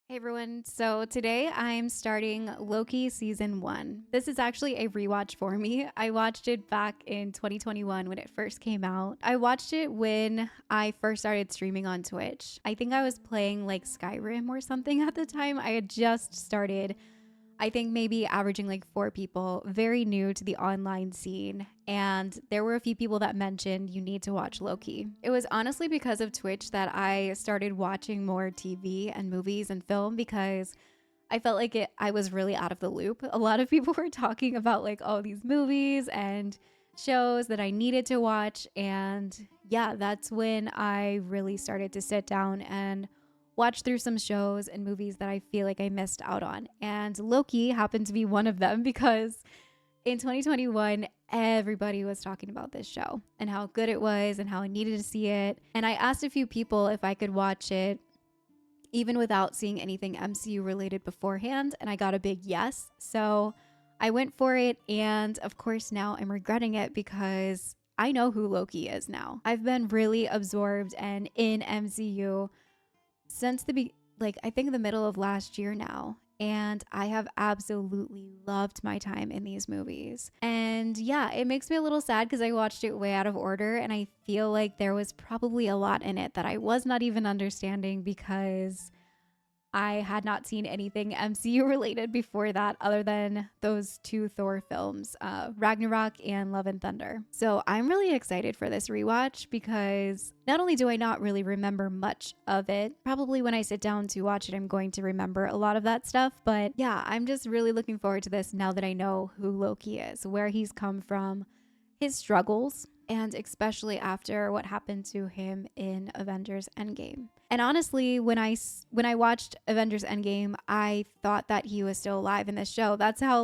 Hey everyone, so today I'm starting Loki season 1. This is actually a rewatch for me. I watched it back in 2021 when it first came out. I watched it when I first started streaming on Twitch. I think I was playing like Skyrim or something at the time. I had just started, I think maybe averaging like 4 people, very new to the online scene. And there were a few people that mentioned you need to watch Loki. It was honestly because of Twitch that I started watching more TV and movies and film because I felt like I was really out of the loop. A lot of people were talking about like all these movies and shows that I needed to watch. And yeah, that's when I really started to sit down and watch through some shows and movies that I feel like I missed out on. And Loki happened to be one of them because in 2021, everybody was talking about this show and how good it was and how I needed to see it. And I asked a few people if I could watch it even without seeing anything MCU related beforehand, and I got a big yes. So I went for it, and of course now I'm regretting it because I know who Loki is now. I've been really absorbed and in MCU since I think the middle of last year now. And I have absolutely loved my time in these movies. And yeah, it makes me a little sad because I watched it way out of order. And I feel like there was probably a lot in it that I was not even understanding because I had not seen anything MCU related before that other than those 2 Thor films, Ragnarok and Love and Thunder. So I'm really excited for this rewatch because not only do I not really remember much of it, probably when I sit down to watch it, I'm going to remember a lot of that stuff. But yeah, I'm just really looking forward to this now that I know who Loki is, where he's come from, his struggles, and especially after what happened to him in Avengers Endgame. And honestly, when I watched Avengers Endgame, I thought that he was still alive in this show. That's how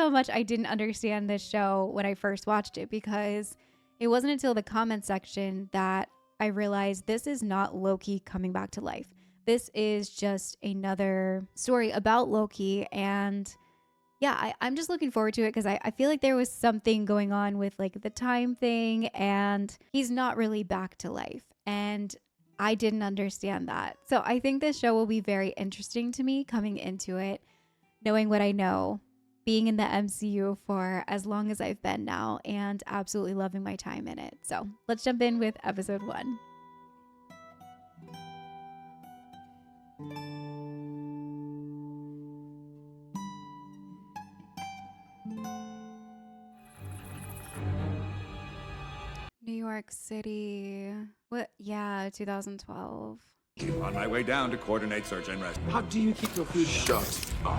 much I didn't understand this show when I first watched it, because it wasn't until the comment section that I realized this is not Loki coming back to life. This is just another story about Loki. And yeah, I'm just looking forward to it because I feel like there was something going on with like the time thing and he's not really back to life. And I didn't understand that. So I think this show will be very interesting to me coming into it, knowing what I know, being in the MCU for as long as I've been now, and absolutely loving my time in it. So let's jump in with episode 1. New York City. What? Yeah, 2012. On my way down to coordinate search and rescue. How do you keep your food? Shut up.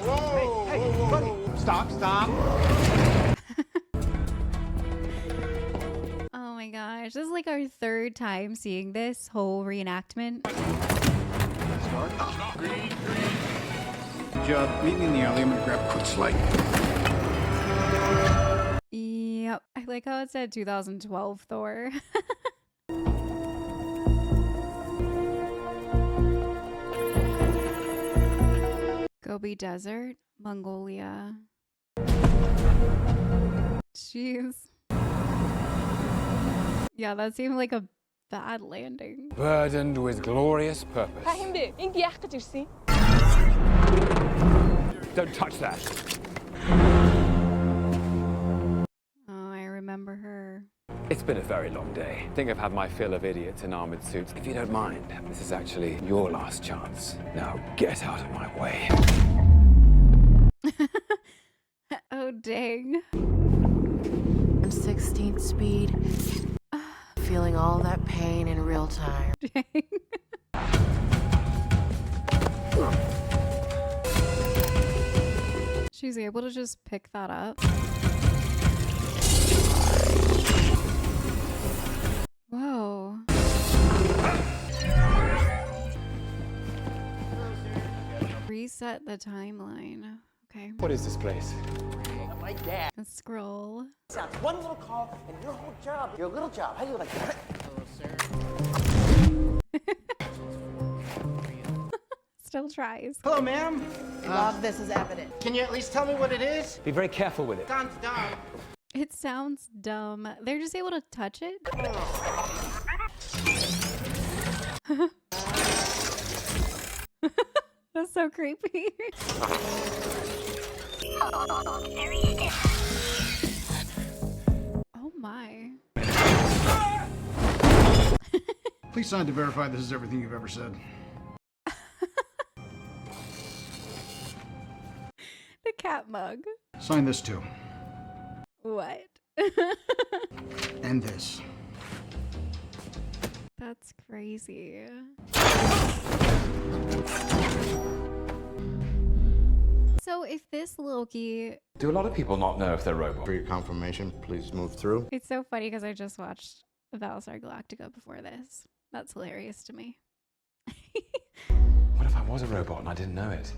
Whoa! Hey, buddy! Stop! Oh my gosh, this is like our 3rd time seeing this whole reenactment. Green. Good job. Meet me in the alley. I'm gonna grab a quick slide. Yep, I like how it said 2012 Thor. Gobi Desert, Mongolia. Jeez. Yeah, that seemed like a bad landing. Burdened with glorious purpose. Don't touch that. Oh, I remember her. It's been a very long day. I think I've had my fill of idiots in armored suits. If you don't mind, this is actually your last chance. Now get out of my way. Oh, dang. 16th speed. Feeling all that pain in real time. Dang. She's able to just pick that up. Whoa. Reset the timeline. Okay. What is this place? My dad. Let's scroll. Sounds one little call and your whole job, your little job. How do you like that? Hello, sir. Still tries. Hello, ma'am. Love this is evident. Can you at least tell me what it is? Be very careful with it. Sounds dumb. It sounds dumb. They're just able to touch it. so creepy. Oh my. Please sign to verify this is everything you've ever said. The cat mug. Sign this too. What? And this. That's crazy. So if this Loki, Do a lot of people not know if they're robots? For your confirmation, please move through. it's so funny because I just watched Battlestar Galactica before this. That's hilarious to me. What if I was a robot and I didn't know it?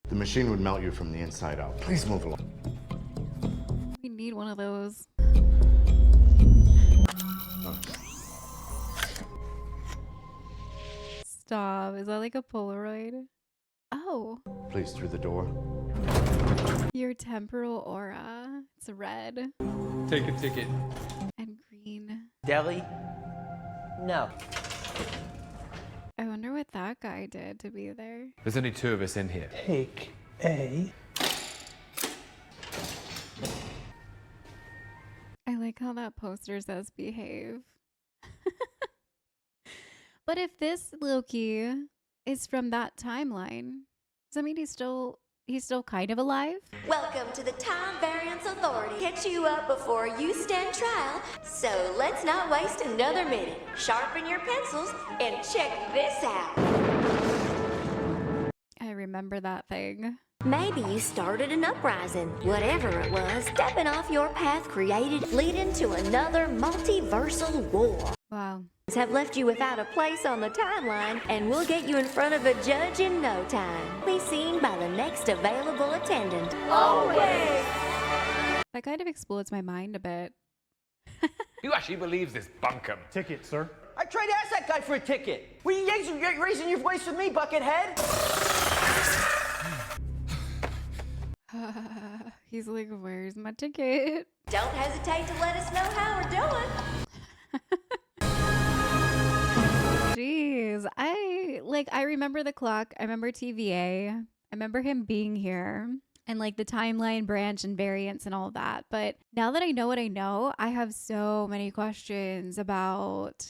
The machine would melt you from the inside out. Please move along. We need one of those. Stop. Is that like a Polaroid? Oh, Please through the door. your temporal aura. It's red Take a ticket. and green. Deli? No. I wonder what that guy did to be there. There's only 2 of us in here. Take a. I like how that poster says behave. But if this Loki is from that timeline, does that mean he's still kind of alive? Welcome to the Time Variance Authority. Catch you up before you stand trial. So let's not waste another minute. Sharpen your pencils and check this out. I remember that thing. Maybe you started an uprising. Whatever it was, stepping off your path created, leading to another multiversal war. Wow. Have left you without a place on the timeline, and we'll get you in front of a judge in no time. Be seen by the next available attendant. Always! That kind of explodes my mind a bit. Who actually believes this bunkum? Ticket, sir. I tried to ask that guy for a ticket. What are you raising your voice with me, Buckethead? He's like, where's my ticket? Don't hesitate to let us know how we're doing. Jeez, I remember the clock. I remember TVA. I remember him being here and like the timeline branch and variants and all of that. But now that I know what I know, I have so many questions about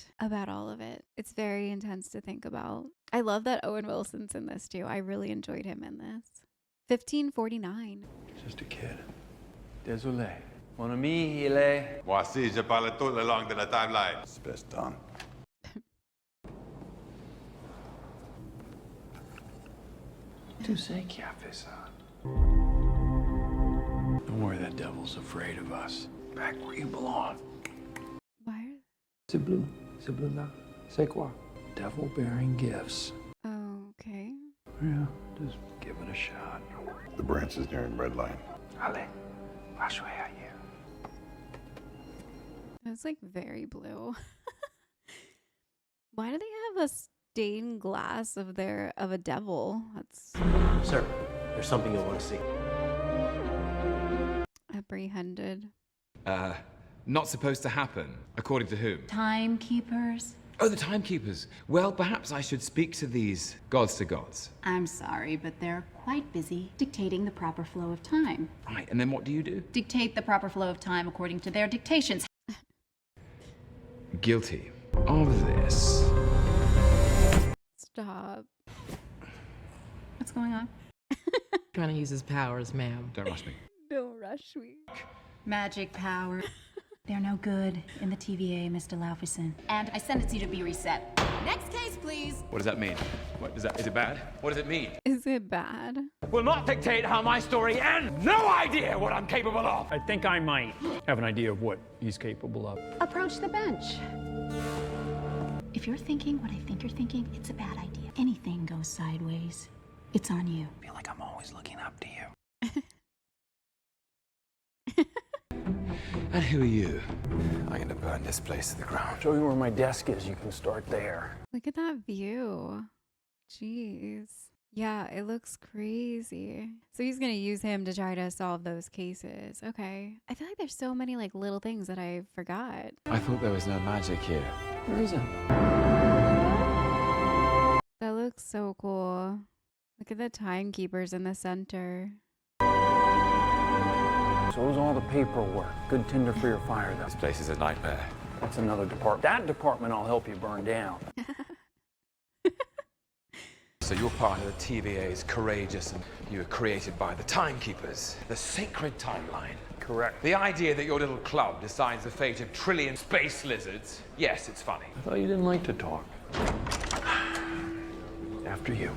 all of it. It's very intense to think about. I love that Owen Wilson's in this too. I really enjoyed him in this. 1549. Just a kid. Désolé. Mon ami, il est... Voici, je parle toute la langue de la timeline. It's best done. Tu sais qui a fait ça? Don't worry, that devil's afraid of us. Back where you belong. Why? C'est bleu. C'est bleu là. C'est quoi? Devil bearing gifts. Okay. Yeah, just give it a shot. The branch is nearing red line. Allez, va jouer ailleurs. It's like very blue. Why do they have a stained glass of a devil? That's Sir, there's something you'll want to see. apprehended. Not supposed to happen. According to whom? Timekeepers? Oh, the timekeepers. Well, perhaps I should speak to these gods to gods. I'm sorry, but they're quite busy dictating the proper flow of time. Right, and then what do you do? Dictate the proper flow of time according to their dictations. Guilty of this. Stop. What's going on? Trying to use his powers, ma'am. Don't rush me. Don't rush me. Magic power. They're no good in the TVA, Mr. Laufeyson. And I sentence you to be reset. Next case, please. What does that mean? Is it bad? What does it mean? Is it bad? Will not dictate how my story ends. No idea what I'm capable of. I think I might have an idea of what he's capable of. Approach the bench. If you're thinking what I think you're thinking, it's a bad idea. Anything goes sideways, it's on you. I feel like I'm always looking up to you. And who are you? I'm gonna burn this place to the ground. Show you where my desk is. You can start there. Look at that view. Jeez. Yeah, it looks crazy. So he's going to use him to try to solve those cases. Okay. I feel like there's so many like little things that I forgot. I thought there was no magic here. Where is it? That looks so cool. Look at the timekeepers in the center. So's all the paperwork. Good tinder for your fire, though. This place is a nightmare. That's another department. That department I'll help you burn down. So you're part of the TVA's courageous, and you were created by the timekeepers, the sacred timeline. Correct. The idea that your little club decides the fate of trillion space lizards, yes, it's funny. I thought you didn't like to talk. After you.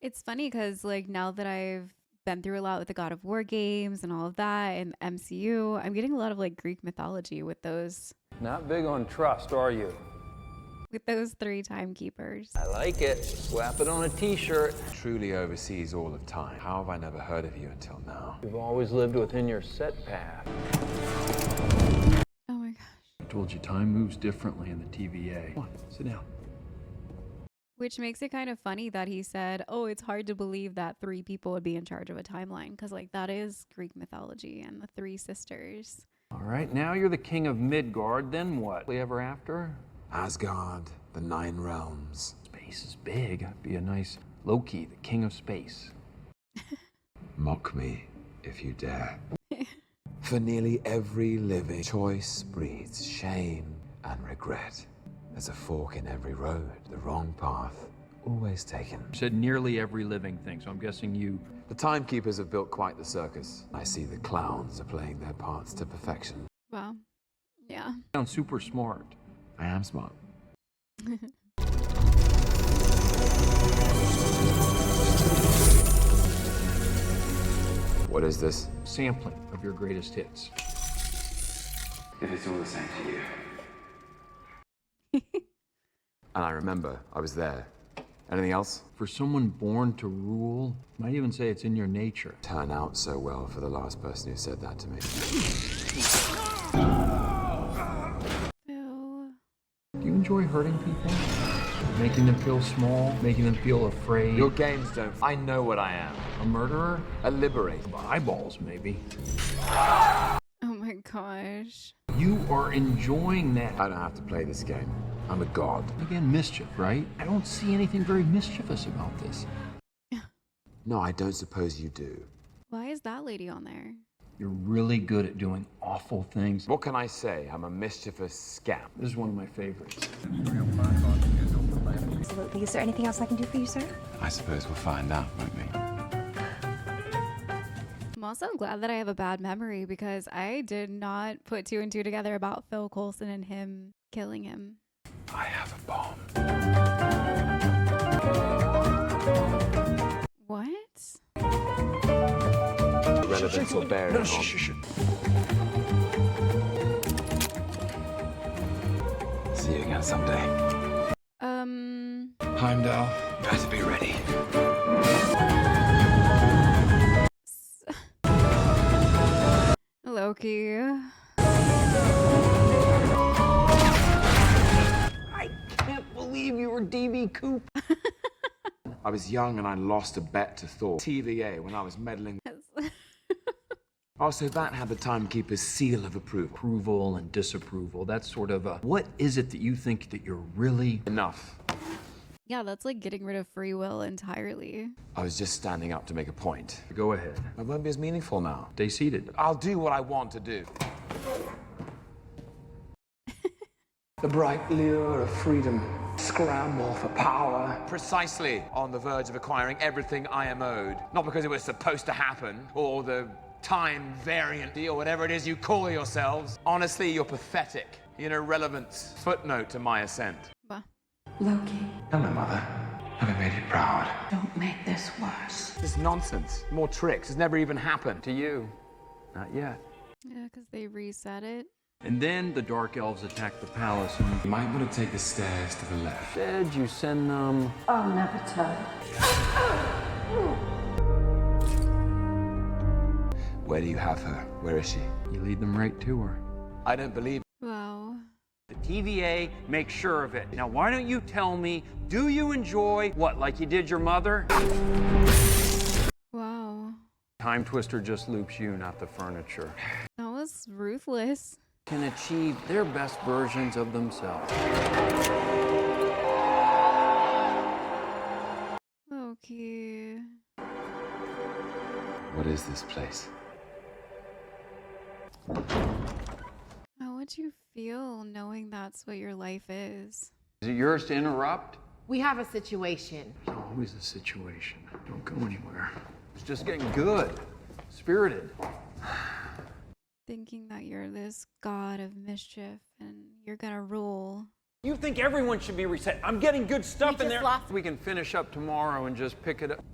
It's funny because, like, now that I've been through a lot with the God of War games and all of that and MCU, I'm getting a lot of, like, Greek mythology with those Not big on trust, are you? three timekeepers. I like it. Slap it on a t-shirt. Truly oversees all of time. How have I never heard of you until now? You've always lived within your set path. Oh my gosh. I told you time moves differently in the TVA. Come on, sit down. Which makes it kind of funny that he said, oh, it's hard to believe that 3 people would be in charge of a timeline. Because, like, that is Greek mythology and the 3 sisters. All right, now you're the king of Midgard, then what? Ever after? Asgard, the 9 realms. Space is big. I'd be a nice Loki, the king of space. Mock me if you dare. For nearly every living choice breeds shame and regret. There's a fork in every road, the wrong path, always taken. You said nearly every living thing, so I'm guessing you... The timekeepers have built quite the circus. I see the clowns are playing their parts to perfection. Wow. Yeah. sound super smart. I am smart. What is this? Sampling of your greatest hits. If it's all the same to you. And I remember, I was there. Anything else? For someone born to rule, might even say it's in your nature. Turn out so well for the last person who said that to me. Ew. Do you enjoy hurting people? Making them feel small? Making them feel afraid? Your games don't. I know what I am. A murderer? A liberator. Eyeballs, maybe. Oh my gosh. You are enjoying that. I don't have to play this game. I'm a god. Again, mischief, right? I don't see anything very mischievous about this. No, I don't suppose you do. Why is that lady on there? You're really good at doing awful things. What can I say? I'm a mischievous scamp. This is one of my favorites. Absolutely. Is there anything else I can do for you, sir? I suppose we'll find out, won't we? I'm also glad that I have a bad memory because I did not put 2 and 2 together about Phil Coulson and him killing him. I have a bomb. What? Relevance or bearing on. See you again someday. Heimdall. Better be ready. Loki. I can't believe you were D.B. Coop. I was young and I lost a bet to Thor. TVA when I was meddling. Also, that had the timekeeper's seal of approval. Approval and disapproval. That's sort of a... What is it that you think that you're really... Enough. Yeah, that's like getting rid of free will entirely. I was just standing up to make a point. Go ahead. It won't be as meaningful now. Stay seated. I'll do what I want to do. The bright lure of freedom. Scramble for power. Precisely on the verge of acquiring everything I am owed. Not because it was supposed to happen, or the time variant or whatever it is you call yourselves. Honestly, you're pathetic. You're an irrelevant footnote to my ascent. Bah. Loki, Hello, Mother. Have I made you proud? don't make this worse. This is nonsense. More tricks. It's never even happened. To you. Not yet. Yeah, because they reset it. And then the Dark Elves attack the palace and... You might want to take the stairs to the left. Said you send them... I'll never tell. Where do you have her? Where is she? You lead them right to her. I don't believe. Wow. The TVA makes sure of it. Now, why don't you tell me, do you enjoy what, like you did your mother? Wow. Time Twister just loops you, not the furniture. That was ruthless. Can achieve their best versions of themselves. Loki. What is this place? How would you feel knowing that's what your life is? Is it yours to interrupt? We have a situation. There's always a situation. Don't go anywhere. It's just getting good, spirited. Thinking that you're this god of mischief and you're gonna rule. You think everyone should be reset? I'm getting good stuff We in just there. lost- We can finish up tomorrow and just pick it up.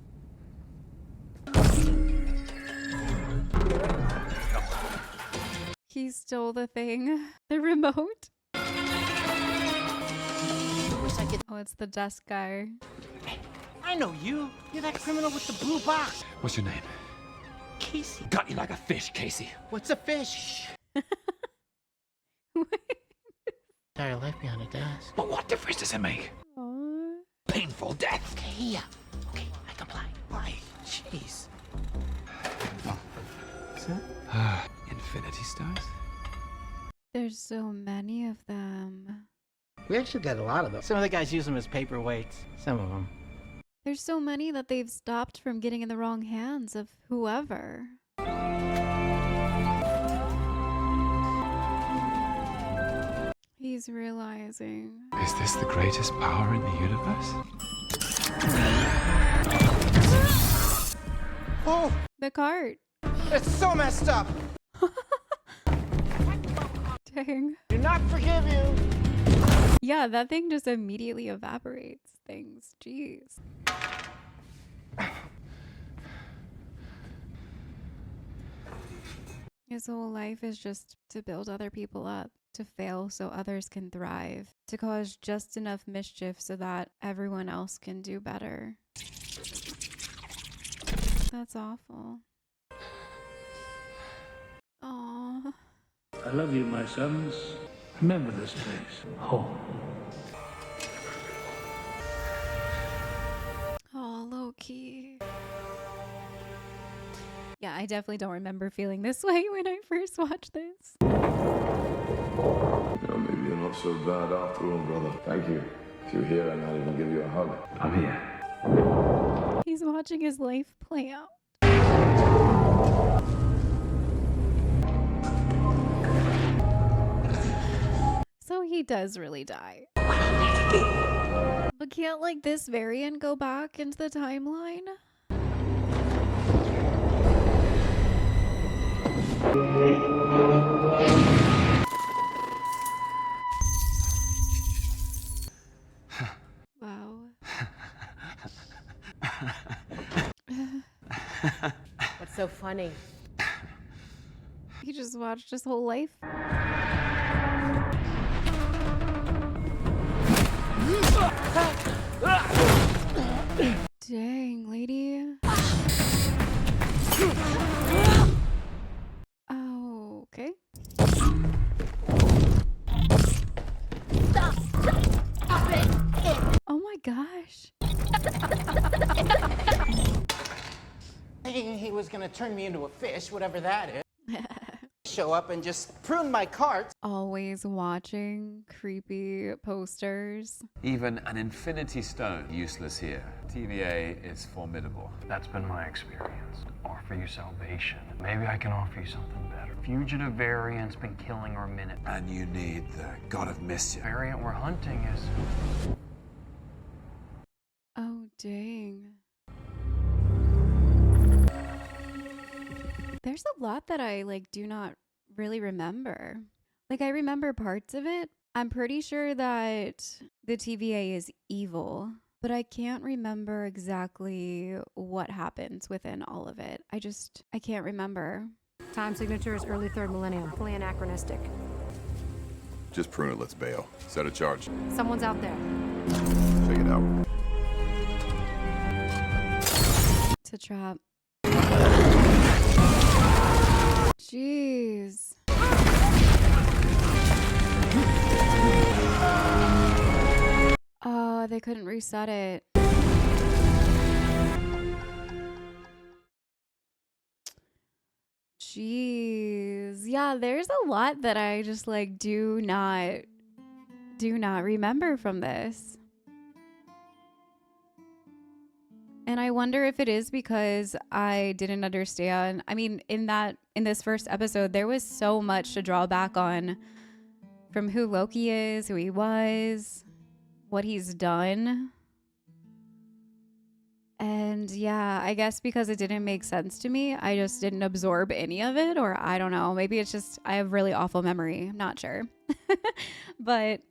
He stole the thing. The remote. Oh, it's the desk guy. I know you. You're that criminal with the blue box. What's your name? Casey. Got you like a fish, Casey. What's a fish? Entire life behind a desk. But what difference does it make? Aww. Painful death. Okay, yeah. Okay, I comply. Why? Jeez. Infinity Stones? There's so many of them. We actually got a lot of them. Some of the guys use them as paperweights. Some of them. There's so many that they've stopped from getting in the wrong hands of whoever. He's realizing. Is this the greatest power in the universe? Oh, The cart. it's so messed up. Dang. Do not forgive you. Yeah, that thing just immediately evaporates things. Jeez. His whole life is just to build other people up, to fail so others can thrive, to cause just enough mischief so that everyone else can do better. That's awful. Aww. I love you, my sons. Remember this place, home. Oh, Loki. Yeah, I definitely don't remember feeling this way when I first watched this. You know, maybe you're not so bad after all, brother. Thank you. If you're here, I might even give you a hug. I'm here. He's watching his life play out. So he does really die. But can't, like, this variant go back into the timeline? Wow. What's so funny? He just watched his whole life. Dang, lady. Oh, okay. Oh my gosh. He was gonna turn me into a fish, whatever that is. Show up and just prune my cart. Always watching creepy posters. Even an infinity stone useless here. TVA is formidable. That's been my experience. Offer you salvation. Maybe I can offer you something better. Fugitive variant's been killing our minute. And you need the god of mischief. Variant we're hunting is... Oh, dang. There's a lot that I, like, do not really remember. Like, I remember parts of it. I'm pretty sure that the TVA is evil, but I can't remember exactly what happens within all of it. I can't remember. Time signature is early 3rd millennium. Fully anachronistic. Just prune it, let's bail. Set a charge. Someone's out there. Check it out. It's a trap. Jeez. Oh, they couldn't reset it. Jeez. Yeah, there's a lot that I just, like, do not remember from this. And I wonder if it is because I didn't understand. I mean, in this first episode, there was so much to draw back on from who Loki is, who he was, what he's done. And yeah, I guess because it didn't make sense to me, I just didn't absorb any of it, or I don't know. Maybe it's just I have really awful memory. I'm not sure. But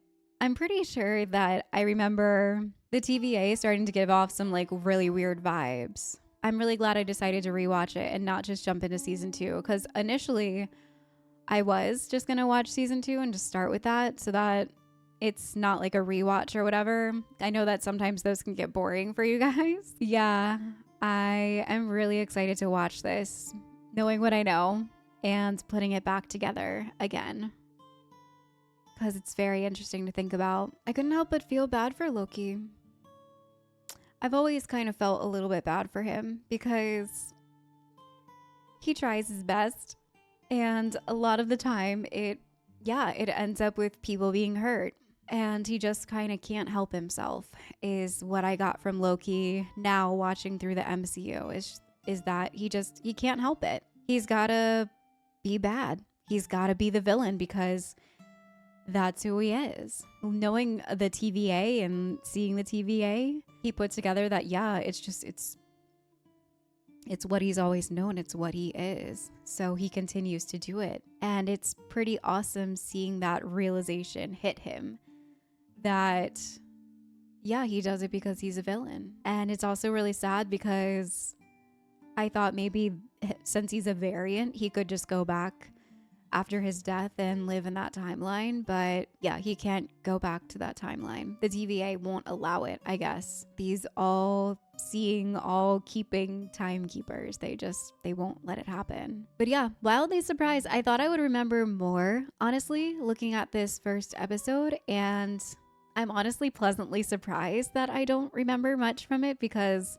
I'm pretty sure that I remember the TVA starting to give off some like really weird vibes. I'm really glad I decided to rewatch it and not just jump into season 2, because initially I was just going to watch season 2 and just start with that so that it's not like a rewatch or whatever. I know that sometimes those can get boring for you guys. Yeah, I am really excited to watch this, knowing what I know and putting it back together again, because it's very interesting to think about. I couldn't help but feel bad for Loki. I've always kind of felt a little bit bad for him because he tries his best, and a lot of the time it ends up with people being hurt, and he just kind of can't help himself, is what I got from Loki now watching through the MCU, is that he can't help it. He's gotta be bad. He's gotta be the villain because that's who he is. Knowing the TVA and seeing the TVA, he put together that, yeah, it's what he's always known. It's what he is. So he continues to do it. And it's pretty awesome seeing that realization hit him that, yeah, he does it because he's a villain. And it's also really sad because I thought maybe since he's a variant, he could just go back after his death and live in that timeline. But yeah, he can't go back to that timeline. The TVA won't allow it, I guess. These all-seeing, all-keeping timekeepers, they won't let it happen. But yeah, wildly surprised. I thought I would remember more, honestly, looking at this first episode, and I'm honestly pleasantly surprised that I don't remember much from it because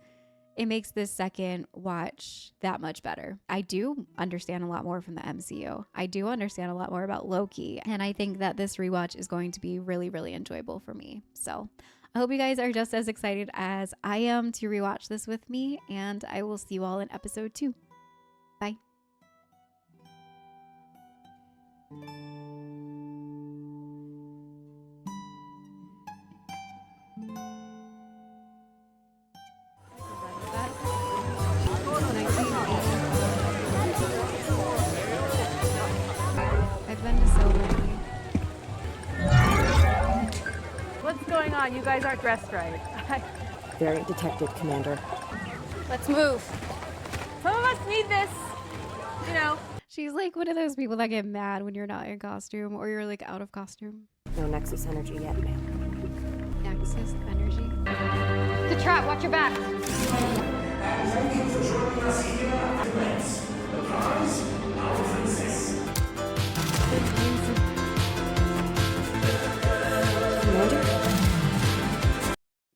it makes this second watch that much better. I do understand a lot more from the MCU. I do understand a lot more about Loki. And I think that this rewatch is going to be really, really enjoyable for me. So I hope you guys are just as excited as I am to rewatch this with me. And I will see you all in episode 2. Bye. I've been to so many. What's going on? You guys aren't dressed right. Variant detected, Commander. Let's move. Some of us need this, you know. She's like one of those people that get mad when you're not in costume or you're like out of costume. No Nexus energy yet, ma'am. Nexus energy. The trap, watch your back.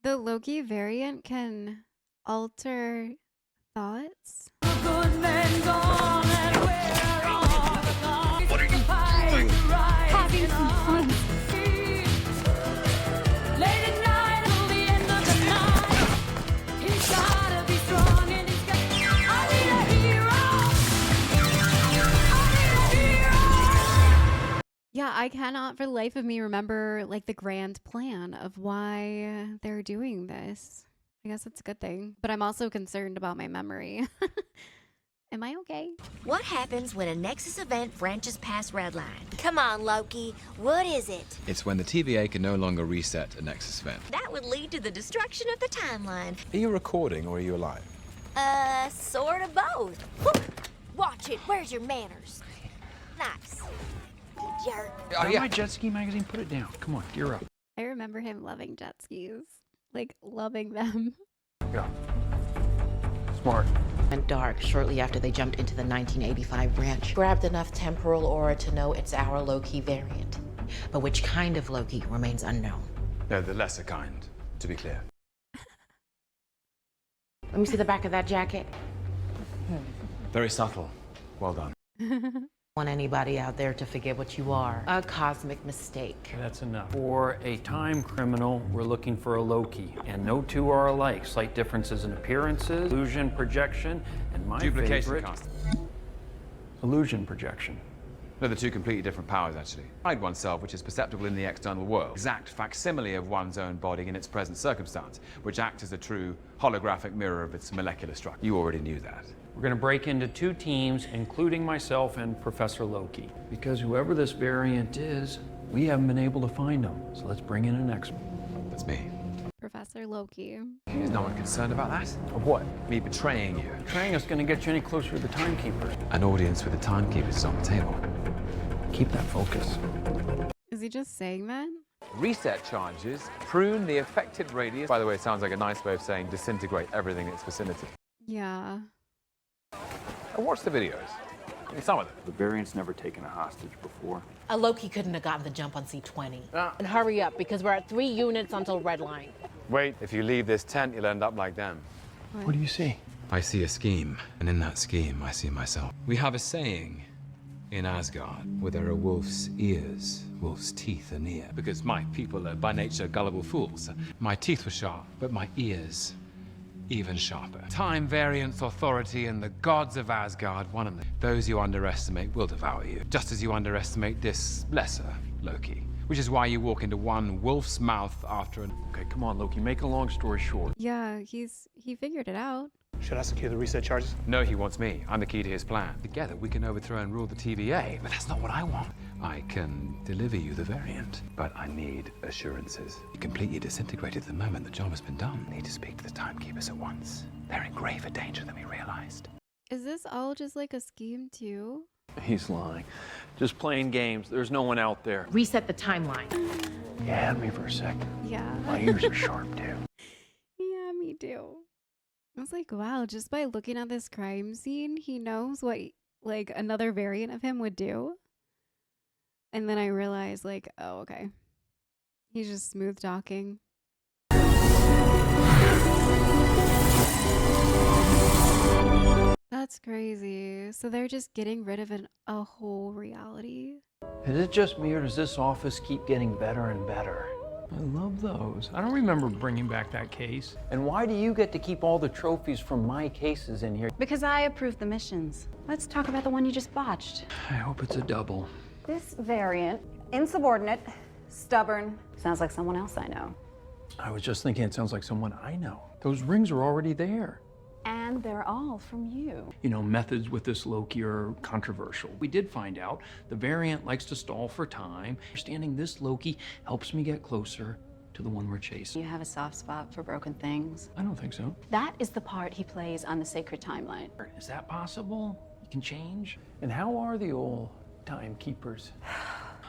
The Loki variant can alter thoughts. What are you doing? Having some fun. Late at night till the end of the night. He's gotta be strong and he's got. I need a hero. I need a hero. Yeah, I cannot for the life of me remember like the grand plan of why they're doing this. I guess that's a good thing, but I'm also concerned about my memory. Am I okay? What happens when a Nexus event branches past Redline? Come on, Loki. What is it? It's when the TVA can no longer reset a Nexus event. That would lead to the destruction of the timeline. Are you recording or are you alive? Sort of both. Whew. Watch it. Where's your manners? Nice. You jerk. My jet ski magazine, put it down. Come on, gear up. I remember him loving jet skis, like loving them. Yeah. Smart. Went dark shortly after they jumped into the 1985 branch. Grabbed enough temporal aura to know it's our Loki variant. But which kind of Loki remains unknown. No, the lesser kind, to be clear. Let me see the back of that jacket. Very subtle. Well done. Want anybody out there to forget what you are. A cosmic mistake. That's enough. For a time criminal, we're looking for a Loki. And no two are alike. Slight differences in appearances, illusion projection, and my Duplication favorite... constant. Illusion projection. No, they're two completely different powers, actually. Hide oneself, which is perceptible in the external world. Exact facsimile of one's own body in its present circumstance, which acts as a true holographic mirror of its molecular structure. You already knew that. We're going to break into 2 teams, including myself and Professor Loki. Because whoever this variant is, we haven't been able to find him. So let's bring in an expert. That's me. Professor Loki. Is no one concerned about that? Of what? Me betraying you. Betraying us going to get you any closer to the timekeeper. An audience with the timekeepers is on the table. Keep that focus. Is he just saying that? Reset charges prune the affected radius. By the way, it sounds like a nice way of saying disintegrate everything in its vicinity. Yeah. I watched the videos. I mean, some of them. The variant's never taken a hostage before. A Loki couldn't have gotten the jump on C-20. And hurry up, because we're at 3 units until red line. Wait, if you leave this tent, you'll end up like them. What do you see? I see a scheme, and in that scheme, I see myself. We have a saying in Asgard where there are wolf's ears, wolf's teeth are near. Because my people are by nature gullible fools. My teeth were sharp, but my ears even sharper. Time, variance, authority, and the gods of Asgard, one of them. Those you underestimate will devour you, just as you underestimate this lesser Loki. Which is why you walk into one wolf's mouth after an... Okay, come on, Loki, make a long story short. Yeah, he figured it out. Should I secure the reset charges? No, he wants me. I'm the key to his plan. Together, we can overthrow and rule the TVA, but that's not what I want. I can deliver you the variant, but I need assurances. You're completely disintegrated the moment the job has been done. I need to speak to the timekeepers at once. They're in graver danger than we realized. Is this all just like a scheme too? He's lying. Just playing games. There's no one out there. Reset the timeline. You had me for a second. Yeah. My ears are sharp, too. Yeah, me too. I was like, wow, just by looking at this crime scene, he knows what like another variant of him would do. And then I realized like, oh, okay. He's just smooth talking. That's crazy. So they're just getting rid of a whole reality. Is it just me, or does this office keep getting better and better? I love those. I don't remember bringing back that case. And why do you get to keep all the trophies from my cases in here? Because I approve the missions. Let's talk about the one you just botched. I hope it's a double. This variant, insubordinate, stubborn, sounds like someone else I know. I was just thinking it sounds like someone I know. Those rings are already there. And they're all from you. You know, methods with this Loki are controversial. We did find out the variant likes to stall for time. Understanding this Loki helps me get closer to the one we're chasing. You have a soft spot for broken things. I don't think so. That is the part he plays on the sacred timeline. Is that possible? You can change? And how are the old timekeepers?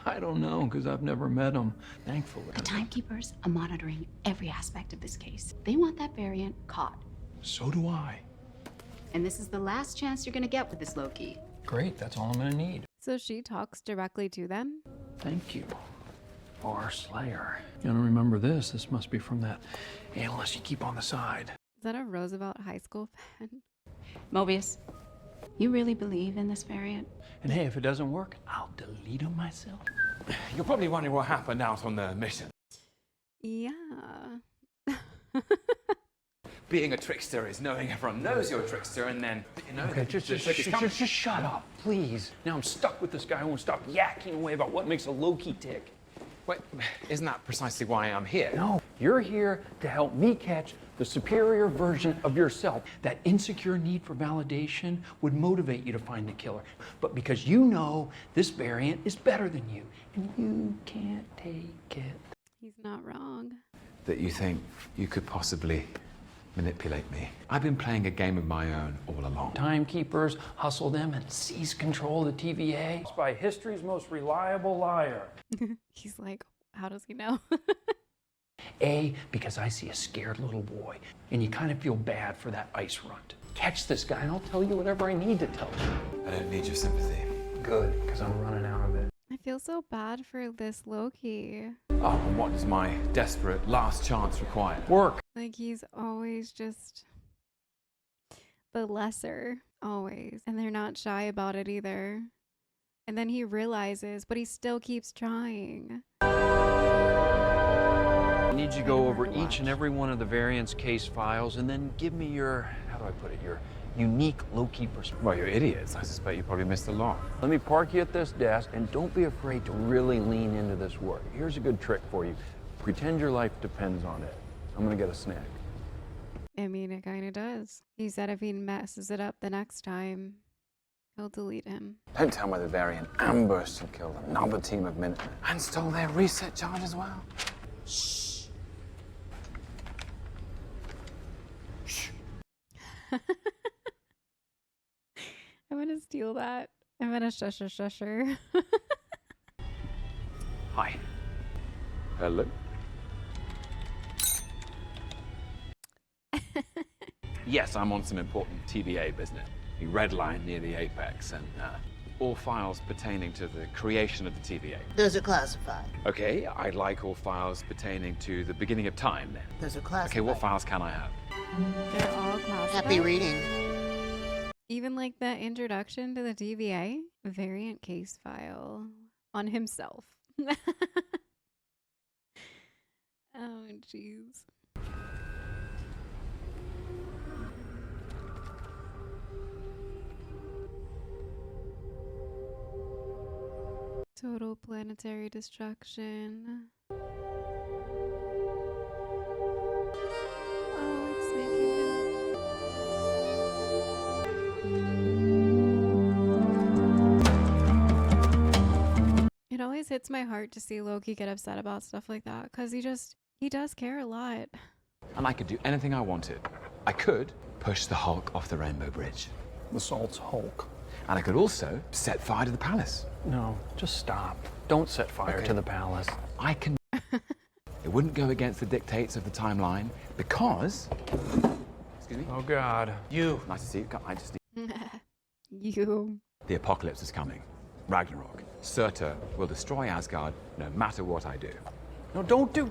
I don't know, because I've never met them, thankfully. The timekeepers are monitoring every aspect of this case. They want that variant caught. So do I. And this is the last chance you're gonna get with this Loki. Great, that's all I'm gonna need. So she talks directly to them? Thank you, our Slayer. You don't remember this? This must be from that analyst you keep on the side. Is that a Roosevelt High School fan? Mobius, you really believe in this variant? And hey, if it doesn't work, I'll delete him myself. You're probably wondering what happened out on the mission. Yeah. Being a trickster is knowing everyone knows you're a trickster, and then, you know, Okay, just shut up, please. Now I'm stuck with this guy who won't stop yakking away about what makes a Loki tick. Wait, isn't that precisely why I'm here? No, you're here to help me catch the superior version of yourself. That insecure need for validation would motivate you to find the killer. But because you know this variant is better than you, and you can't take it. He's not wrong. That you think you could possibly manipulate me. I've been playing a game of my own all along. Timekeepers hustle them and seize control of the TVA. It's by history's most reliable liar. He's like, how does he know? A, because I see a scared little boy, and you kind of feel bad for that ice runt. Catch this guy, and I'll tell you whatever I need to tell you. I don't need your sympathy. Good, because I'm running out of it. I feel so bad for this Loki. Oh, and what does my desperate last chance require? Work. Like he's always just the lesser, always. And they're not shy about it either. And then he realizes, but he still keeps trying. I need you to go over each and every one of the variants case files and then give me your, how do I put it, your unique Loki perspective. Well, you're idiots. I suspect you probably missed a lot. Let me park you at this desk, and don't be afraid to really lean into this work. Here's a good trick for you. Pretend your life depends on it. I'm gonna get a snack. I mean, it kind of does. He said if he messes it up the next time, he'll delete him. Don't tell me the variant ambushed and killed another team of Minutemen and stole their reset charge as well. Shh. I'm gonna steal that. I'm gonna shusher. Hi. Hello. Yes, I'm on some important TVA business. The red line near the apex and all files pertaining to the creation of the TVA. Those are classified. Okay, I'd like all files pertaining to the beginning of time then. Those are classified. Okay, what files can I have? They're all classified. Happy reading. Even like the introduction to the TVA, variant case file on himself. Oh, jeez. Total planetary destruction. Oh, it's making him. It always hits my heart to see Loki get upset about stuff like that, because he does care a lot. And I could do anything I wanted. I could push the Hulk off the Rainbow Bridge. The Salt's Hulk. And I could also set fire to the palace. No, just stop. Don't set fire to the palace. I can. It wouldn't go against the dictates of the timeline because. Excuse me? Oh, God. You. Nice to see you. I just. You. The apocalypse is coming. Ragnarok. Surtur will destroy Asgard no matter what I do. No, don't do.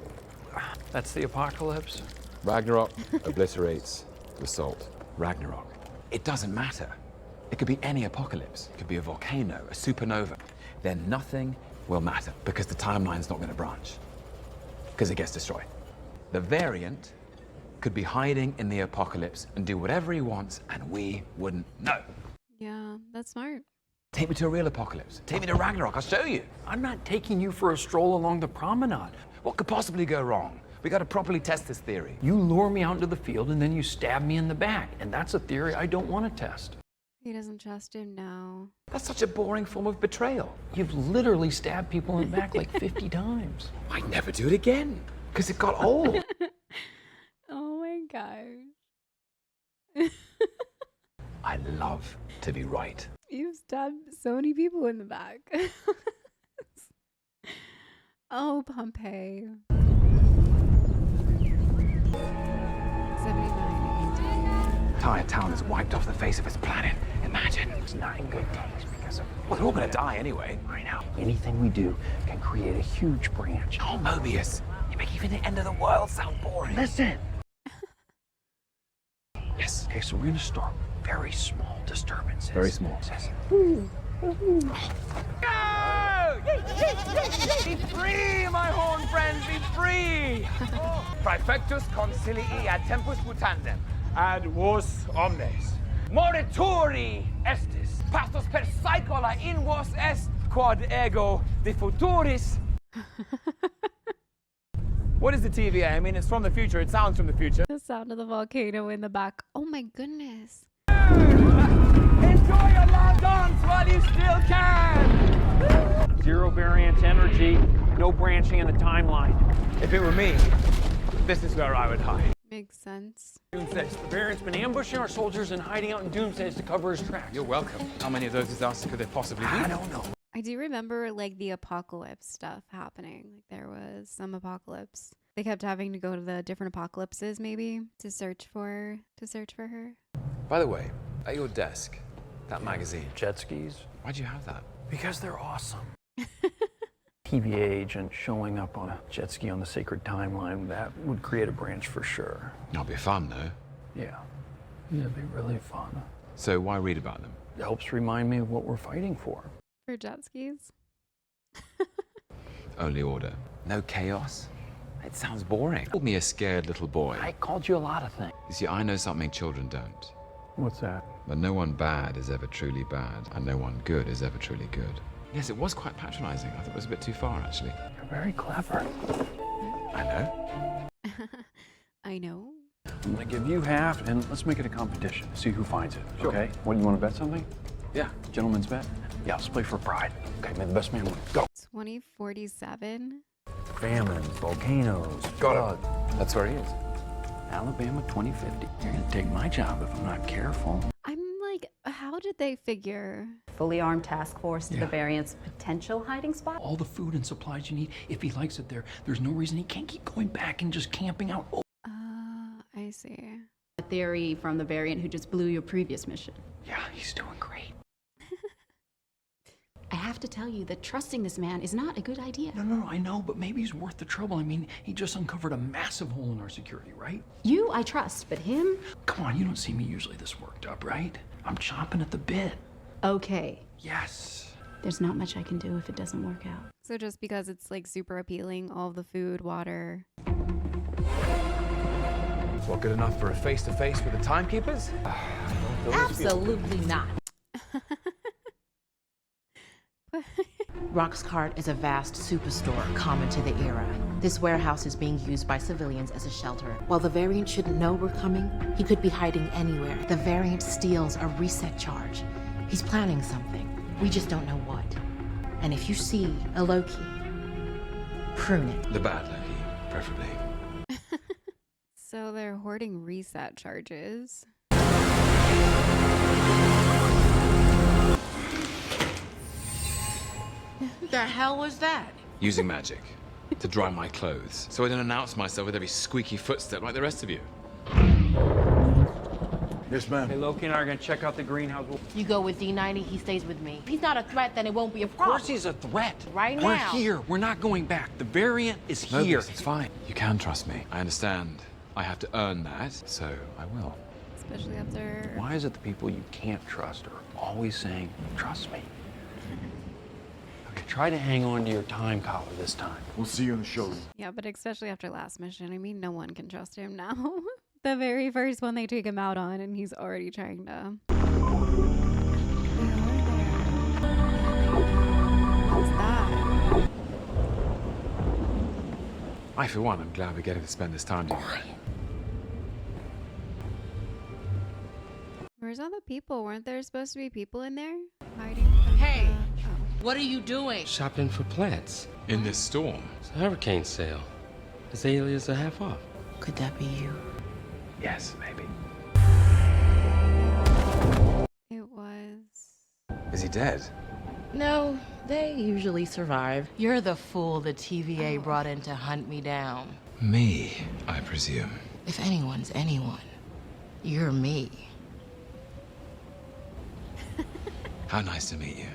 That's the apocalypse. Ragnarok obliterates the salt. Ragnarok. It doesn't matter. It could be any apocalypse. It could be a volcano, a supernova. Then nothing will matter because the timeline's not going to branch. Because it gets destroyed. The variant could be hiding in the apocalypse and do whatever he wants and we wouldn't know. Yeah, that's smart. Take me to a real apocalypse. Take me to Ragnarok. I'll show you. I'm not taking you for a stroll along the promenade. What could possibly go wrong? We got to properly test this theory. You lure me out into the field and then you stab me in the back. And that's a theory I don't want to test. He doesn't trust him now. That's such a boring form of betrayal. You've literally stabbed people in the back like 50 times. I'd never do it again because it got old. Oh my gosh. I love to be right. You've stabbed so many people in the back. Oh, Pompeii. 79. Entire town is wiped off the face of its planet. Imagine. It's not in good days because of. Well, they're all gonna die anyway. I know. Anything we do can create a huge branch. Oh, Mobius, you make even the end of the world sound boring. Listen. Yes. Okay, so we're gonna start with very small disturbances. Very small. Go! Be free, my horn friends, be free! Praefectus concilii ad tempus mutandem, ad vos omnes. Morituri estis, pastos per saecola in vos est, quod ego de futuris. What is the TVA? I mean, it's from the future. It sounds from the future. The sound of the volcano in the back. Oh my goodness. Enjoy your long dance while you still can! Zero variance energy, no branching in the timeline. If it were me, this is where I would hide. Makes sense. Doomsdays. The variant's been ambushing our soldiers and hiding out in Doomsdays to cover his tracks. You're welcome. How many of those disasters could there possibly be? I don't know. I do remember like the apocalypse stuff happening. Like there was some apocalypse. They kept having to go to the different apocalypses maybe to search for her. By the way, at your desk, that magazine. Jet skis. Why'd you have that? Because they're awesome. TVA agent showing up on a jet ski on the sacred timeline, that would create a branch for sure. That'll be fun, though. Yeah. It'd be really fun. So why read about them? It helps remind me of what we're fighting for. For jet skis? Only order. No chaos. It sounds boring. Called me a scared little boy. I called you a lot of things. You see, I know something children don't. What's that? That no one bad is ever truly bad, and no one good is ever truly good. Yes, it was quite patronizing. I thought it was a bit too far, actually. You're very clever. I know. I know. I'm gonna give you half, and let's make it a competition. See who finds it, okay? What, do you want to bet something? Yeah, gentleman's bet? Yeah, let's play for pride. Okay, may the best man win. Go. 2047? Famines, volcanoes, Got it. That's where he is. Alabama 2050. You're gonna take my job if I'm not careful. I'm like, how did they figure? Fully armed task force to Yeah. the variant's potential hiding spot. All the food and supplies you need. If he likes it there, there's no reason he can't keep going back and just camping out. Oh. I see. A theory from the variant who just blew your previous mission. Yeah, he's doing great. I have to tell you that trusting this man is not a good idea. No, I know, but maybe he's worth the trouble. I mean, he just uncovered a massive hole in our security, right? You, I trust, but him? Come on, you don't see me usually this worked up, right? I'm chomping at the bit. Okay. Yes. There's not much I can do if it doesn't work out. So just because it's like super appealing, all the food, water. Well, good enough for a face-to-face with the timekeepers? Absolutely not. Roxcart is a vast superstore common to the era. This warehouse is being used by civilians as a shelter. While the variant shouldn't know we're coming, he could be hiding anywhere. The variant steals a reset charge. He's planning something. We just don't know what. And if you see a Loki, prune it. The bad Loki, preferably. So they're hoarding reset charges. The hell was that? Using magic to dry my clothes, so I don't announce myself with every squeaky footstep like the rest of you. Yes, ma'am. Hey, Loki and I are gonna check out the greenhouse. You go with D90, he stays with me. If he's not a threat, then it won't be a Of problem. course he's a threat. Right We're now. here. We're not going back. The variant is No, here. it's fine. You can trust me. I understand. I have to earn that, so I will. Especially after... Why is it the people you can't trust are always saying, trust me? Okay, try to hang on to your time collar this time. We'll see you in the showroom. Yeah, but especially after last mission. I mean, no one can trust him now. The very first one they take him out on, and he's already trying to... What's that? I, for one, am glad we're getting to spend this time together. Where's all the people? Weren't there supposed to be people in there? Hiding from Hey! the... Oh. What are you doing? Shopping for plants. In this storm. It's a hurricane sale. Azaleas are half off. Could that be you? Yes, maybe. It was... Is he dead? No, they usually survive. You're the fool the TVA brought in to hunt me down. Me, I presume. If anyone's anyone, you're me. How nice to meet you.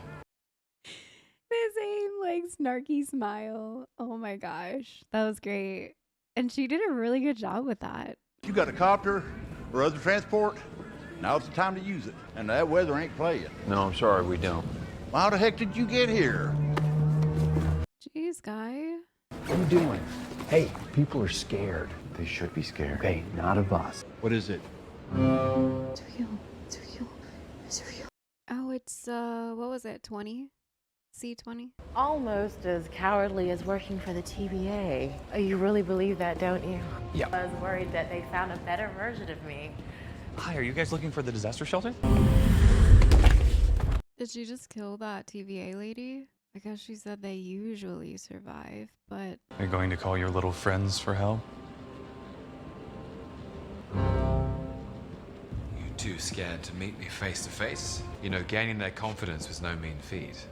The same, like, snarky smile. Oh my gosh. That was great. And she did a really good job with that. You got a copter or other transport? Now's the time to use it. And that weather ain't playing. No, I'm sorry, we don't. Well, how the heck did you get here? Jeez, guy. What are you doing? Hey, people are scared. They should be scared. Okay, not of us. What is it? It's real. It's real. It's real. Oh, it's, what was it, 20? C20? Almost as cowardly as working for the TVA. You really believe that, don't you? Yeah. I was worried that they found a better version of me. Hi, are you guys looking for the disaster shelter? Did she just kill that TVA lady? I guess she said they usually survive, but... Are you going to call your little friends for help? You too scared to meet me face to face? You know, gaining their confidence was no mean feat.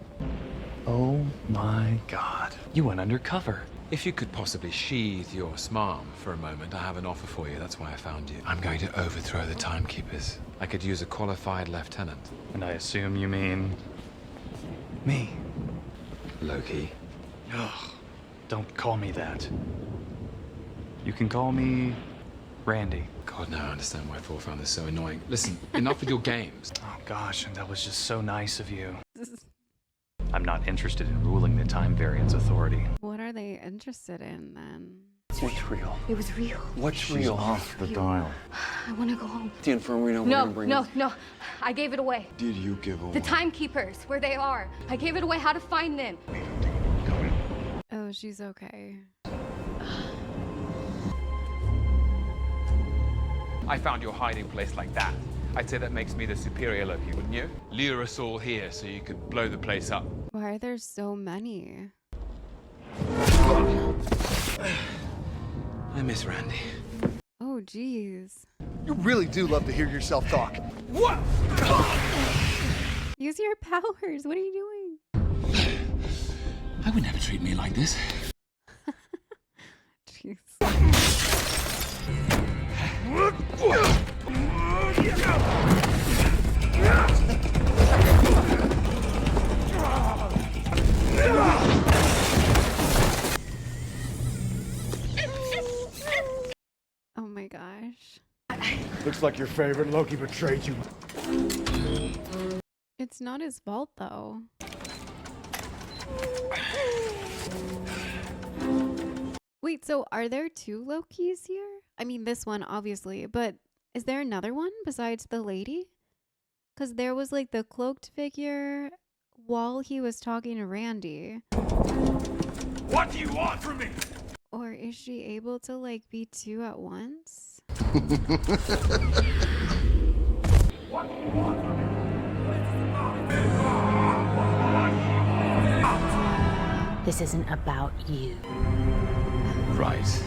Oh my God. You went undercover. If you could possibly sheathe your smarm for a moment, I have an offer for you. That's why I found you. I'm going to overthrow the timekeepers. I could use a qualified lieutenant. And I assume you mean me. Loki. Ugh, don't call me that. You can call me Randy. God, now I understand why Thor found this so annoying. Listen, enough with your games. Oh gosh, that was just so nice of you. I'm not interested in ruling the Time Variance Authority. What are they interested in then? What's real? It was real. What's She's real? off the dial. I want to go home. The infirmary, No. I gave it away. Did you give away? The timekeepers, where they are. I gave it away how to find them. Oh, she's okay. I found your hiding place like that. I'd say that makes me the superior Loki, wouldn't you? Lure us all here so you could blow the place up. Why are there so many? I miss Randy. Oh, geez. You really do love to hear yourself talk. What? Use your powers. What are you doing? I would never treat me like this. Jeez. Oh my gosh. Looks like your favorite Loki betrayed you. It's not his fault though. Wait, so are there two Lokis here? I mean, this one obviously, but is there another one besides the lady? Because there was like the cloaked figure while he was talking to Randy. What do you want from me? Or is she able to like be two at once? What do you want from me? This isn't about you. Right.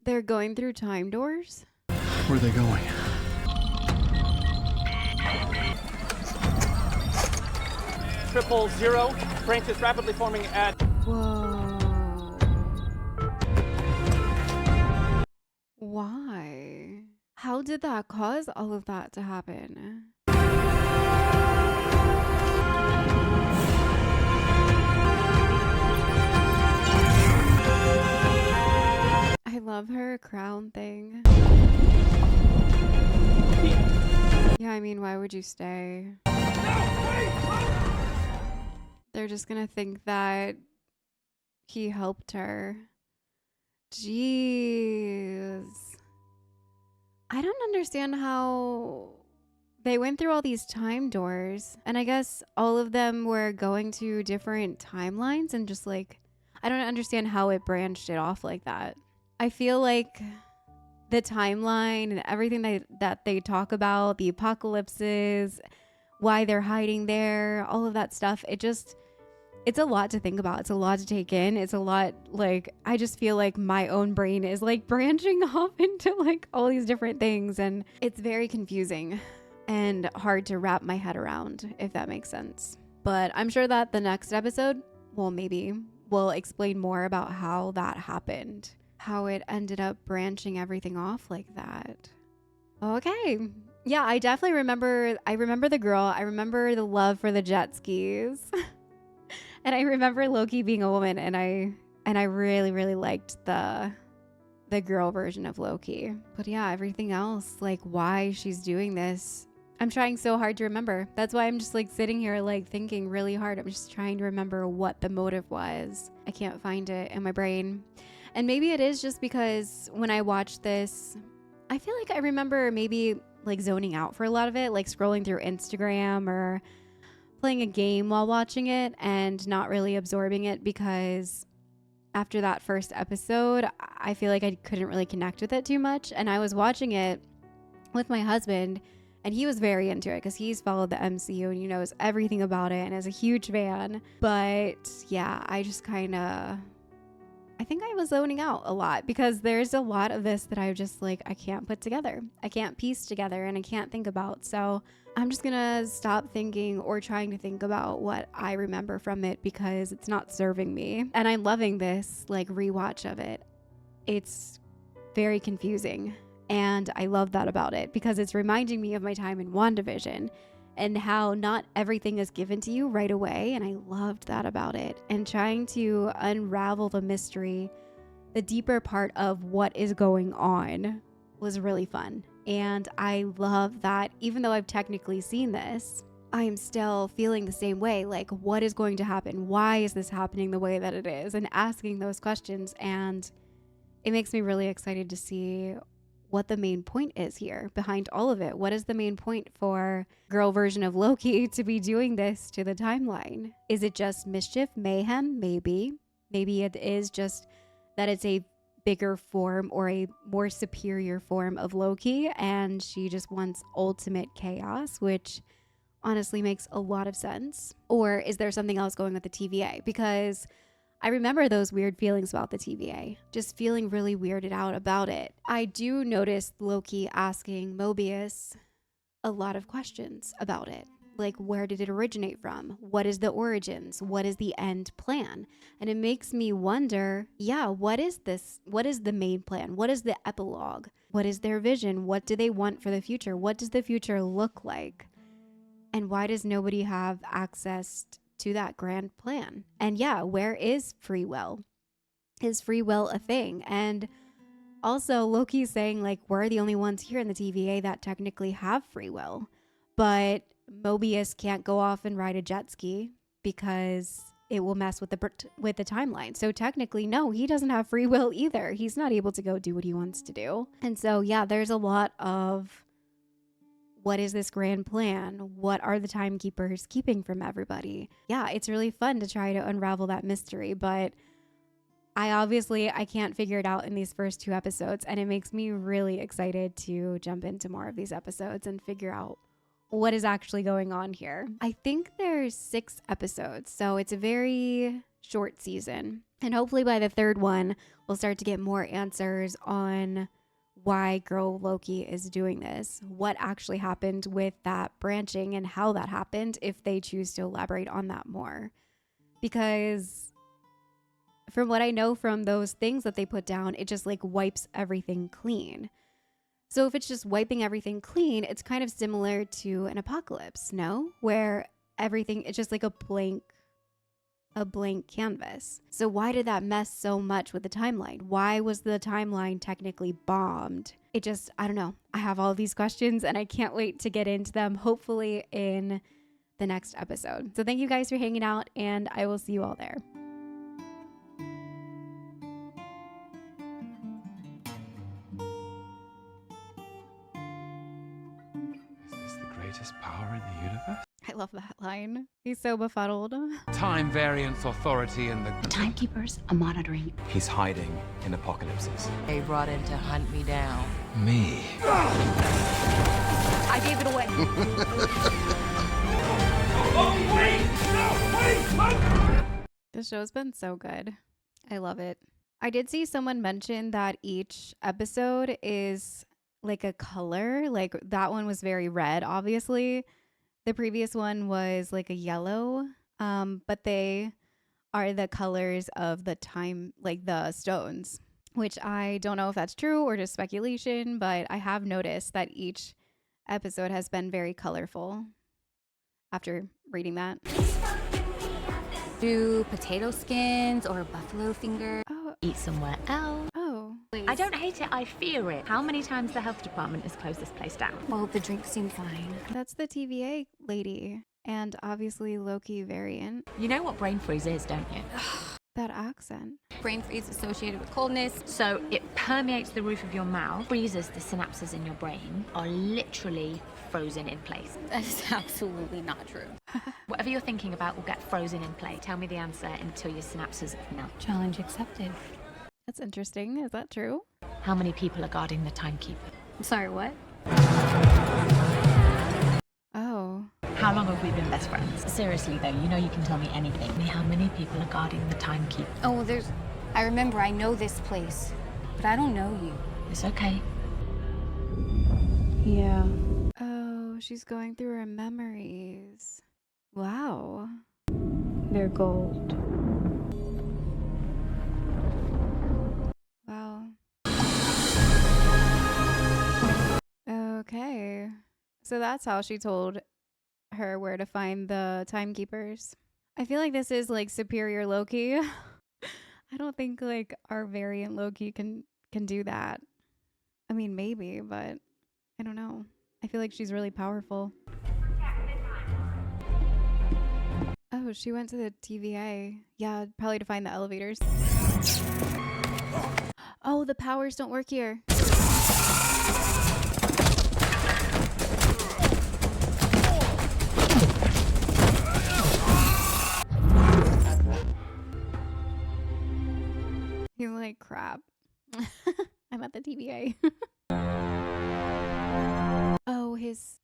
They're going through time doors? Where are they going? Triple 0. Branches rapidly forming at. Whoa. Why? How did that cause all of that to happen? I love her crown thing. Yeah, I mean, why would you stay? They're just gonna think that he helped her. Jeez. I don't understand how they went through all these time doors, and I guess all of them were going to different timelines, and just like, I don't understand how it branched it off like that. I feel like the timeline and everything that they talk about, the apocalypses, why they're hiding there, all of that stuff, it's a lot to think about. It's a lot to take in. It's a lot, like, I just feel like my own brain is like branching off into like all these different things, and it's very confusing and hard to wrap my head around, if that makes sense. But I'm sure that the next episode, well, maybe will explain more about how that happened, how it ended up branching everything off like that. Okay. Yeah, I definitely remember the girl. I remember the love for the jet skis. And I remember Loki being a woman, and I really, really liked the girl version of Loki. But yeah, everything else, like why she's doing this, I'm trying so hard to remember. That's why I'm just like sitting here like thinking really hard. I'm just trying to remember what the motive was. I can't find it in my brain. And maybe it is just because when I watched this, I feel like I remember maybe like zoning out for a lot of it, like scrolling through Instagram or playing a game while watching it and not really absorbing it, because after that first episode, I feel like I couldn't really connect with it too much. And I was watching it with my husband, and he was very into it because he's followed the MCU and he knows everything about it and is a huge fan. But yeah, I just I think I was zoning out a lot, because there's a lot of this that I just like, I can't put together. I can't piece together and I can't think about. So I'm just gonna stop thinking or trying to think about what I remember from it, because it's not serving me. And I'm loving this like rewatch of it. It's very confusing, and I love that about it, because it's reminding me of my time in WandaVision and how not everything is given to you right away. And I loved that about it, and trying to unravel the mystery the deeper part of what is going on was really fun. And I love that even though I've technically seen this, I am still feeling the same way. Like, what is going to happen? Why is this happening the way that it is? And asking those questions. And it makes me really excited to see what the main point is here behind all of it. What is the main point for girl version of Loki to be doing this to the timeline? Is it just mischief, mayhem? Maybe. Maybe it is just that it's a bigger form or a more superior form of Loki, and she just wants ultimate chaos, which honestly makes a lot of sense. Or is there something else going with the TVA? Because I remember those weird feelings about the TVA, just feeling really weirded out about it. I do notice Loki asking Mobius a lot of questions about it. Like, where did it originate from? What is the origins? What is the end plan? And it makes me wonder, yeah, what is this? What is the main plan? What is the epilogue? What is their vision? What do they want for the future? What does the future look like? And why does nobody have access to that grand plan? And yeah, where is free will? Is free will a thing? And also Loki's saying, like, we're the only ones here in the TVA that technically have free will, but Mobius can't go off and ride a jet ski because it will mess with the timeline. So technically, no, he doesn't have free will either. He's not able to go do what he wants to do. And so yeah, there's a lot of, what is this grand plan? What are the timekeepers keeping from everybody? Yeah, it's really fun to try to unravel that mystery, but I can't figure it out in these first 2 episodes, and it makes me really excited to jump into more of these episodes and figure out what is actually going on here. I think there's 6 episodes, so it's a very short season, and hopefully by the 3rd one, we'll start to get more answers on why girl Loki is doing this, what actually happened with that branching and how that happened, if they choose to elaborate on that more. Because from what I know from those things that they put down, it just like wipes everything clean. So if it's just wiping everything clean, it's kind of similar to an apocalypse, no? Where everything, it's just like a blank canvas. So why did that mess so much with the timeline? Why was the timeline technically bombed? It just, I don't know. I have all these questions and I can't wait to get into them, hopefully in the next episode. So thank you guys for hanging out, and I will see you all there. Is this the greatest power in the universe? I love that line. He's so befuddled. Time variance authority in the Timekeepers are monitoring. He's hiding in apocalypses. They brought in to hunt me down. Me. I gave it away. The show's been so good. I love it. I did see someone mention that each episode is like a color. Like that one was very red, obviously. The previous one was like a yellow, but they are the colors of the time, like the stones, which I don't know if that's true or just speculation, but I have noticed that each episode has been very colorful after reading that. Do potato skins or buffalo finger. Oh. Eat somewhere else. Oh. I don't hate it, I fear it. How many times the health department has closed this place down? Well, the drinks seem fine. That's the TVA lady, and obviously Loki variant. You know what brain freeze is, don't you? That accent. Brain freeze associated with coldness. So it permeates the roof of your mouth, freezes the synapses in your brain, are literally frozen in place. That is absolutely not true. Whatever you're thinking about will get frozen in place. Tell me the answer until your synapses melt. Challenge accepted. That's interesting. Is that true? How many people are guarding the timekeeper? I'm sorry, what? Oh. How long have we been best friends? Seriously though, you know you can tell me anything. How many people are guarding the timekeeper? Oh, I remember, I know this place, but I don't know you. It's okay. Yeah. Oh, she's going through her memories. Wow. They're gold. Wow. Okay. So that's how she told her where to find the timekeepers. I feel like this is like superior Loki. I don't think like our variant Loki can do that. I mean, maybe, but I don't know. I feel like she's really powerful. Oh, she went to the TVA. Yeah, probably to find the elevators. Oh, the powers don't work here. He's like, crap. I'm at the TVA. Oh, his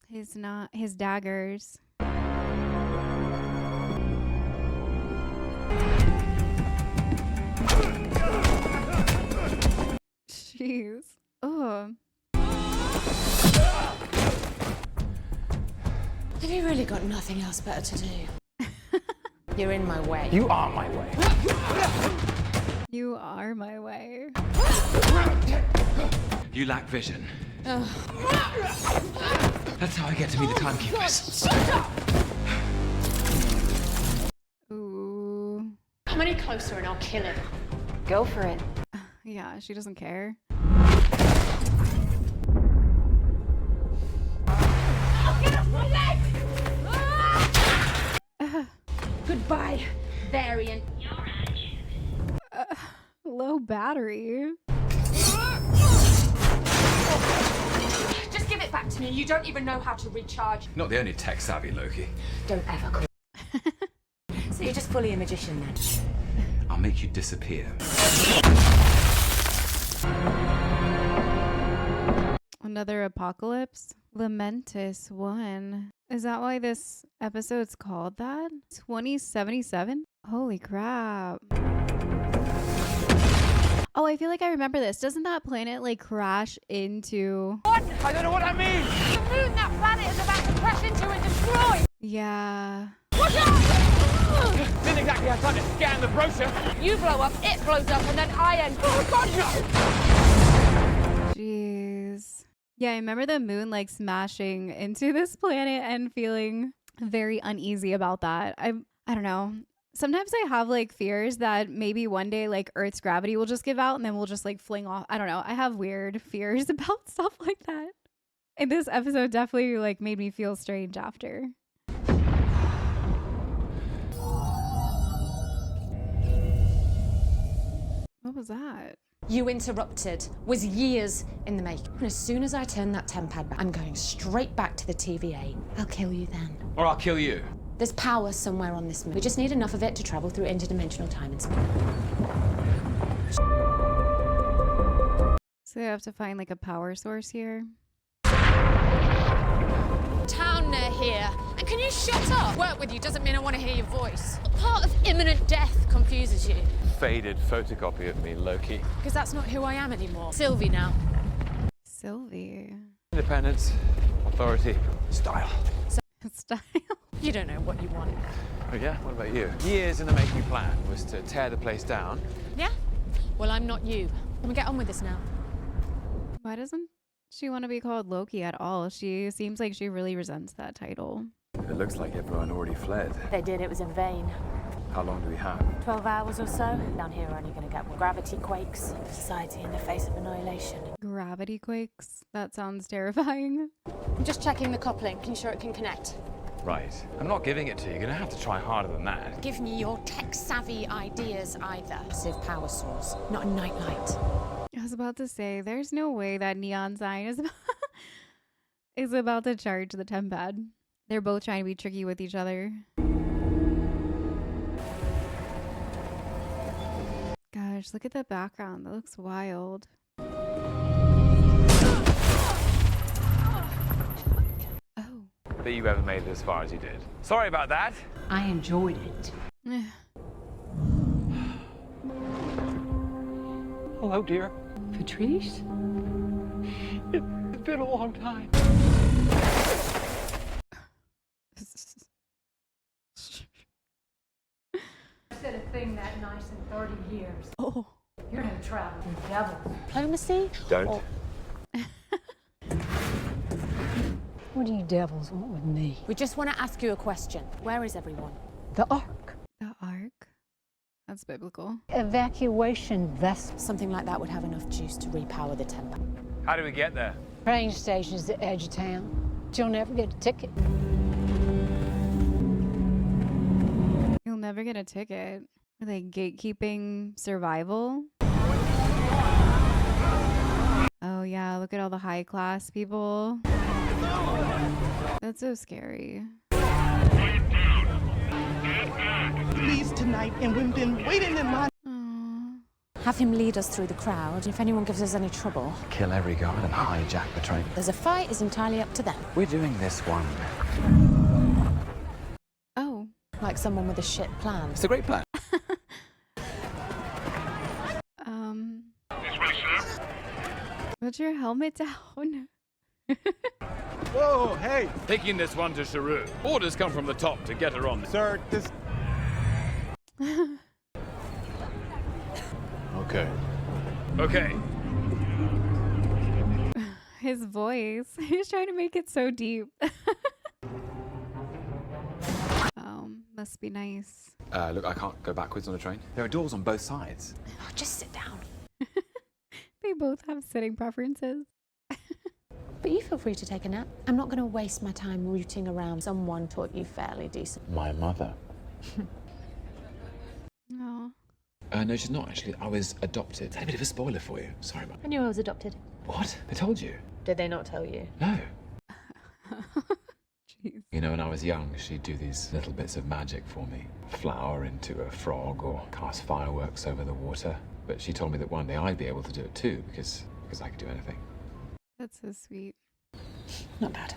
daggers. Jeez. Oh. Have you really got nothing else better to do? You're in my way. You are my way. You are my way. You lack vision. Ugh. That's how I get to meet the timekeepers. Ooh. Come any closer and I'll kill him. Go for it. Yeah, she doesn't care. Get off my leg! Goodbye, variant. Low battery. Just give it back to me. You don't even know how to recharge. Not the only tech-savvy Loki. Don't ever call. So you're just fully a magician then? I'll make you disappear. Another apocalypse? Lamentus 1. Is that why this episode's called that? 2077? Holy crap. Oh, I feel like I remember this. Doesn't that planet like crash into... What? I don't know what that means. The moon that planet is about to crash into and destroy! Yeah. Watch out! Didn't exactly have time to scan the brochure. You blow up, it blows up, and then I end. Oh, God, no! Jeez. Yeah, I remember the moon like smashing into this planet and feeling very uneasy about that. I don't know. Sometimes I have like fears that maybe one day like Earth's gravity will just give out and then we'll just like fling off. I don't know. I have weird fears about stuff like that. And this episode definitely like made me feel strange after. What was that? You interrupted. Was years in the making. And as soon as I turn that tempad back, I'm going straight back to the TVA. I'll kill you then. Or I'll kill you. There's power somewhere on this moon. We just need enough of it to travel through interdimensional time and space. So they have to find like a power source here. Town near here. And can you shut up? Work with you doesn't mean I want to hear your voice. What part of imminent death confuses you? Faded photocopy of me, Loki. Because that's not who I am anymore. Sylvie now. Sylvie. Independence, authority, style. Style. You don't know what you want. Oh yeah? What about you? Years in the making plan was to tear the place down. Yeah? Well, I'm not you. Can we get on with this now? Why doesn't she want to be called Loki at all? She seems like she really resents that title. It looks like everyone already fled. They did, it was in vain. How long do we have? 12 hours or so. Down here we're only going to get more gravity quakes. Society in the face of annihilation. Gravity quakes? That sounds terrifying. I'm just checking the coupling. Can you sure it can connect? Right. I'm not giving it to you. You're gonna have to try harder than that. Give me your tech-savvy ideas either. Massive power source, not a nightlight. I was about to say, there's no way that neon sign is about to charge the tempad. They're both trying to be tricky with each other. Gosh, look at the background. That looks wild. That you ever made it as far as you did. Sorry about that. I enjoyed it. Hello, dear. Patrice? It's been a long time. I said a thing that nice in 30 years. Oh. You're gonna travel with devils. Diplomacy? Don't. What do you devils want with me? We just want to ask you a question. Where is everyone? The Ark. The Ark? That's biblical. Evacuation vessel. Something like that would have enough juice to repower the temper. How do we get there? Train station's at the edge of town. You'll never get a ticket. You'll never get a ticket. Are they gatekeeping survival? Oh yeah, look at all the high class people. That's so scary. Leaves tonight, and we've been waiting in line. Have him lead us through the crowd. If anyone gives us any trouble, Kill every guard and hijack the train. there's a fight is entirely up to them. We're doing this one. Oh. Like someone with a shit plan. It's a great plan. Put your helmet down. Whoa, hey! Taking this one to Sharu. Orders come from the top to get her on. Sir, this... Okay. Okay. His voice. He's trying to make it so deep. Must be nice. Look, I can't go backwards on a train. There are doors on both sides. Oh, just sit down. They both have sitting preferences. But you feel free to take a nap. I'm not going to waste my time rooting around someone taught you fairly decent. My mother. No. No, she's not actually. I was adopted. That's a bit of a spoiler for you. Sorry about I knew I was adopted. What? They told you? Did they not tell you? No. Jeez. You know, when I was young, she'd do these little bits of magic for me. Flower into a frog or cast fireworks over the water. But she told me that one day I'd be able to do it too, because I could do anything. That's so sweet. Not bad.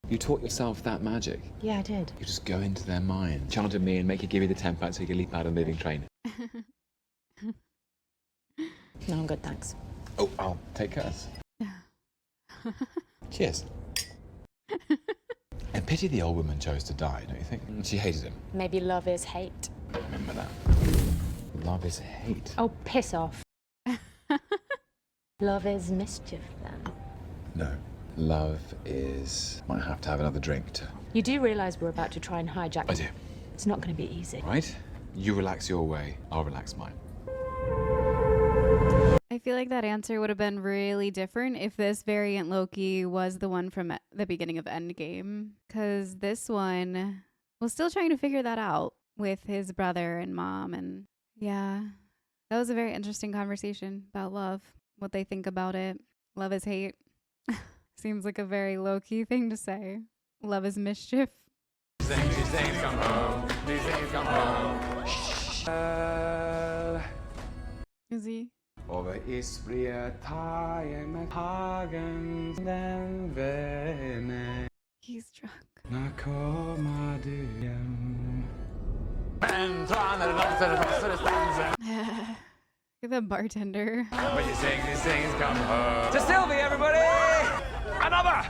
You taught yourself that magic. Yeah, I did. You just go into their mind, chanted me and make it give you the temper so you can leap out of a moving train. No, I'm good, thanks. Oh, I'll take hers. Cheers. And pity the old woman chose to die, don't you think? She hated him. Maybe love is hate. Remember that. Love is hate. Oh, piss off. Love is mischief, then. No. Love is... Might have to have another drink to... You do realize we're about to try and hijack... I do. It's not going to be easy. Right? You relax your way, I'll relax mine. I feel like that answer would have been really different if this variant Loki was the one from the beginning of Endgame. Because this one was still trying to figure that out with his brother and mom. And yeah, that was a very interesting conversation about love, what they think about it. Love is hate. Seems like a very Loki thing to say. Love is mischief. These things come home. These things come home. Is he? Over Isbriataien med hagens den vene. He's drunk. När kommer du hem? You're the bartender. When you sing, these things come home. To Sylvie, everybody! Another!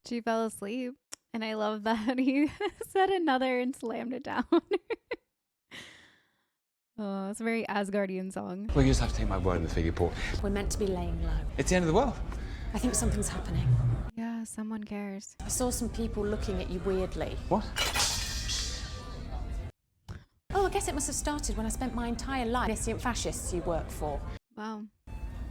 She fell asleep. And I love that he said another and slammed it down. Oh, it's a very Asgardian song. Well, you just have to take my word in the figure port. We're meant to be laying low. It's the end of the world. I think something's happening. Yeah, someone cares. I saw some people looking at you weirdly. What? Oh, I guess it must have started when I spent my entire life innocent fascists you work for. Wow.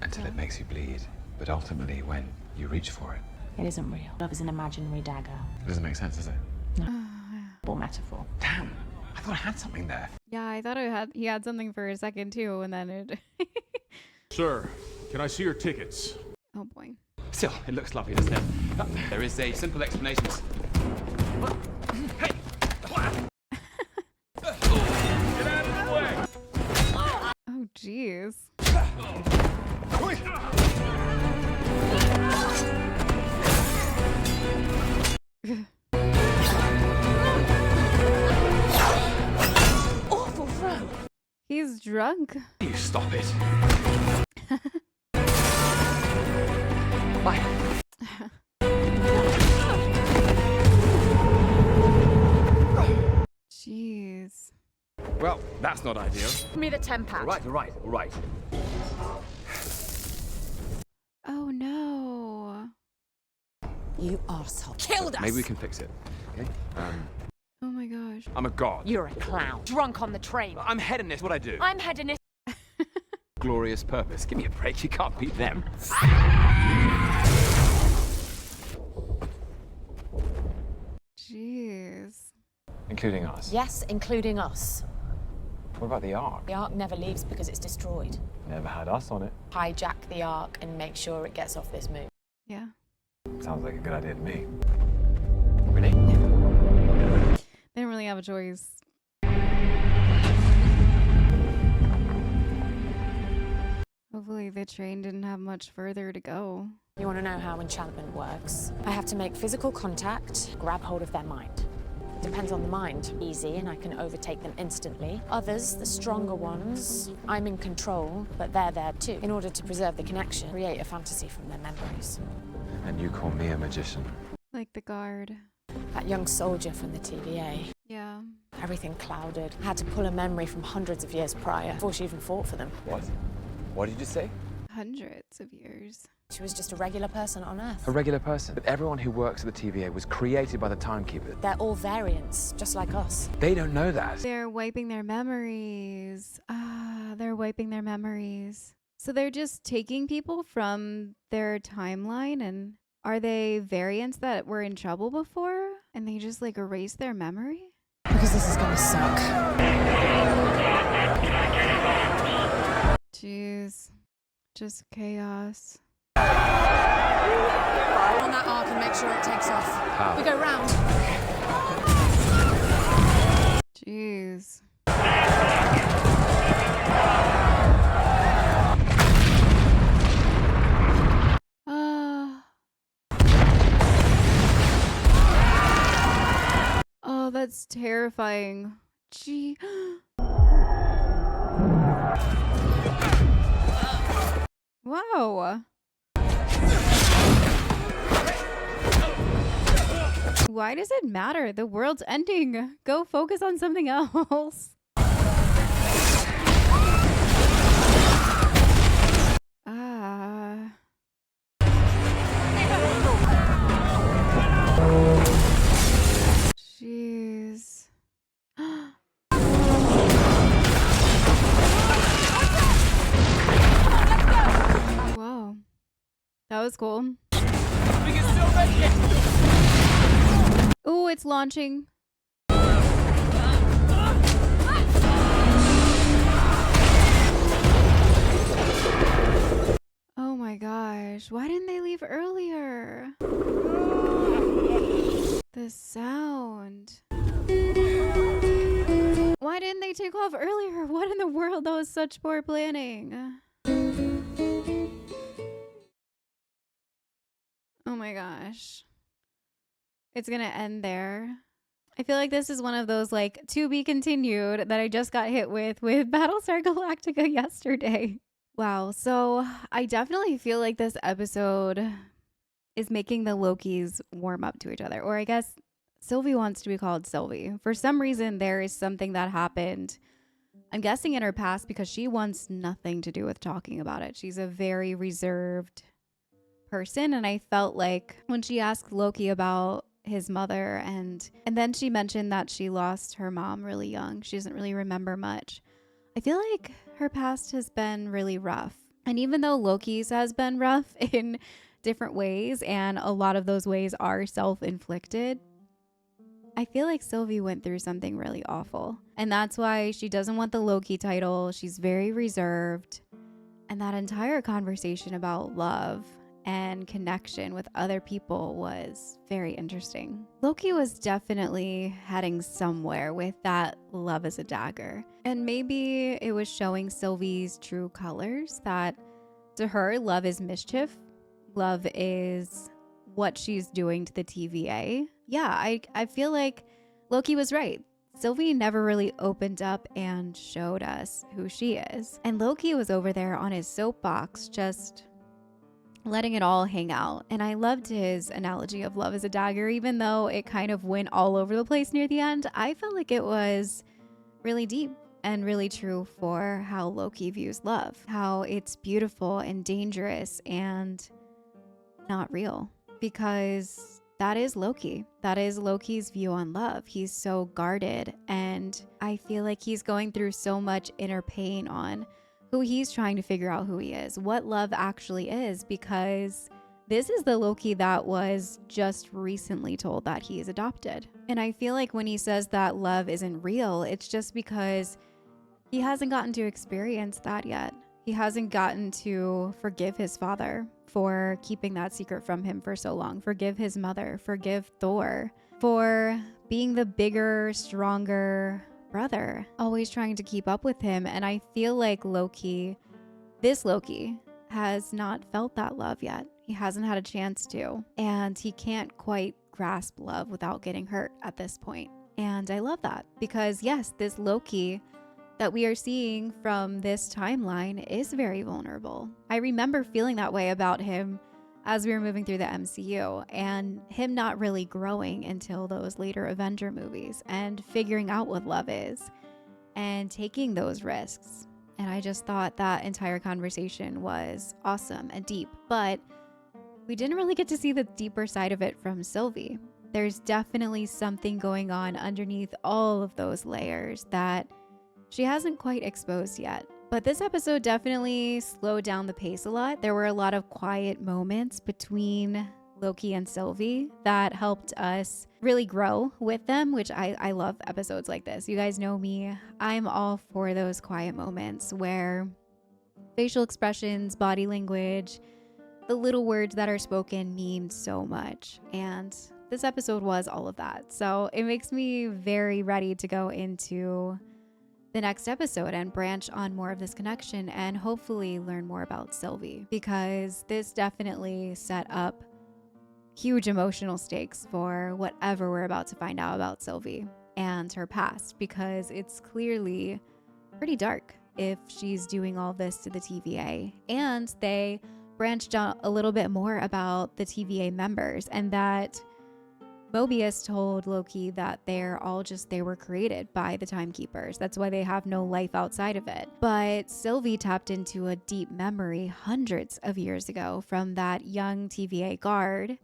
Until it makes you bleed. But ultimately, when you reach for it. It isn't real. Love is an imaginary dagger. It doesn't make sense, does it? No. Or metaphor. Damn. I thought I had something there. Yeah, I thought he had something for a second too, and then it... Sir, can I see your tickets? Oh boy. Still, it looks lovely, doesn't it? There is a simple explanation. Hey! Get out of the way! Oh, jeez. Awful throw. He's drunk. You stop it. Bye. Jeez. Well, that's not ideal. Give me the 10 pack. All right. Oh no. You arsehole. Killed us. Maybe we can fix it. Okay? Oh my gosh. I'm a god. You're a clown. Drunk on the train. I'm hedonist, what I do. I'm hedonist. Glorious purpose. Give me a break, you can't beat them. Jeez. Including us. Yes, including us. What about the Ark? The Ark never leaves because it's destroyed. Never had us on it. Hijack the Ark and make sure it gets off this moon. Yeah. Sounds like a good idea to me. They didn't really have a choice. Hopefully the train didn't have much further to go. You want to know how enchantment works? I have to make physical contact, grab hold of their mind. It depends on the mind. Easy, and I can overtake them instantly. Others, the stronger ones, I'm in control, but they're there too. In order to preserve the connection, create a fantasy from their memories. And you call me a magician? Like the guard. That young soldier from the TVA. Yeah. Everything clouded. I had to pull a memory from hundreds of years prior before she even fought for them. What? What did you say? Hundreds of years. She was just a regular person on Earth. A regular person. But everyone who works at the TVA was created by the Timekeeper. They're all variants, just like us. They don't know that. They're wiping their memories. They're wiping their memories. So they're just taking people from their timeline, and are they variants that were in trouble before? And they just like erase their memory? Because this is gonna suck. Jeez. Just chaos. On that arc and make sure it takes off. How? We go round. Jeez. Oh, that's terrifying. Gee. Wow. Why does it matter? The world's ending. Go focus on something else. Jeez. Wow. That was cool. We can still make it! Ooh, it's launching. Oh my gosh. Why didn't they leave earlier? The sound. Why didn't they take off earlier? What in the world? That was such poor planning. Oh my gosh. It's gonna end there. I feel like this is one of those like to be continued that I just got hit with Battlestar Galactica yesterday. Wow. So I definitely feel like this episode is making the Lokis warm up to each other. Or I guess Sylvie wants to be called Sylvie. For some reason, there is something that happened, I'm guessing in her past, because she wants nothing to do with talking about it. She's a very reserved person. And I felt like when she asked Loki about his mother and then she mentioned that she lost her mom really young, she doesn't really remember much. I feel like her past has been really rough. And even though Loki's has been rough in different ways, and a lot of those ways are self-inflicted, I feel like Sylvie went through something really awful. And that's why she doesn't want the Loki title. She's very reserved. And that entire conversation about love and connection with other people was very interesting. Loki was definitely heading somewhere with that love as a dagger. And maybe it was showing Sylvie's true colors, that to her, love is mischief. Love is what she's doing to the TVA. Yeah, I feel like Loki was right. Sylvie never really opened up and showed us who she is. And Loki was over there on his soapbox, just letting it all hang out. And I loved his analogy of love as a dagger, even though it kind of went all over the place near the end. I felt like it was really deep and really true for how Loki views love, how it's beautiful and dangerous and not real. Because that is Loki. That is Loki's view on love. He's so guarded, and I feel like he's going through so much inner pain on who he's trying to figure out who he is, what love actually is, because this is the Loki that was just recently told that he is adopted. And I feel like when he says that love isn't real, it's just because he hasn't gotten to experience that yet. He hasn't gotten to forgive his father for keeping that secret from him for so long. Forgive his mother. Forgive Thor for being the bigger, stronger brother, always trying to keep up with him. And I feel like Loki, this Loki, has not felt that love yet. He hasn't had a chance to. And he can't quite grasp love without getting hurt at this point. And I love that because, yes, this Loki that we are seeing from this timeline is very vulnerable. I remember feeling that way about him as we were moving through the MCU, and him not really growing until those later Avenger movies and figuring out what love is and taking those risks. And I just thought that entire conversation was awesome and deep, but we didn't really get to see the deeper side of it from Sylvie. There's definitely something going on underneath all of those layers that she hasn't quite exposed yet. But this episode definitely slowed down the pace a lot. There were a lot of quiet moments between Loki and Sylvie that helped us really grow with them, which I love episodes like this. You guys know me. I'm all for those quiet moments where facial expressions, body language, the little words that are spoken mean so much. And this episode was all of that. So it makes me very ready to go into the next episode and branch on more of this connection and hopefully learn more about Sylvie, because this definitely set up huge emotional stakes for whatever we're about to find out about Sylvie and her past, because it's clearly pretty dark if she's doing all this to the TVA. And they branched out a little bit more about the TVA members, and that Mobius told Loki that they were created by the Timekeepers. That's why they have no life outside of it. But Sylvie tapped into a deep memory hundreds of years ago from that young TVA guard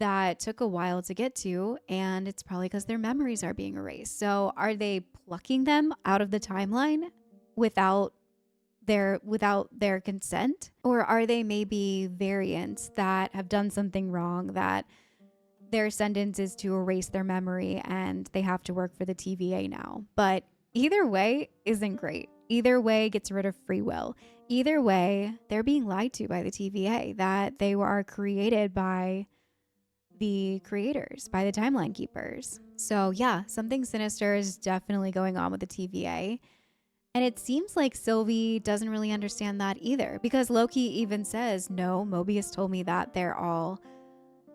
that took a while to get to, and it's probably because their memories are being erased. So are they plucking them out of the timeline without their consent? Or are they maybe variants that have done something wrong, that their sentence is to erase their memory and they have to work for the TVA now? But either way isn't great. Either way gets rid of free will. Either way, they're being lied to by the TVA, that they were created by the creators, by the timeline keepers. So yeah, something sinister is definitely going on with the TVA. And it seems like Sylvie doesn't really understand that either, because Loki even says, no, Mobius told me that they're all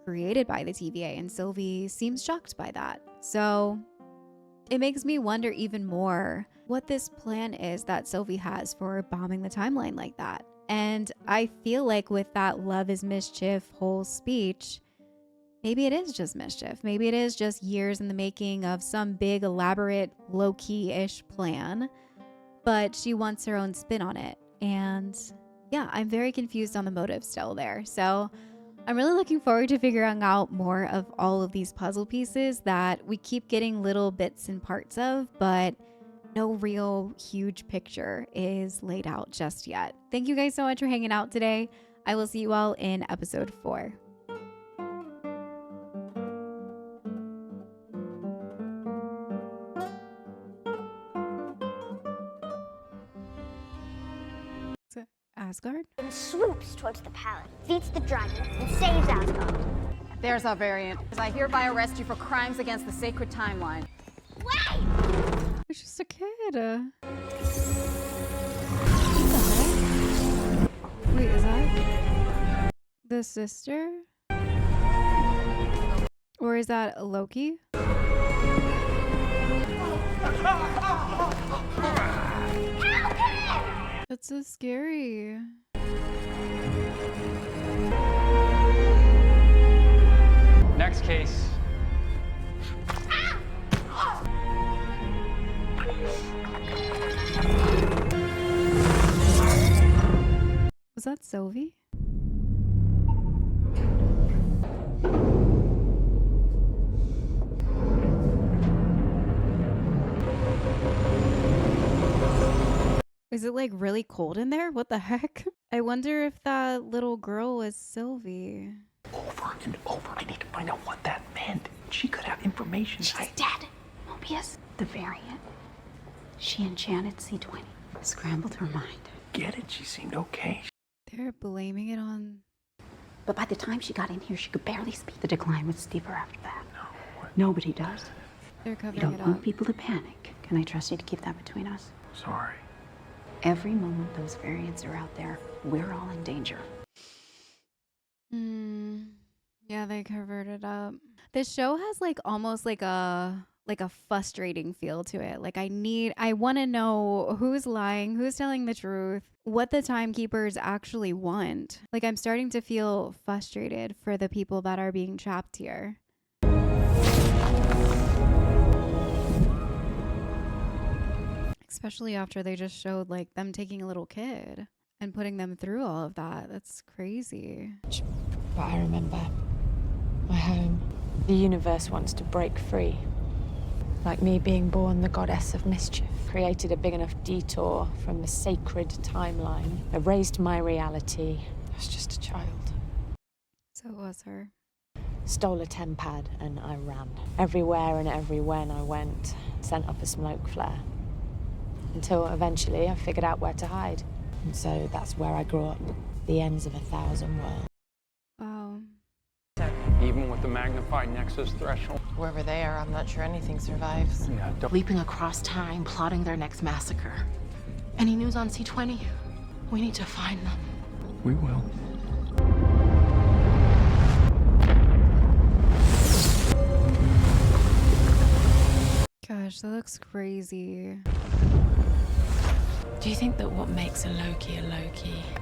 created by the TVA, and Sylvie seems shocked by that. So it makes me wonder even more what this plan is that Sylvie has for bombing the timeline like that. And I feel like with that love is mischief whole speech, maybe it is just mischief. Maybe it is just years in the making of some big elaborate Loki-ish plan, but she wants her own spin on it. And yeah, I'm very confused on the motive still there. So I'm really looking forward to figuring out more of all of these puzzle pieces that we keep getting little bits and parts of, but no real huge picture is laid out just yet. Thank you guys so much for hanging out today. I will see you all in episode 4. Asgard? And swoops towards the palace, defeats the dragon, and saves Asgard. There's our variant. I hereby arrest you for crimes against the sacred timeline. Wait! It's just a kid. Wait, is that the sister? Or is that Loki? That's so scary. Next case. Was that Sylvie? Is it like really cold in there? What the heck? I wonder if that little girl was Sylvie. Over and over. I need to find out what that meant. She could have information. She's dead. Mobius, the variant. She enchanted C20. Scrambled her mind. Get it? She seemed okay. They're blaming it on... But by the time she got in here, she could barely speak. The decline was steeper after that. No. Nobody does. They're covering You don't it want up. people to panic. Can I trust you to keep that between us? Sorry. Every moment those variants are out there, we're all in danger. Yeah, they covered it up. This show has like almost like a frustrating feel to it. Like I want to know who's lying, who's telling the truth, what the timekeepers actually want. Like I'm starting to feel frustrated for the people that are being trapped here. Especially after they just showed like them taking a little kid and putting them through all of that. That's crazy. But I remember my home. The universe wants to break free. Like me being born the goddess of mischief. Created a big enough detour from the sacred timeline. Erased my reality. I was just a child. So it was her. Stole a tempad and I ran. Everywhere and everywhen I went. Sent up a smoke flare. Until eventually I figured out where to hide. And so that's where I grew up. The ends of 1,000 worlds. Wow. Even with the magnified nexus threshold. Wherever they are, I'm not sure anything survives. Yeah, don't... Leaping across time, plotting their next massacre. Any news on C20? We need to find them. We will. Gosh, that looks crazy. Do you think that what makes a Loki,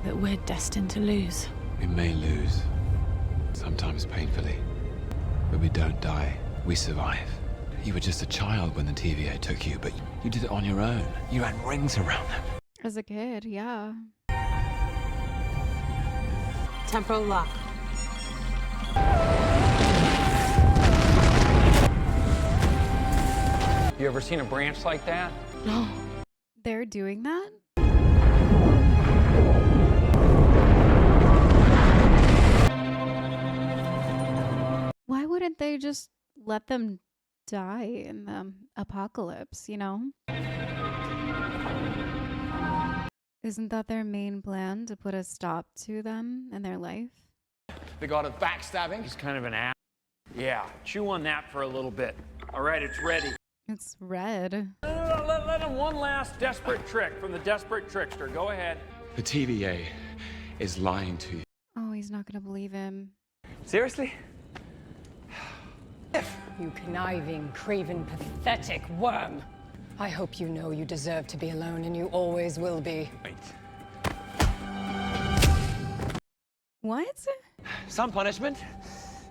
that we're destined to lose? We may lose, sometimes painfully, but we don't die. We survive. You were just a child when the TVA took you, but you did it on your own. You ran rings around them. As a kid, yeah. Temporal lock. You ever seen a branch like that? No. They're doing that? Why wouldn't they just let them die in the apocalypse, you know? Isn't that their main plan, to put a stop to them and their life? The god of backstabbing. He's kind of an ass. Yeah, chew on that for a little bit. All right, it's ready. It's red. Let him one last desperate trick from the desperate trickster. Go ahead. The TVA is lying to you. Oh, he's not gonna believe him. Seriously? You conniving, craven, pathetic worm. I hope you know you deserve to be alone, and you always will be. Wait. What? Some punishment.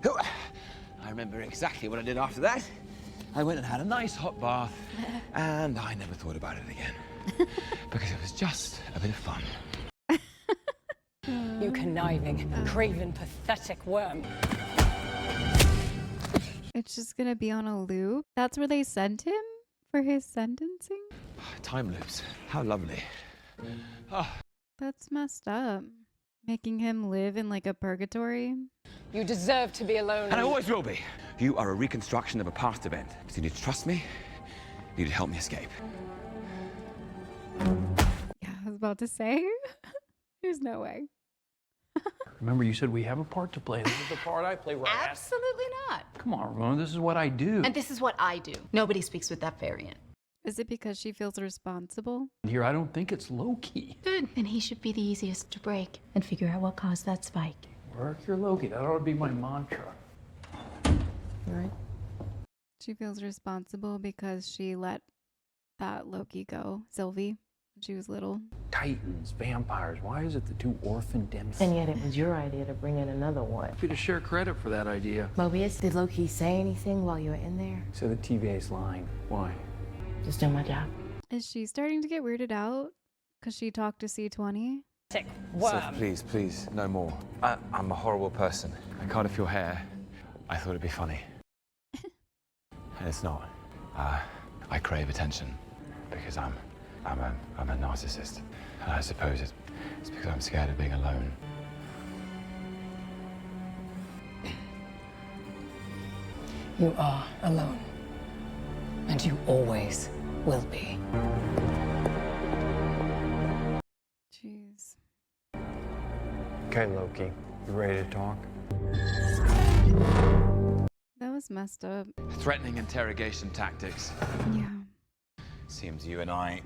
I remember exactly what I did after that. I went and had a nice hot bath, and I never thought about it again. Because it was just a bit of fun. You conniving, craven, pathetic worm. It's just gonna be on a loop? That's where they sent him for his sentencing? Time loops. How lovely. Oh. That's messed up. Making him live in like a purgatory. You deserve to be alone. And I always will be. You are a reconstruction of a past event. So you need to trust me. You need to help me escape. Yeah, I was about to say. There's no way. Remember, you said we have a part to play. This is the part I play. Absolutely not. Come on, Ramona, this is what I do. And this is what I do. Nobody speaks with that variant. Is it because she feels responsible? Here, I don't think it's Loki. Good. Then he should be the easiest to break and figure out what caused that spike. Work your Loki. That ought to be my mantra. Right. She feels responsible because she let that Loki go, Sylvie, when she was little. Titans, vampires. Why is it the two orphan Dems? And yet it was your idea to bring in another one. Happy to share credit for that idea. Mobius, did Loki say anything while you were in there? So the TVA's lying. Why? Just doing my job. Is she starting to get weirded out because she talked to C20? Seth, please, no more. I'm a horrible person. I cut off your hair. I thought it'd be funny. And it's not. I crave attention because I'm I'm a narcissist. And I suppose it's because I'm scared of being alone. You are alone. And you always will be. Jeez. Okay, Loki, you ready to talk? That was messed up. Threatening interrogation tactics. Yeah. Seems you and I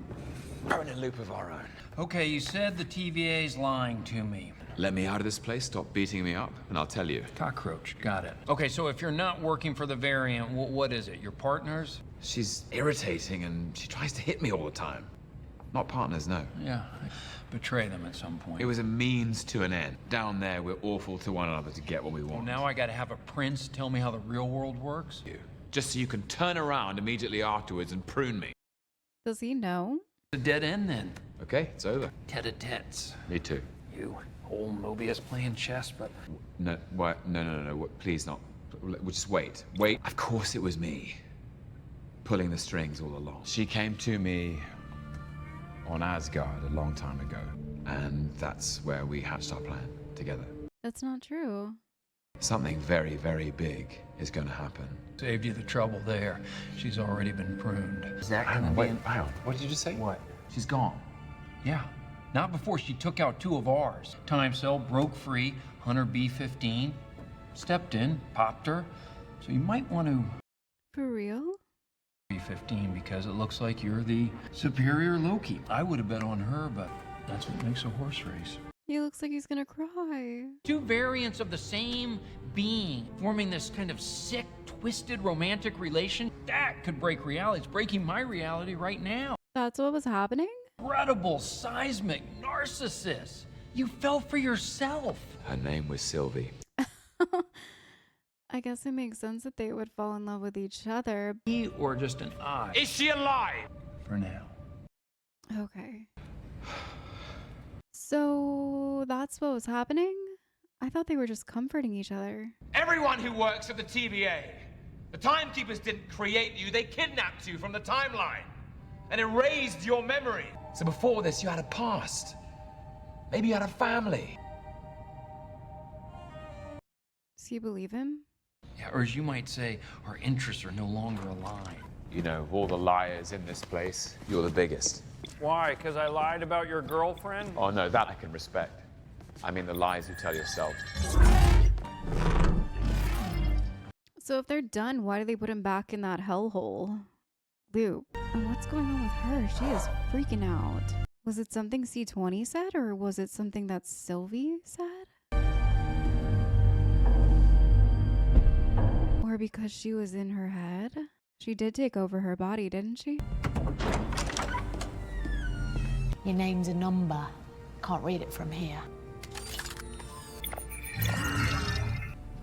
are in a loop of our own. Okay, you said the TVA's lying to me. Let me out of this place, stop beating me up, and I'll tell you. Cockroach, got it. Okay, so if you're not working for the variant, what is it? Your partners? She's irritating and she tries to hit me all the time. Not partners, no. Yeah, betray them at some point. It was a means to an end. Down there, we're awful to one another to get what we want. Well, now I gotta have a prince tell me how the real world works? Just so you can turn around immediately afterwards and prune me. Does he know? A dead end then. Okay, it's over. Tete-a-tetes. Me too. You, old Mobius playing chess, but... No, what? No. Please not. Just wait. Wait. Of course it was me. Pulling the strings all along. She came to me on Asgard a long time ago. And that's where we hatched our plan together. That's not true. Something very, very big is going to happen. Saved you the trouble there. She's already been pruned. Is that gonna be what did you just say? What? She's gone. Yeah. Not before she took out 2 of ours. Time Cell broke free, Hunter B-15. Stepped in, popped her. So you might want to... For real? B-15 because it looks like you're the superior Loki. I would have bet on her, but that's what makes a horse race. He looks like he's gonna cry. 2 variants of the same being, forming this kind of sick, twisted romantic relation. That could break reality. It's breaking my reality right now. That's what was happening? Incredible, seismic narcissist. You fell for yourself. Her name was Sylvie. I guess it makes sense that they would fall in love with each other. He or just an I. Is she alive? For now. Okay. So that's what was happening? I thought they were just comforting each other. Everyone who works at the TVA. The Timekeepers didn't create you, they kidnapped you from the timeline and erased your memory. So before this, you had a past. Maybe you had a family. Does he believe him? Yeah, or as you might say, our interests are no longer aligned. You know, of all the liars in this place, you're the biggest. Why? Because I lied about your girlfriend? Oh, no, that I can respect. I mean the lies you tell yourself. So if they're done, why do they put him back in that hellhole loop? And what's going on with her? She is freaking out. Was it something C20 said, or was it something that Sylvie said? Or because she was in her head? She did take over her body, didn't she? Your name's a number. Can't read it from here.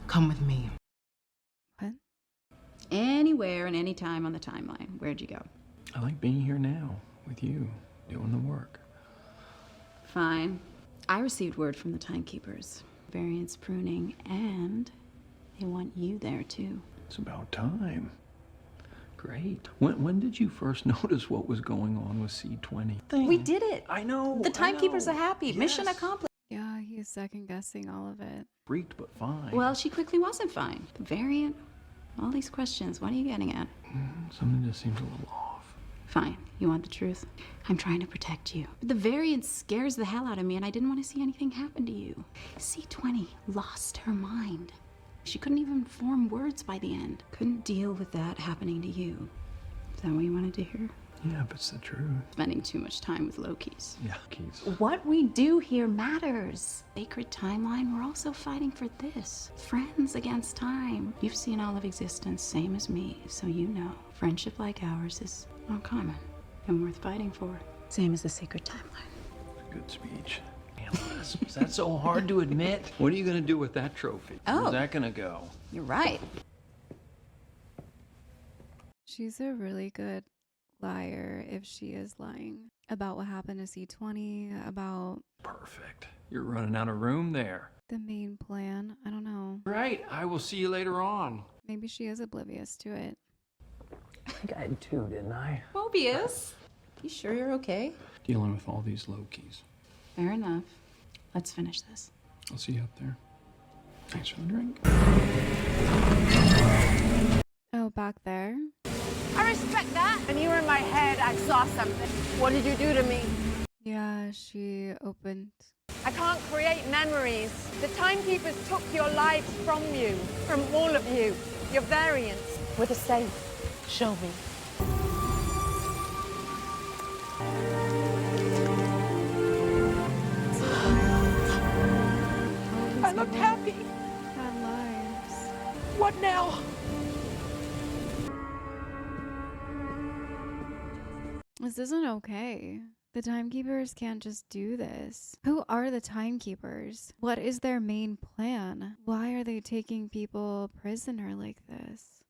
Come with me. What? Anywhere and anytime on the timeline. Where'd you go? I like being here now with you, doing the work. Fine. I received word from the Timekeepers. Variance pruning, and they want you there too. It's about time. Great. When did you first notice what was going on with C20? We did it. I know. The Timekeepers are happy. Yes. Mission accomplished. Yeah, he's second guessing all of it. Freaked, but fine. Well, she quickly wasn't fine. The variant, all these questions. What are you getting at? Something just seems a little off. Fine. You want the truth? I'm trying to protect you. The variant scares the hell out of me, and I didn't want to see anything happen to you. C20 lost her mind. She couldn't even form words by the end. Couldn't deal with that happening to you. Is that what you wanted to hear? Yeah, but it's the truth. Spending too much time with Lokis. Yeah, Keys. What we do here matters. Sacred timeline, we're also fighting for this. Friends against time. You've seen all of existence, same as me, so you know. Friendship like ours is uncommon and worth fighting for. Same as the sacred timeline. Good speech. Is that so hard to admit? What are you going to do with that trophy? Oh. Where's that going to go? You're right. She's a really good liar if she is lying about what happened to C20, about Perfect. You're running out of room there. the main plan. I don't know. Right. I will see you later on. Maybe she is oblivious to it. I think I had 2, didn't I? Mobius. You sure you're okay? Dealing with all these Lokis. Fair enough. Let's finish this. I'll see you up there. Thanks for the drink. Oh, back there. I respect that. When you were in my head, I saw something. What did you do to me? Yeah, she opened. I can't create memories. The timekeepers took your lives from you, from all of you, your variants. We're the same. Show me. I looked happy. Had lives. What now? This isn't okay. The timekeepers can't just do this. Who are the timekeepers? What is their main plan? Why are they taking people prisoner like this?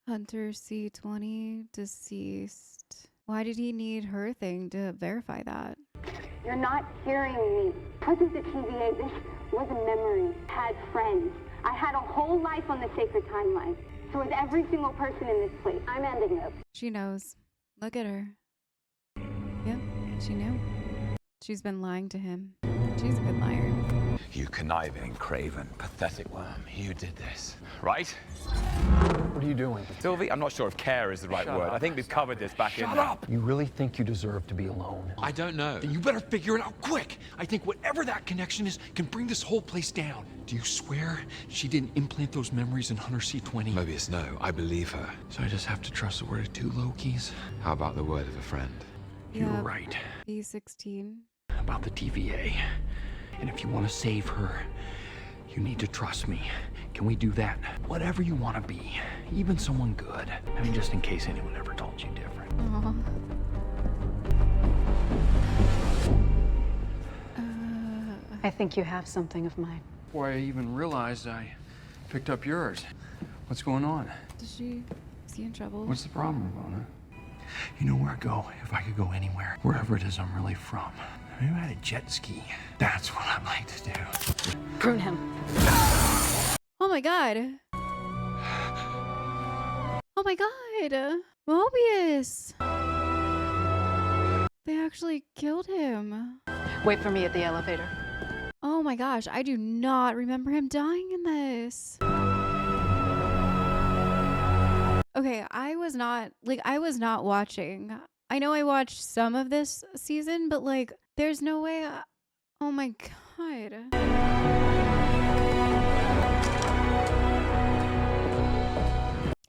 Hunter C20 deceased. Why did he need her thing to verify that? You're not hearing me. Wasn't the TVA? This was a memory. I had friends. I had a whole life on the sacred timeline. So with every single person in this place, I'm ending this. She knows. Look at her. Yep, she knew. She's been lying to him. She's a good liar. You conniving, craven, pathetic worm. You did this, right? What are you doing? Sylvie, I'm not sure if care is the right word. I think we've covered this back in. Shut up! You really think you deserve to be alone? I don't know. Then you better figure it out quick. I think whatever that connection is can bring this whole place down. Do you swear she didn't implant those memories in Hunter C20? Mobius, no. I believe her. So I just have to trust the word of two Lokis? How about the word of a friend? You were right. B16. About the TVA. And if you want to save her, you need to trust me. Can we do that? Whatever you want to be, even someone good. I mean, just in case anyone ever told you different. Aww. I think you have something of mine. Before I even realized I picked up yours. What's going on? Is he in trouble? What's the problem, Mona? You know where I go if I could go anywhere, wherever it is I'm really from. Maybe I had a jet ski. That's what I'd like to do. Prune him. Oh my god. Oh my god. Mobius. They actually killed him. Wait for me at the elevator. Oh my gosh, I do not remember him dying in this. Okay, I was not watching. I know I watched some of this season, but like, there's no way. Oh my god.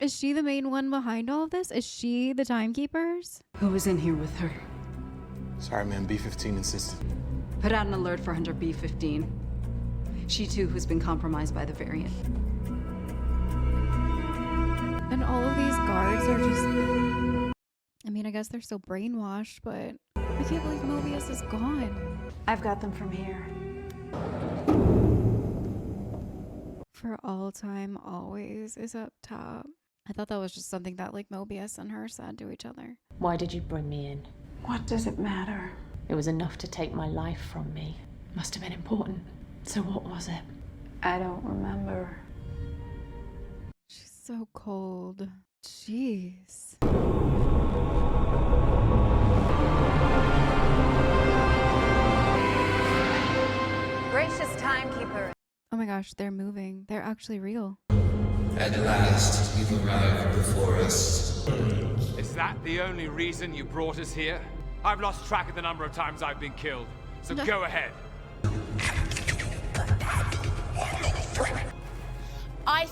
Is she the main one behind all of this? Is she the timekeepers? Who was in here with her? Sorry, man. B-15 insisted. Put out an alert for Hunter B-15. She too has been compromised by the variant. And all of these guards are just... I mean, I guess they're still brainwashed, but I can't believe Mobius is gone. I've got them from here. For all time, always is up top. I thought that was just something that like Mobius and her said to each other. Why did you bring me in? What does it matter? It was enough to take my life from me. Must have been important. So what was it? I don't remember. She's so cold. Jeez. Gracious timekeeper. Oh my gosh, they're moving. They're actually real. At last, you've arrived before us. Is that the only reason you brought us here? I've lost track of the number of times I've been killed. So go ahead. I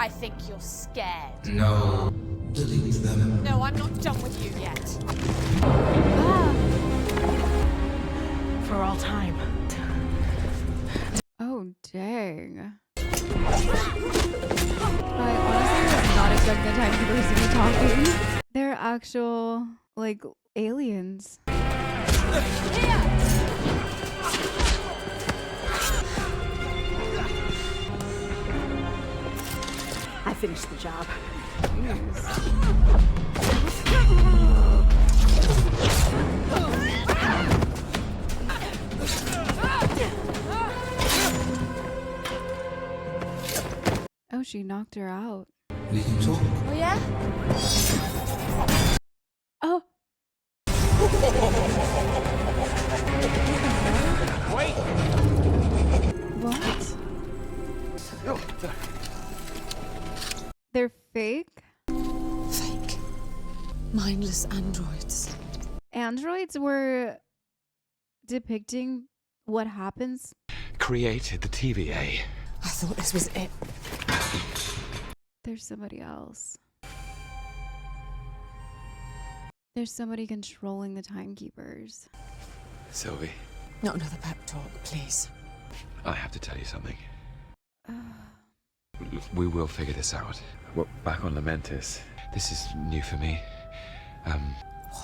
think you're scared. No. Delete them. No, I'm not done with you yet. For all time. Oh, dang. I honestly was not expecting the timekeepers to be talking. They're actual, like, aliens. I finished the job. she knocked her out. We can talk. Oh, yeah? Oh. Wait! What? They're fake? Fake. Mindless androids. Androids were depicting what happens? Created the TVA. I thought this was it. There's somebody else. There's somebody controlling the timekeepers. Sylvie, Not another pep talk, please. I have to tell you something. We will figure this out. We're back on Lamentis. This is new for me.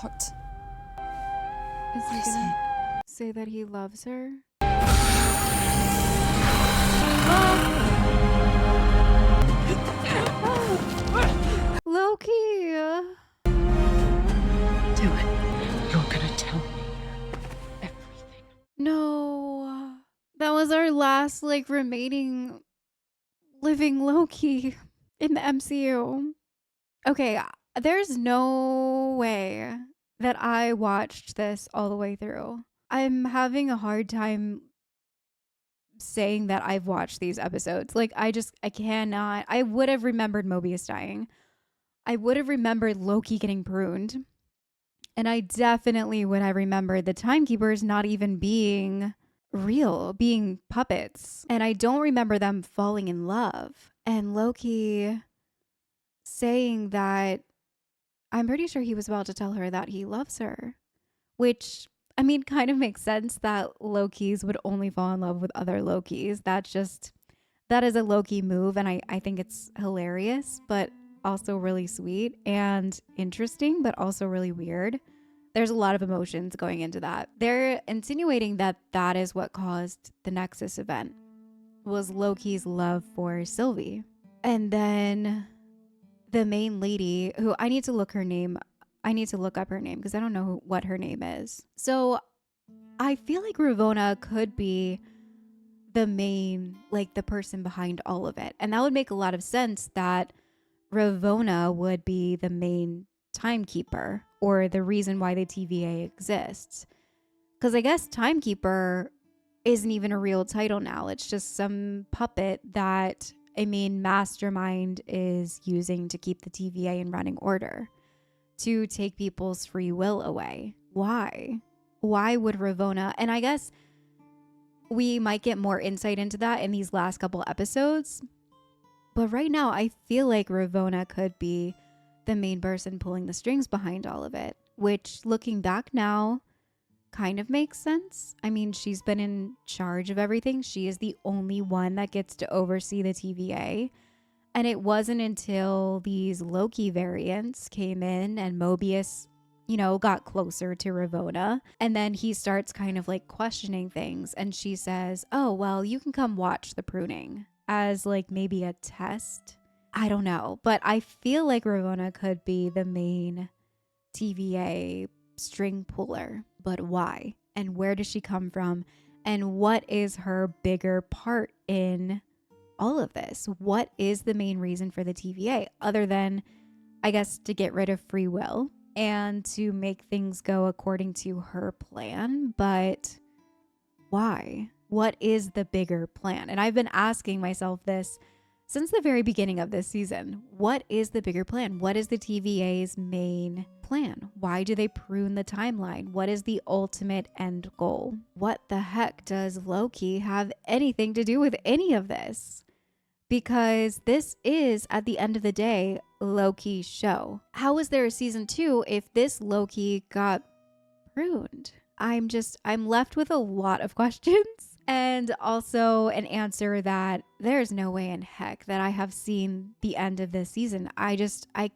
What? Is he gonna say that he loves her? Loki! Do it. You're gonna tell me everything. No. That was our last, like, remaining living Loki in the MCU. Okay, there's no way that I watched this all the way through. I'm having a hard time saying that I've watched these episodes. Like, I cannot. I would have remembered Mobius dying. I would have remembered Loki getting pruned. And I definitely would have remembered the timekeepers not even being real, being puppets. And I don't remember them falling in love. And Loki saying that, I'm pretty sure he was about to tell her that he loves her. Which, I mean, kind of makes sense that Lokis would only fall in love with other Lokis. That is a Loki move. And I think it's hilarious, but also really sweet and interesting, but also really weird. There's a lot of emotions going into that. They're insinuating that that is what caused the Nexus event, was Loki's love for Sylvie. And then the main lady, who I need to look up her name because I don't know what her name is. So I feel like Ravonna could be the main, like the person behind all of it. And that would make a lot of sense that Ravonna would be the main timekeeper or the reason why the TVA exists. Because I guess timekeeper isn't even a real title now. It's just some puppet that a main mastermind is using to keep the TVA in running order, to take people's free will away. Why? Why would Ravonna? And I guess we might get more insight into that in these last couple episodes. But right now, I feel like Ravonna could be the main person pulling the strings behind all of it, which, looking back now, kind of makes sense. I mean, she's been in charge of everything. She is the only one that gets to oversee the TVA. And it wasn't until these Loki variants came in and Mobius, got closer to Ravonna. And then he starts kind of like questioning things. And she says, oh, well, you can come watch the pruning as like maybe a test. I don't know. But I feel like Ravonna could be the main TVA string puller. But why? And where does she come from? And what is her bigger part in all of this? What is the main reason for the TVA other than, I guess, to get rid of free will and to make things go according to her plan? But why? What is the bigger plan? And I've been asking myself this since the very beginning of this season. What is the bigger plan? What is the TVA's main plan? Why do they prune the timeline? What is the ultimate end goal? What the heck does Loki have anything to do with any of this? Because this is, at the end of the day, Loki's show. How is there a season 2 if this Loki got pruned? I'm left with a lot of questions. And also an answer that there's no way in heck that I have seen the end of this season. I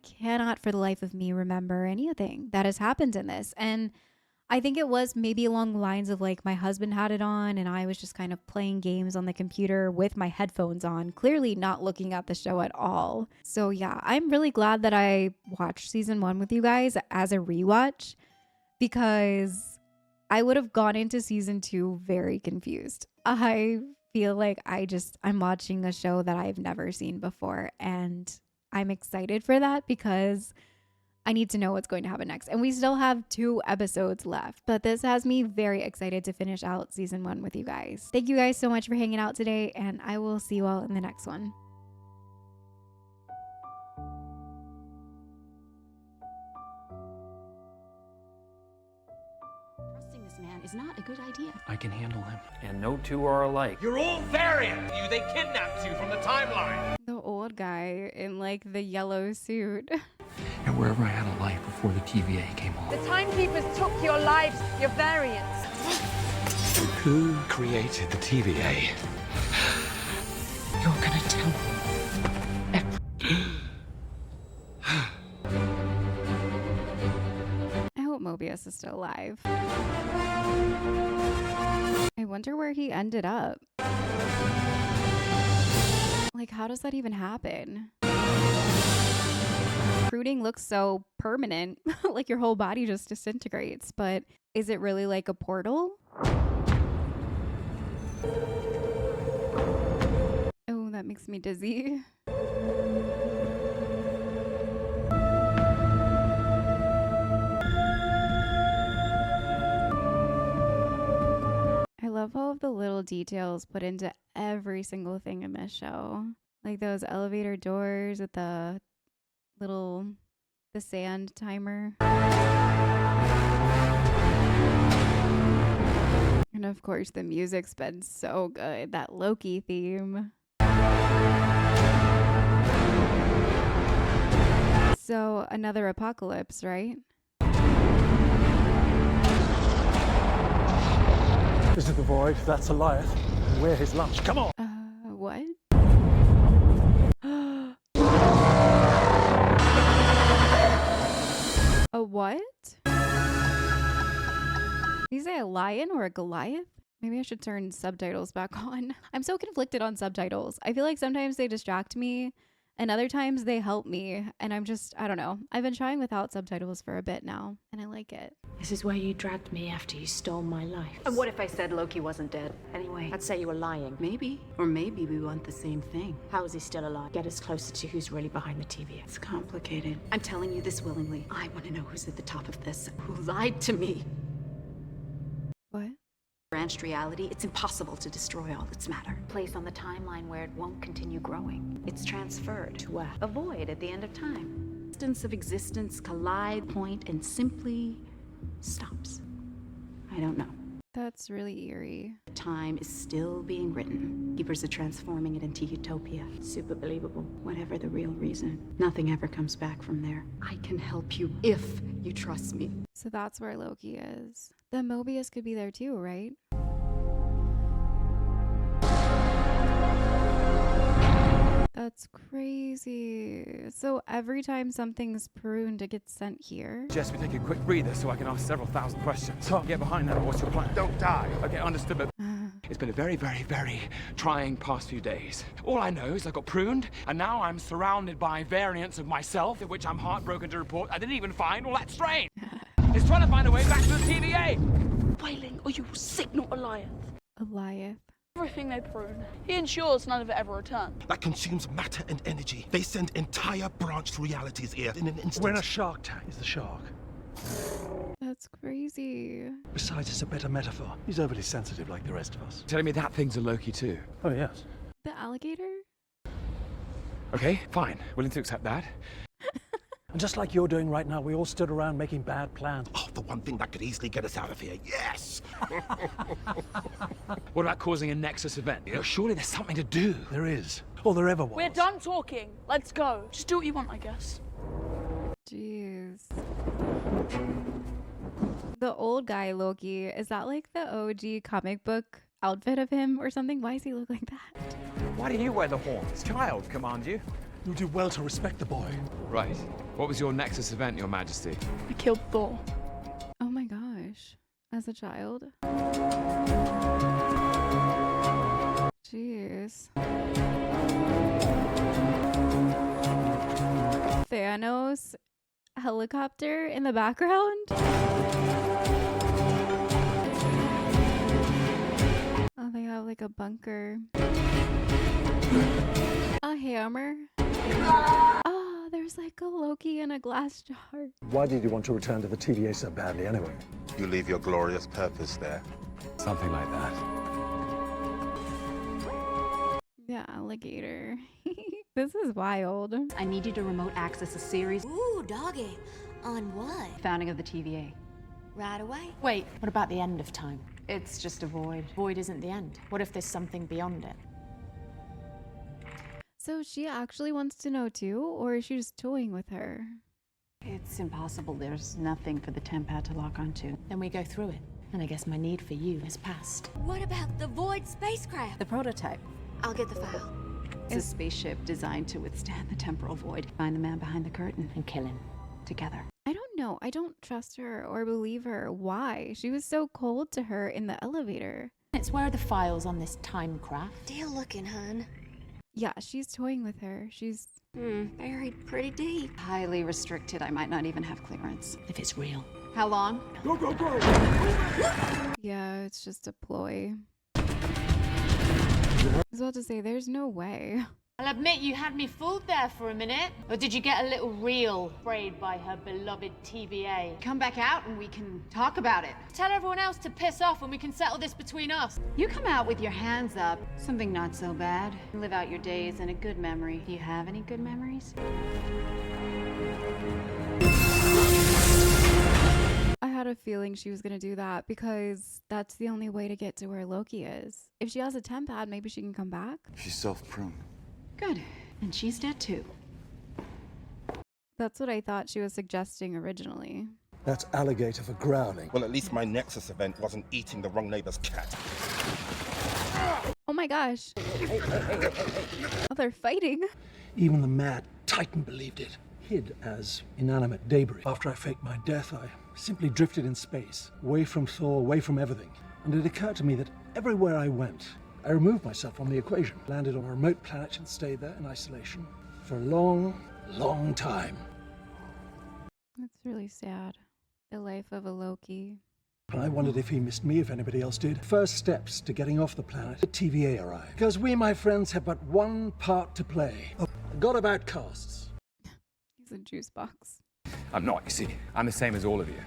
cannot for the life of me remember anything that has happened in this. And I think it was maybe along the lines of like my husband had it on and I was just kind of playing games on the computer with my headphones on, clearly not looking at the show at all. So yeah, I'm really glad that I watched season 1 with you guys as a rewatch, because I would have gone into season 2 very confused. I feel like I'm watching a show that I've never seen before. And I'm excited for that because I need to know what's going to happen next. And we still have 2 episodes left, but this has me very excited to finish out season 1 with you guys. Thank you guys so much for hanging out today, and I will see you all in the next one. Trusting this man is not a good idea. I can handle him. And no two are alike. You're all variant. They kidnapped you from the timeline. The old guy in like the yellow suit. And wherever I had a life before the TVA came along. The timekeepers took your lives, your variants. Who created the TVA? You're gonna tell me. I hope Mobius is still alive. I wonder where he ended up. Like, how does that even happen? Fruiting looks so permanent, like your whole body just disintegrates, but is it really like a portal? Oh, that makes me dizzy. I love all of the little details put into every single thing in this show. Like those elevator doors with the sand timer. And of course the music's been so good. That Loki theme. So another apocalypse, right? This is the void. That's Goliath. We're his lunch. Come on. What? A what? Did you say a lion or a Goliath? Maybe I should turn subtitles back on. I'm so conflicted on subtitles. I feel like sometimes they distract me and other times they help me. And I don't know. I've been trying without subtitles for a bit now and I like it. This is where you dragged me after you stole my life. And what if I said Loki wasn't dead? Anyway. I'd say you were lying. Maybe. Or maybe we want the same thing. How is he still alive? Get us closer to who's really behind the TVA. It's complicated. I'm telling you this willingly. I want to know who's at the top of this. Who lied to me? What? Branched reality, it's impossible to destroy all that's matter. Place on the timeline where it won't continue growing. It's transferred. To where? A void at the end of time. Instance of existence collide, point, and simply stops. I don't know. That's really eerie. Time is still being written. Keepers are transforming it into utopia. Super believable. Whatever the real reason, nothing ever comes back from there. I can help you if you trust me. So that's where Loki is. The Mobius could be there too, right? That's crazy. So every time something's pruned, it gets sent here? Jess, we take a quick breather so I can ask several thousand questions. Tom, get behind that. What's your plan? Don't die. Okay, understood, but it's been a very, very, very trying past few days. All I know is I got pruned, and now I'm surrounded by variants of myself, in which I'm heartbroken to report I didn't even find all that strain. It's trying to find a way back to the TVA. Wailing, or you will signal Goliath. Goliath. Everything they prune. He ensures none of it ever returns. That consumes matter and energy. They send entire branched realities here in an instant. We're in a shark tank. Is the shark. That's crazy. Besides, it's a better metaphor. He's overly sensitive like the rest of us. Telling me that thing's a Loki too? Oh, yes. The alligator? Okay, fine. Willing to accept that. And just like you're doing right now, we all stood around making bad plans. Oh, the one thing that could easily get us out of here. Yes! What about causing a Nexus event? You know, surely there's something to do. There is. Or there ever was. We're done talking. Let's go. Just do what you want, I guess. Jeez. The old guy, Loki, is that like the OG comic book outfit of him or something? Why does he look like that? Why do you wear the horns? Child command you. You do well to respect the boy. Right. What was your Nexus event, Your Majesty? I killed Thor. Oh my gosh. As a child? Jeez. Thanos helicopter in the background? Oh, they have like like a hammer. Oh, there's like a Loki in a glass jar. Why did you want to return to the TVA so badly anyway? You leave your glorious purpose there. Something like that. Yeah, alligator. This is wild. I need you to remote access a series. Ooh, doggy. On what? Founding of the TVA. Right away. Wait, what about the end of time? It's just a void. Void isn't the end. What if there's something beyond it? So she actually wants to know too, or is she just toying with her? It's impossible. There's nothing for the Tempad to lock onto. Then we go through it. And I guess my need for you has passed. What about the Void spacecraft? The prototype. I'll get the file. It's a spaceship designed to withstand the temporal void. Find the man behind the curtain and kill him. Together. I don't know. I don't trust her or believe her. Why? She was so cold to her in the elevator. It's where are the files on this time craft? Still looking, hun. Yeah, she's toying with her. She's buried pretty deep. Highly restricted. I might not even have clearance. If it's real. How long? Go, go, go! Yeah, it's just a ploy. I was about to say, there's no way. I'll admit you had me fooled there for a minute. Or did you get a little real sprayed by her beloved TVA? Come back out and we can talk about it. Tell everyone else to piss off and we can settle this between us. You come out with your hands up. Something not so bad. Live out your days in a good memory. Do you have any good memories? I had a feeling she was gonna do that because that's the only way to get to where Loki is. If she has a Tempad, maybe she can come back. She's self-pruned. Good. And she's dead too. That's what I thought she was suggesting originally. That's alligator for growling. Well, at least my Nexus event wasn't eating the wrong neighbor's cat. Oh my gosh. Oh, they're fighting. Even the mad Titan believed it. Hid as inanimate debris. After I faked my death, I simply drifted in space, away from Thor, away from everything. And it occurred to me that everywhere I went, I removed myself from the equation, landed on a remote planet and stayed there in isolation for a long, long time. That's really sad. The life of a Loki. And I wondered if he missed me, if anybody else did. First steps to getting off the planet, the TVA arrived. Because we, my friends, have but one part to play. A god of outcasts. He's a juice box. I'm not, you see. I'm the same as all of you.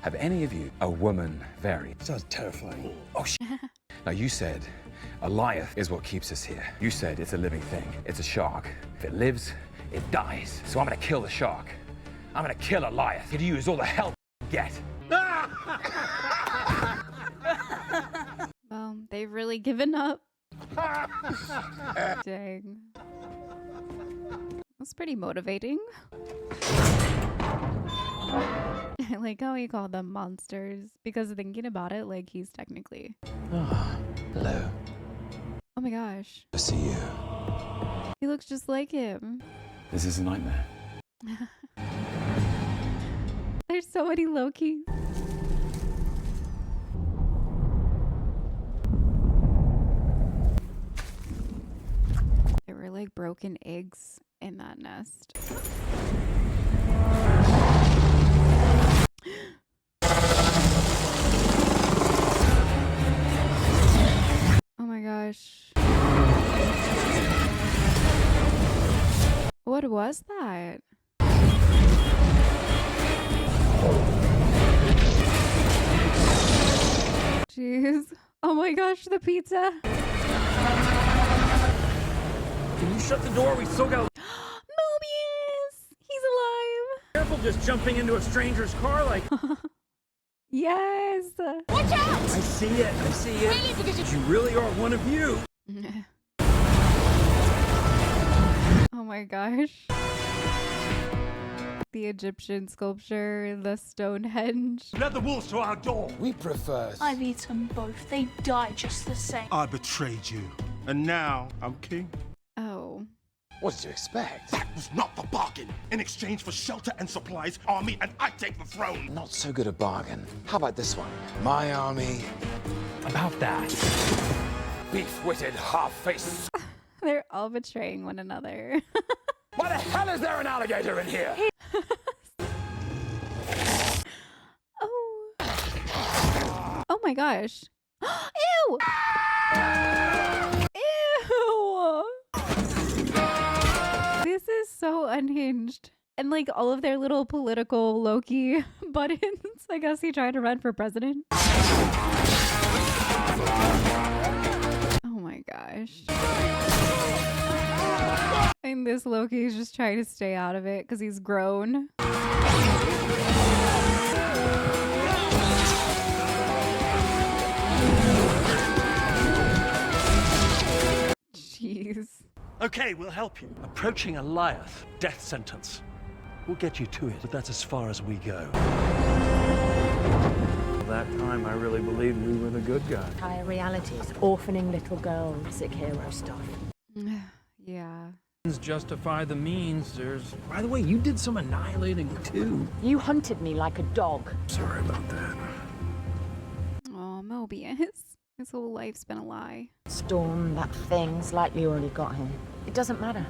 Have any of you a woman variant? Sounds terrifying. Oh, Now, you said Goliath is what keeps us here. You said it's a living thing. It's a shark. If it lives, it dies. So I'm gonna kill the shark. I'm gonna kill Goliath. Could use all the help I get. Well, they've really given up. Dang. That's pretty motivating. I like how he called them monsters because thinking about it, like he's technically. Oh, hello. Oh my gosh. I see you. He looks just like him. This is a nightmare. There's so many Lokis. There were like broken eggs in that nest. Oh my gosh. What was that? Jeez. Oh my gosh, the pizza. Can you shut the door? We still got... Mobius! He's alive! Careful just jumping into a stranger's car like... Yes! Watch out! I see it, I see it. Really? Because you really are one of you. Oh my gosh. The Egyptian sculpture, the Stonehenge. Let the wolves to our door. We prefer... I've eaten both. They die just the same. I betrayed you. And now I'm king. Oh. What did you expect? That was not the bargain. In exchange for shelter and supplies, army, and I take the throne. Not so good a bargain. How about this one? My army. About that. Beef-witted, half-faced. They're all betraying one another. Why the hell is there an alligator in here? Oh. Oh my gosh. Ew! unhinged. And like all of their little political Loki buttons. I guess he tried to run for president. Oh my gosh. And this Loki is just trying to stay out of it because he's grown. Jeez. Okay, we'll help you. Approaching Goliath, death sentence. We'll get you to it, but that's as far as we go. That time, I really believed we were the good guys. Higher realities, orphaning little girls, sick hero stuff. Yeah. Justify the means. By the way, you did some annihilating too. You hunted me like a dog. Sorry about that. Oh, Mobius. His whole life's been a lie. Storm, that thing's likely already got him. It doesn't matter.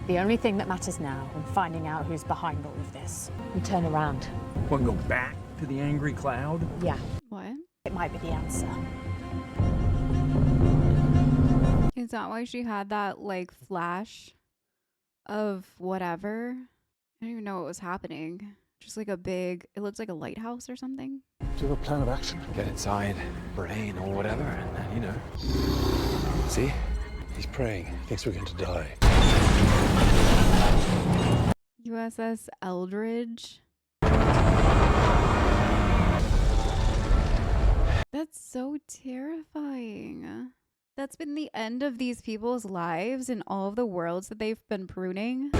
The only thing that matters now is finding out who's behind all of this. We turn around. Want to go back to the angry cloud? Yeah. What? It might be the answer. Is that why she had that like flash of whatever? I don't even know what was happening. Just like a big, it looks like a lighthouse or something. Do you have a plan of action? Get inside brain or whatever, and then, you know. See? He's praying. Thinks we're going to die. USS Eldridge. That's so terrifying. That's been the end of these people's lives in all of the worlds that they've been pruning.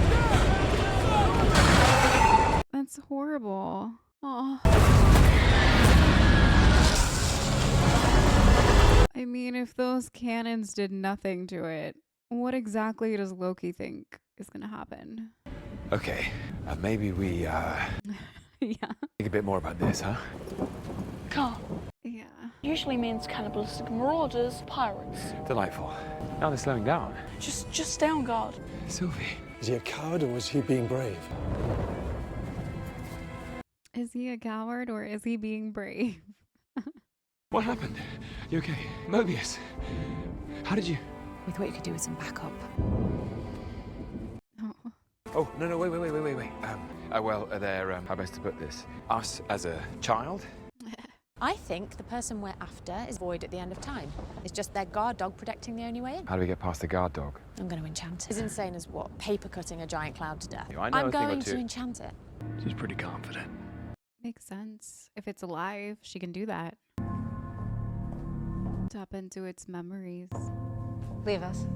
That's horrible. Oh. I mean, if those cannons did nothing to it, what exactly does Loki think is gonna happen? Okay, maybe we, Yeah. think a bit more about this, huh? Carl. Yeah. Usually means cannibalistic marauders, pirates. Delightful. Now they're slowing down. Just stay on guard. Sylvie. Is he a coward or was he being brave? Is he a coward or is he being brave? What happened? You okay? Mobius. How did you... We thought you could do with some backup. Oh, no, wait. How best to put this? Us as a child? I think the person we're after is void at the end of time. It's just their guard dog protecting the only way in. How do we get past the guard dog? I'm going to enchant it. As insane as what? Paper cutting a giant cloud to death. I know I'm a thing or going two. to enchant it. She's pretty confident. Makes sense. If it's alive, she can do that. Tap into its memories. Leave us.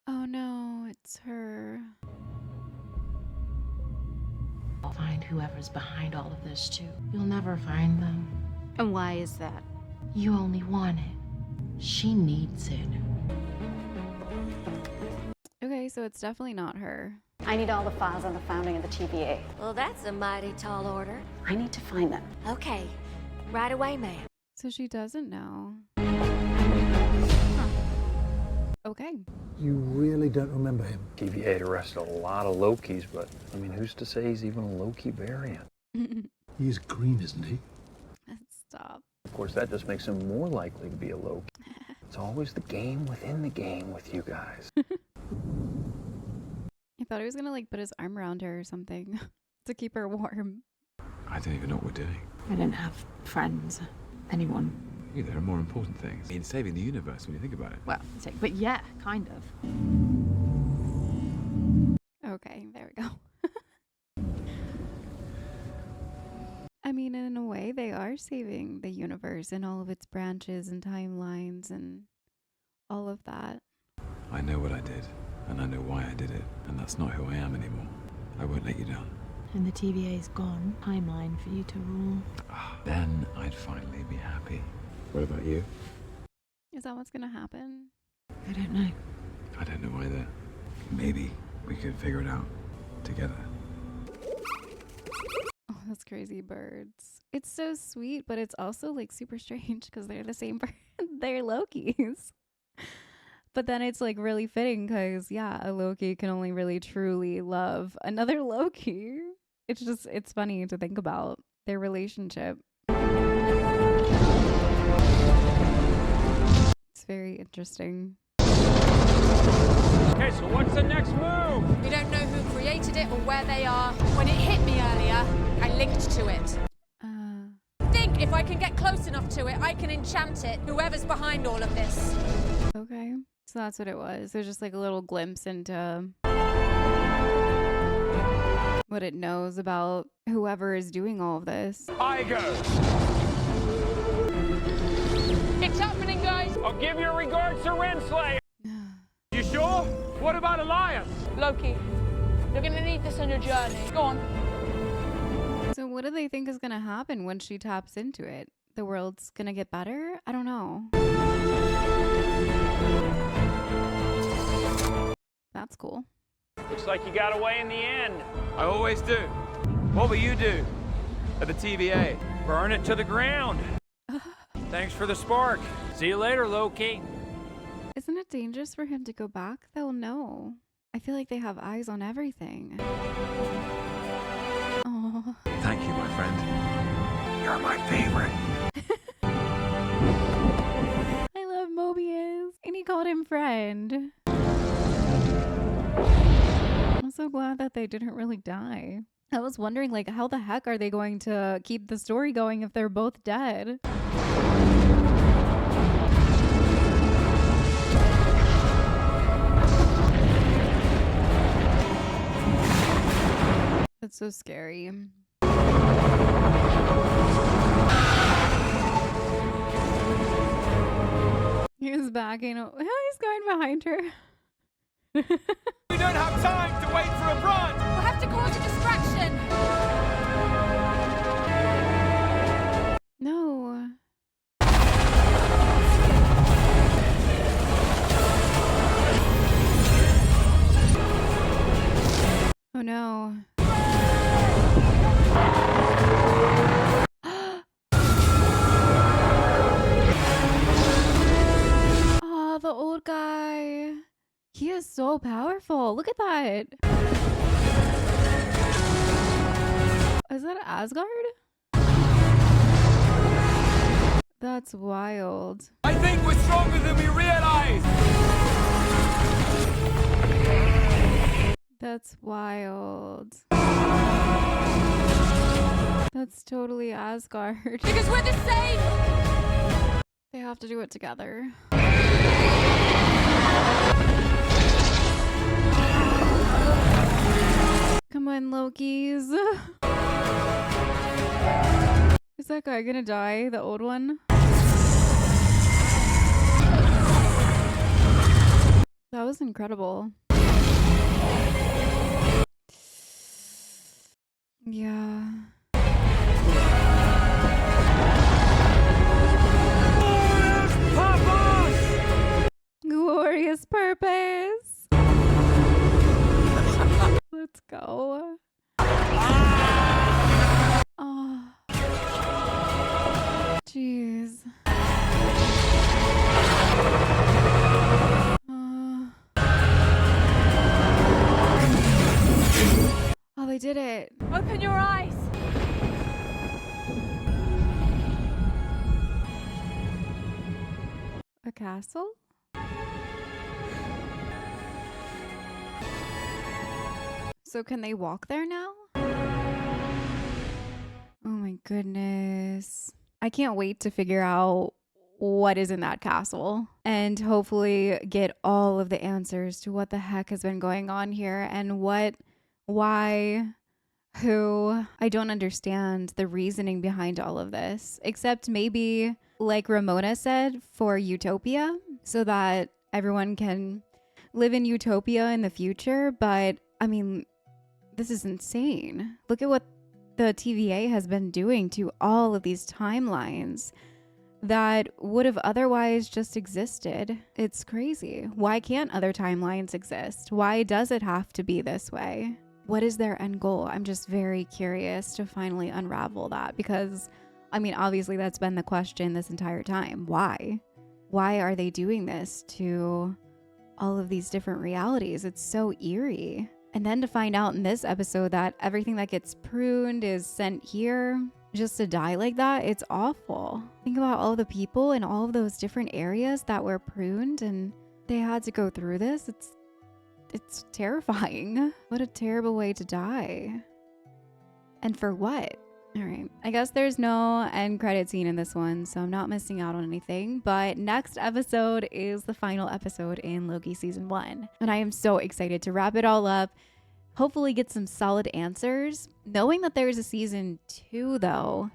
Oh no, it's her. I'll find whoever's behind all of this too. You'll never find them. And why is that? You only want it. She needs it. Okay, so it's definitely not her. I need all the files on the founding of the TVA. Well, that's a mighty tall order. I need to find them. Okay, right away, ma'am. So she doesn't know. Huh. Okay. You really don't remember him? TVA had arrested a lot of Lokis, but I mean, who's to say he's even a Loki variant? He's green, isn't he? Stop. Of course, that just makes him more likely to be a Loki. It's always the game within the game with you guys. I thought he was gonna like put his arm around her or something to keep her warm. I don't even know what we're doing. I don't have friends. Anyone. Yeah, there are more important things. In saving the universe, when you think about it. Well, but yeah, kind of. Okay, there we go. I mean, in a way, they are saving the universe and all of its branches and timelines and all of that. I know what I did, and I know why I did it, and that's not who I am anymore. I won't let you down. And the TVA's gone. Timeline for you to rule. Then I'd finally be happy. What about you? Is that what's gonna happen? I don't know. I don't know either. Maybe we could figure it out together. Oh, those crazy birds. It's so sweet, but it's also like super strange because they're the same bird. They're Lokis. But then it's like really fitting because, yeah, a Loki can only really truly love another Loki. It's funny to think about their relationship. It's very interesting. Okay, so what's the next move? We don't know who created it or where they are. When it hit me earlier, I linked to it. Think if I can get close enough to it, I can enchant it, whoever's behind all of this. Okay. So that's what it was. There's just like a little glimpse into what it knows about whoever is doing all of this. I go. It's happening, guys. I'll give your regards to Renslayer. You sure? What about Elias? Loki, you're gonna need this on your journey. Go on. So what do they think is going to happen when she taps into it? The world's going to get better? I don't know. That's cool. Looks like you got away in the end. I always do. What will you do at the TVA? Burn it to the ground. Thanks for the spark. See you later, Loki. Isn't it dangerous for him to go back? They'll know. I feel like they have eyes on everything. Oh. Thank you, my friend. You're my favorite. I love Mobius. And he called him friend. I'm so glad that they didn't really die. I was wondering, like, how the heck are they going to keep the story going if they're both dead? That's so scary. He's backing. Oh, he's going behind her. We don't have time to wait for a run. We'll have to cause a distraction. No. Oh no. Oh, the old guy. He is so powerful. Look at that. Is that Asgard? That's wild. I think we're stronger than we realize. That's wild. That's totally Asgard. Because we're the same! They have to do it together. Come on, Lokis. Is that guy gonna die? The old one? That was incredible. Yeah. Glorious purpose. Let's go. Oh. Jeez. Oh, they did it. Open your eyes. A castle? So can they walk there now? Oh my goodness. I can't wait to figure out what is in that castle and hopefully get all of the answers to what the heck has been going on here and what, why, who. I don't understand the reasoning behind all of this, except maybe, like Ramona said, for utopia, so that everyone can live in utopia in the future. But I mean, this is insane. Look at what the TVA has been doing to all of these timelines that would have otherwise just existed. It's crazy. Why can't other timelines exist? Why does it have to be this way? What is their end goal? I'm just very curious to finally unravel that, because I mean, obviously that's been the question this entire time. Why? Why are they doing this to all of these different realities? It's so eerie. And then to find out in this episode that everything that gets pruned is sent here just to die like that, it's awful. Think about all the people in all of those different areas that were pruned and they had to go through this. It's terrifying. What a terrible way to die. And for what? All right. I guess there's no end credit scene in this one, so I'm not missing out on anything. But next episode is the final episode in Loki season 1. And I am so excited to wrap it all up. Hopefully get some solid answers. Knowing that there's a season 2 though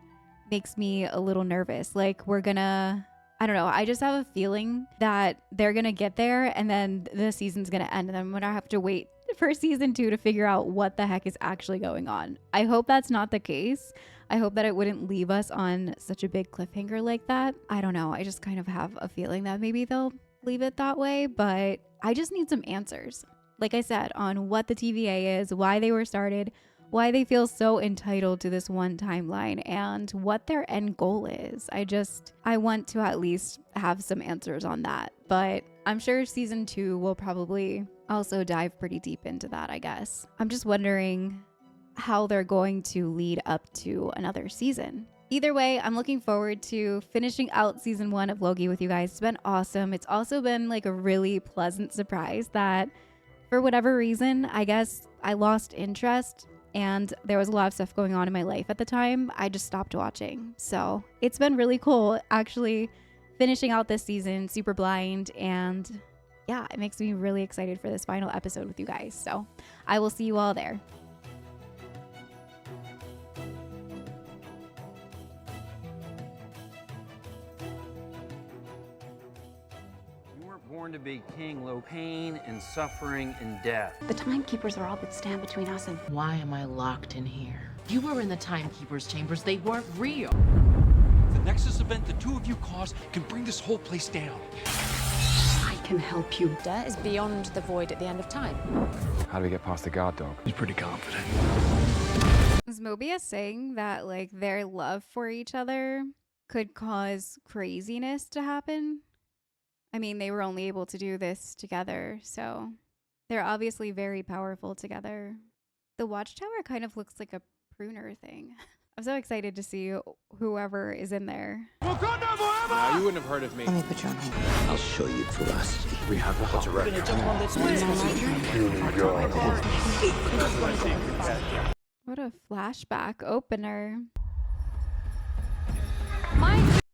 makes me a little nervous. Like we're gonna, I don't know. I just have a feeling that they're gonna get there and then the season's gonna end and then I'm gonna have to wait for season 2 to figure out what the heck is actually going on. I hope that's not the case. I hope that it wouldn't leave us on such a big cliffhanger like that. I don't know. I just kind of have a feeling that maybe they'll leave it that way, but I just need some answers. Like I said, on what the TVA is, why they were started, why they feel so entitled to this one timeline, and what their end goal is. I want to at least have some answers on that. But I'm sure season 2 will probably also dive pretty deep into that, I guess. I'm just wondering how they're going to lead up to another season. Either way, I'm looking forward to finishing out season 1 of Loki with you guys. It's been awesome. It's also been like a really pleasant surprise that for whatever reason, I guess I lost interest and there was a lot of stuff going on in my life at the time. I just stopped watching. So it's been really cool actually finishing out this season, super blind, and yeah, it makes me really excited for this final episode with you guys. So I will see you all there. Born to be king, low pain and suffering and death. The timekeepers are all that stand between us and... Why am I locked in here? You were in the timekeepers' chambers. They weren't real. The Nexus event the two of you caused can bring this whole place down. I can help you. That is beyond the void at the end of time. How do we get past the guard dog? He's pretty confident. Is Mobius saying that like their love for each other could cause craziness to happen? I mean, they were only able to do this together, so they're obviously very powerful together. The Watchtower kind of looks like a pruner thing. I'm so excited to see whoever is in there. You wouldn't have heard of me. Let me put you on hold. I'll show you ferocity. We have a hot record. What a flashback opener.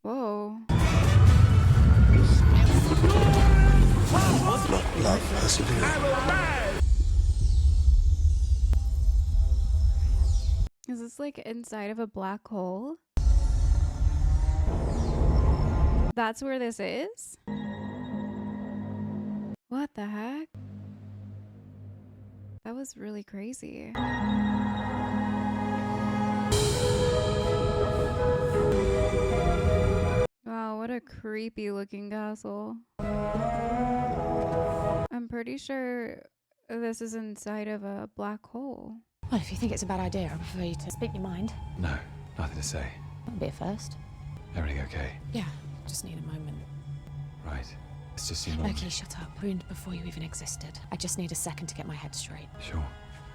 Whoa. Love perseveres. Is this like inside of a black hole? That's where this is? What the heck? That was really crazy. Wow, what a creepy looking castle. I'm pretty sure this is inside of a black hole. Well, if you think it's a bad idea, I prefer you to speak your mind. No, nothing to say. That'll be a first. Everything okay? Yeah, just need a moment. Right. Let's just see more. Loki, shut up. Ruined before you even existed. I just need a second to get my head straight. Sure.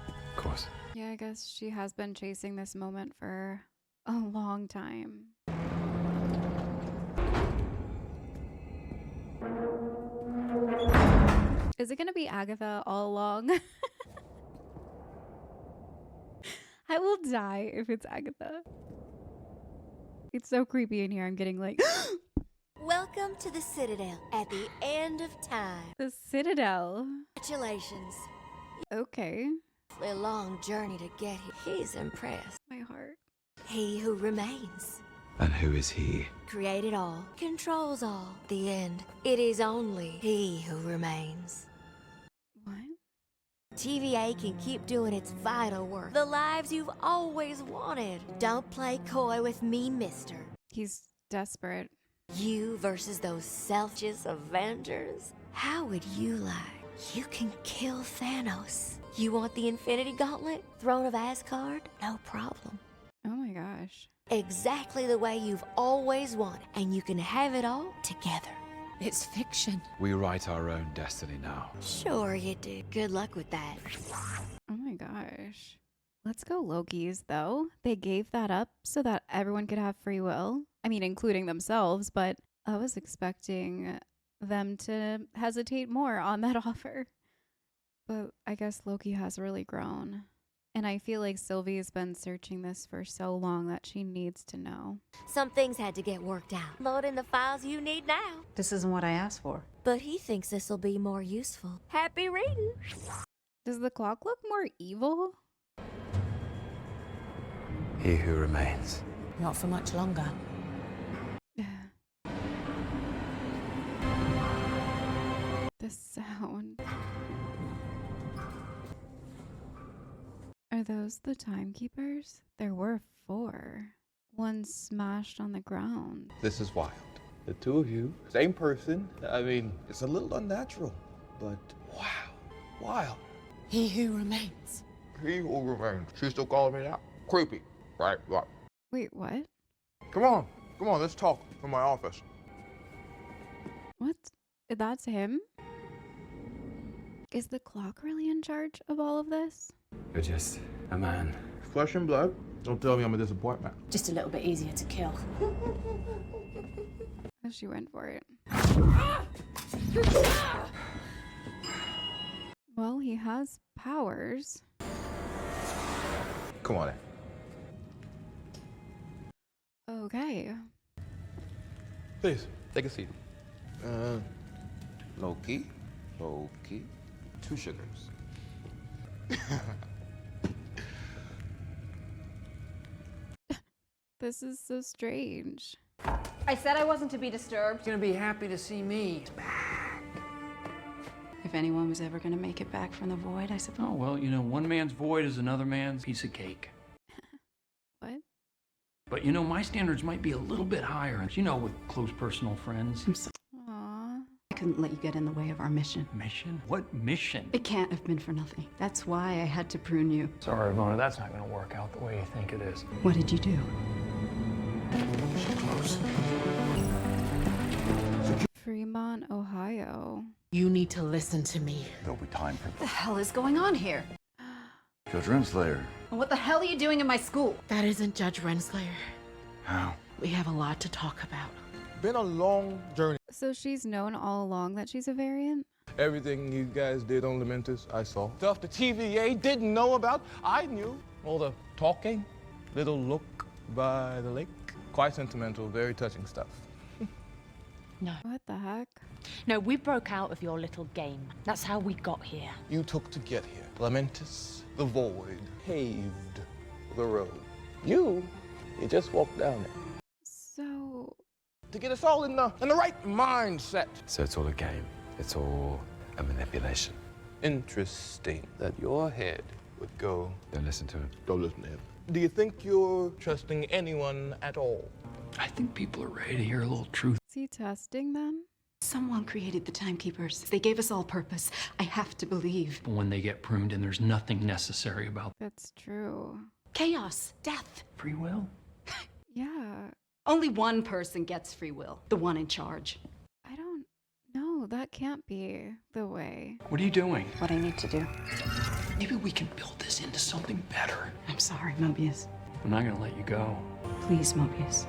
Of course. Yeah, I guess she has been chasing this moment for a long time. Is it gonna be Agatha all along? I will die if it's Agatha. It's so creepy in here. I'm getting like... Welcome to the Citadel at the end of time. The Citadel? Congratulations. Okay. A long journey to get here. He's impressed. My heart. He who remains. And who is he? Created all. Controls all. The end. It is only he who remains. What? TVA can keep doing its vital work. The lives you've always wanted. Don't play coy with me, mister. He's desperate. You versus those selfish Avengers? How would you like? You can kill Thanos. You want the Infinity Gauntlet? Throne of Asgard? No problem. Oh my gosh. Exactly the way you've always wanted. And you can have it all together. It's fiction. We write our own destiny now. Sure you do. Good luck with that. Oh my gosh. Let's go Lokis, though. They gave that up so that everyone could have free will. I mean, including themselves, but I was expecting them to hesitate more on that offer. But I guess Loki has really grown. And I feel like Sylvie's been searching this for so long that she needs to know. Some things had to get worked out. Load in the files you need now. This isn't what I asked for. But he thinks this'll be more useful. Happy reading. Does the clock look more evil? He who remains. Not for much longer. The sound. Are those the timekeepers? There were 4. One smashed on the ground. This is wild. The two of you, same person. I mean, it's a little unnatural, but wow, wild. He who remains. He who remains. She's still calling me that? Creepy, right? Right. Wait, what? Come on, let's talk from my office. What? That's him? Is the clock really in charge of all of this? You're just a man. Flesh and blood. Don't tell me I'm a disappointment. Just a little bit easier to kill. Oh, she went for it. Well, he has powers. Come on in. Okay. Please, take a seat. Loki. 2 sugars. This is so strange. I said I wasn't to be disturbed. He's gonna be happy to see me. If anyone was ever gonna make it back from the void, I suppose. Oh, well, you know, one man's void is another man's piece of cake. What? But, you know, my standards might be a little bit higher, you know, with close personal friends. I'm sorry. I couldn't let you get in the way of our mission. Mission? What mission? It can't have been for nothing. That's why I had to prune you. Sorry, Ivona, that's not gonna work out the way you think it is. What did you do? Fremont, Ohio. You need to listen to me. There'll be time for What the hell is going on here? Judge Renslayer. And what the hell are you doing in my school? That isn't Judge Renslayer. How? We have a lot to talk about. Been a long journey. So she's known all along that she's a variant? Everything you guys did on Lamentus, I saw. Stuff the TVA didn't know about, I knew. All the talking, little look by the lake. Quite sentimental, very touching stuff. No. What the heck? No, we broke out of your little game. That's how we got here. You took to get here. Lamentus, the void, paved the road. You just walked down it. So... To get us all in the right mindset. So it's all a game. It's all a manipulation. Interesting that your head would go... Don't listen to him. Don't listen to him. Do you think you're trusting anyone at all? I think people are ready to hear a little truth. Is he testing them? Someone created the timekeepers. They gave us all purpose. I have to believe. When they get pruned and there's nothing necessary about That's true. Chaos, death. free will. Yeah. Only one person gets free will. The one in charge. I don't know. That can't be the way. What are you doing? What I need to do. Maybe we can build this into something better. I'm sorry, Mobius. I'm not gonna let you go. Please, Mobius.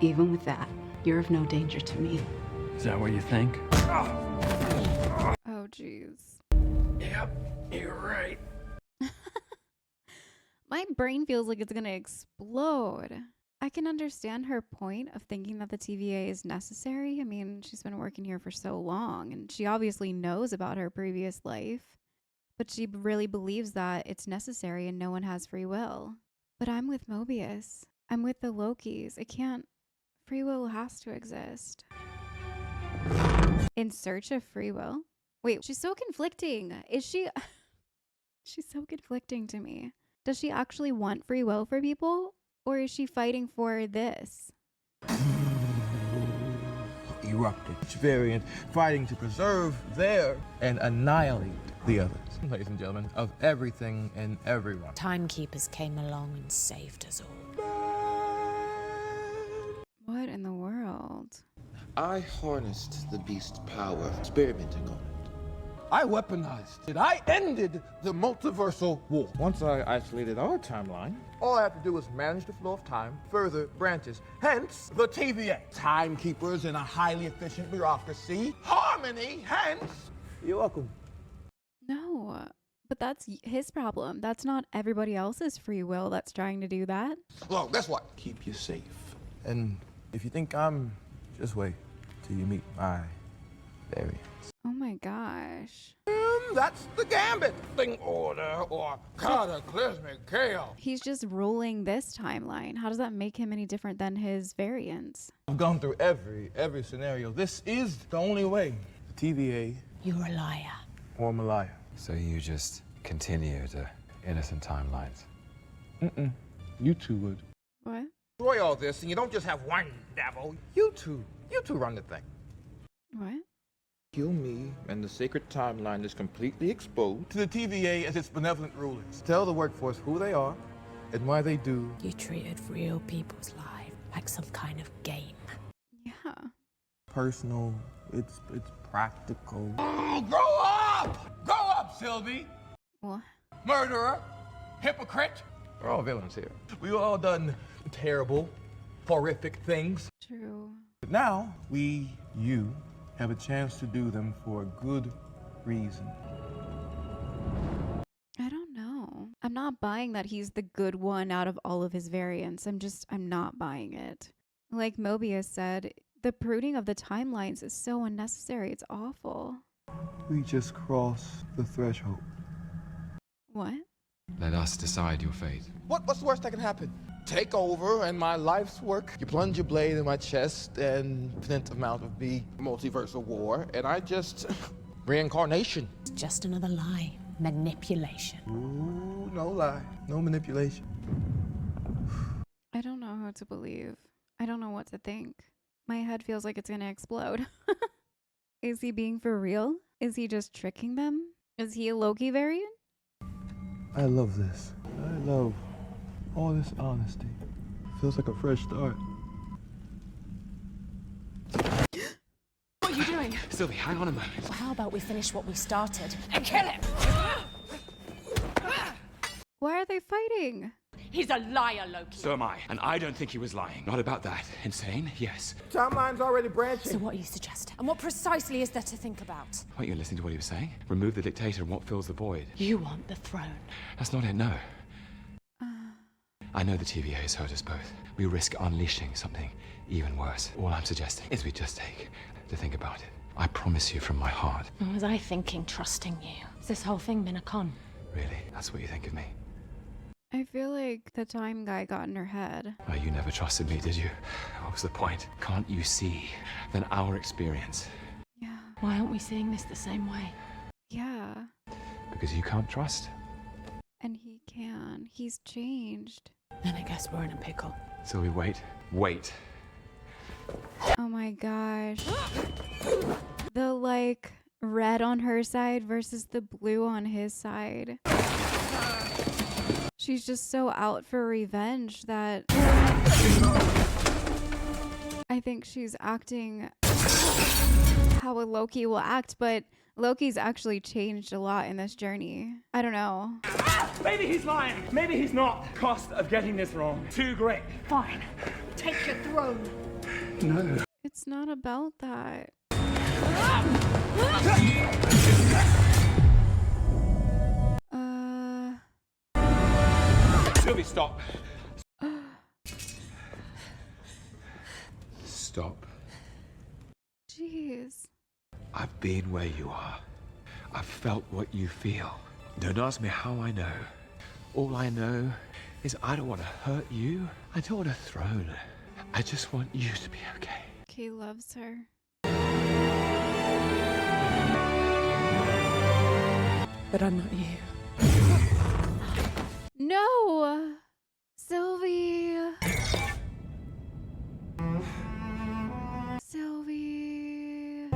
Even with that, you're of no danger to me. Is that what you think? Oh, jeez. Yep, you're right. My brain feels like it's gonna explode. I can understand her point of thinking that the TVA is necessary. I mean, she's been working here for so long, and she obviously knows about her previous life. But she really believes that it's necessary and no one has free will. But I'm with Mobius. I'm with the Lokis. It can't... Free will has to exist. In search of free will? Wait, she's so conflicting. Is she... She's so conflicting to me. Does she actually want free will for people? Or is she fighting for this? Erupted. Variant fighting to preserve their and annihilate the others. Ladies and gentlemen, of everything and everyone. Timekeepers came along and saved us all. What in the world? I harnessed the beast's power, experimenting on it. I weaponized it. I ended the multiversal war. Once I isolated our timeline, all I have to do is manage the flow of time, further branches. Hence, the TVA. Timekeepers in a highly efficient bureaucracy. Harmony, hence. You're welcome. No, but that's his problem. That's not everybody else's free will that's trying to do that. Well, guess what? Keep you safe. And if you think I'm, just wait till you meet my variants. Oh my gosh. That's the gambit. Thing order or cataclysmic chaos. He's just ruling this timeline. How does that make him any different than his variants? I've gone through every scenario. This is the only way. The TVA. You're a liar. Or I'm a liar. So you just continue to innocent timelines? You two would. What? Destroy all this, and you don't just have one devil. You two run the thing. What? Kill me, and the sacred timeline is completely exposed to the TVA as its benevolent rulers. Tell the workforce who they are and why they do. You treated real people's lives like some kind of game. Yeah. Personal, it's practical. Oh, grow up! Grow up, Sylvie! What? Murderer! Hypocrite! We're all villains here. We've all done terrible, horrific things. True. But now, you, have a chance to do them for a good reason. I don't know. I'm not buying that he's the good one out of all of his variants. I'm not buying it. Like Mobius said, the pruning of the timelines is so unnecessary. It's awful. We just crossed the threshold. What? Let us decide your fate. What's the worst that can happen? Take over and my life's work. You plunge your blade in my chest and infinite amount of the multiversal war, and I just reincarnation. It's just another lie. Manipulation. Ooh, no lie. No manipulation. I don't know who to believe. I don't know what to think. My head feels like it's gonna explode. Is he being for real? Is he just tricking them? Is he a Loki variant? I love this. I love all this honesty. Feels like a fresh start. What are you doing? Sylvie, hang on a moment. Well, how about we finish what we started? And kill him! Why are they fighting? He's a liar, Loki. So am I, and I don't think he was lying. Not about that. Insane? Yes. Timeline's already branching. So what are you suggesting? And what precisely is there to think about? Weren't you listening to what he was saying? Remove the dictator and what fills the void. You want the throne. That's not it, no. I know the TVA has hurt us both. We risk unleashing something even worse. All I'm suggesting is we just take to think about it. I promise you from my heart. What was I thinking, trusting you? Is this whole thing been a con? Really? That's what you think of me? I feel like the time guy got in her head. Oh, you never trusted me, did you? What was the point? Can't you see? Then our experience. Yeah. Why aren't we seeing this the same way? Yeah. Because you can't trust. And he can. He's changed. Then I guess we're in a pickle. Sylvie, wait. Wait. Oh my gosh. The like red on her side versus the blue on his side. She's just so out for revenge that I think she's acting how a Loki will act, but Loki's actually changed a lot in this journey. I don't know. Maybe he's lying. Maybe he's not. Cost of getting this wrong. Too great. Fine. Take your throne. No. It's not about that. Sylvie, stop. Stop. Jeez. I've been where you are. I've felt what you feel. Don't ask me how I know. All I know is I don't want to hurt you. I don't want a throne. I just want you to be okay. He loves her. But I'm not you. No! Sylvie! Sylvie!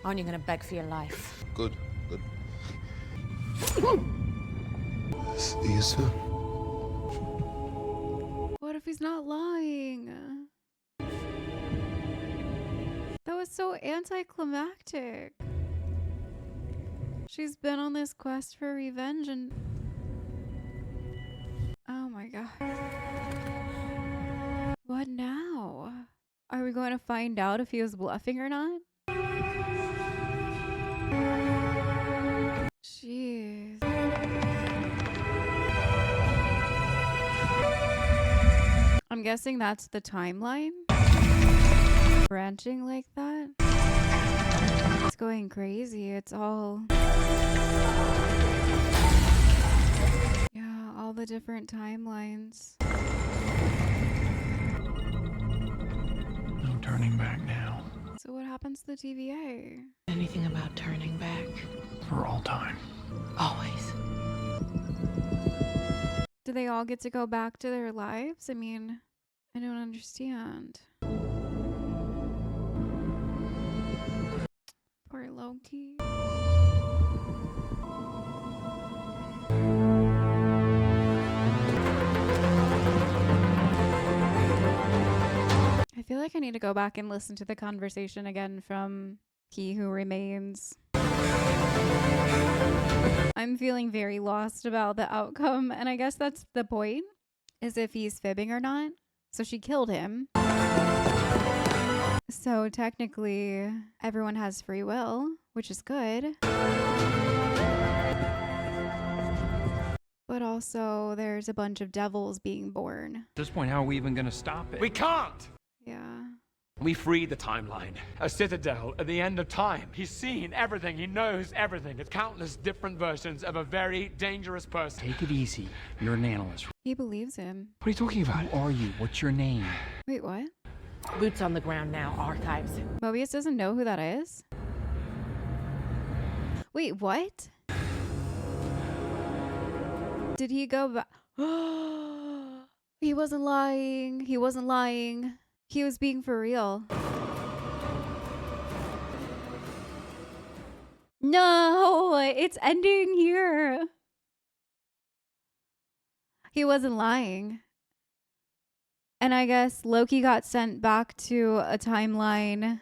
Aren't you going to beg for your life? Good. See you soon. What if he's not lying? That was so anticlimactic. She's been on this quest for revenge and... Oh my god. What now? Are we going to find out if he was bluffing or not? I'm guessing that's the timeline. Branching like that. It's going crazy. It's all... Yeah, all the different timelines. No turning back now. So what happens to the TVA? Anything about turning back? For all time. Always. Do they all get to go back to their lives? I mean, I don't understand. Poor Loki. I feel like I need to go back and listen to the conversation again from He Who Remains. I'm feeling very lost about the outcome, and I guess that's the point, is if he's fibbing or not. So she killed him. So technically, everyone has free will, which is good. But also, there's a bunch of devils being born. At this point, how are we even going to stop it? We can't! Yeah. We freed the timeline, a citadel at the end of time. He's seen everything, he knows everything. It's countless different versions of a very dangerous person. Take it easy. You're an analyst. He believes him. What are you talking about? Who are you? What's your name? Wait, what? Boots on the ground now, archives. Mobius doesn't know who that is? Wait, what? Did he go back? He wasn't lying. He wasn't lying. He was being for real. No, it's ending here. He wasn't lying. And I guess Loki got sent back to a timeline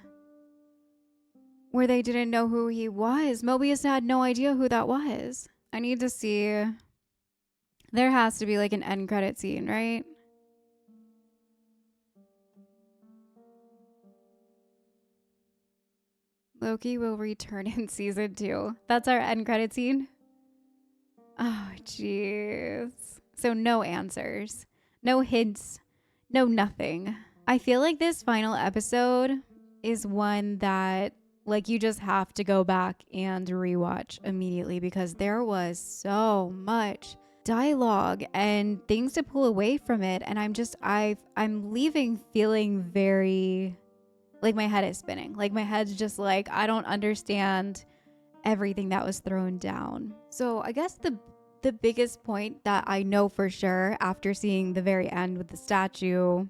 where they didn't know who he was. Mobius had no idea who that was. I need to see. There has to be like an end credit scene, right? Loki will return in season 2. That's our end credit scene. Oh, jeez. So no answers, no hints, no nothing. I feel like this final episode is one that like you just have to go back and rewatch immediately because there was so much dialogue and things to pull away from it. And I'm leaving feeling very... like my head is spinning. Like my head's just like, I don't understand everything that was thrown down. So I guess the biggest point that I know for sure after seeing the very end with the statue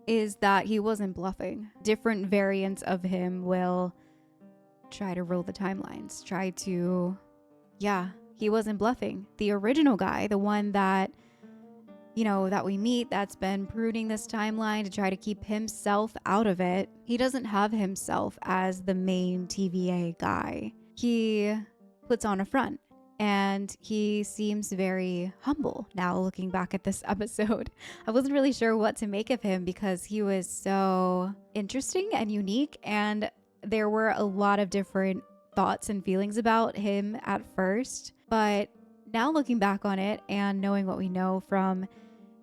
is that he wasn't bluffing. Different variants of him will try to rule the timelines, he wasn't bluffing. The original guy, the one that that we meet, that's been pruning this timeline to try to keep himself out of it. He doesn't have himself as the main TVA guy. He puts on a front and he seems very humble now looking back at this episode. I wasn't really sure what to make of him because he was so interesting and unique, and there were a lot of different thoughts and feelings about him at first. But now looking back on it and knowing what we know from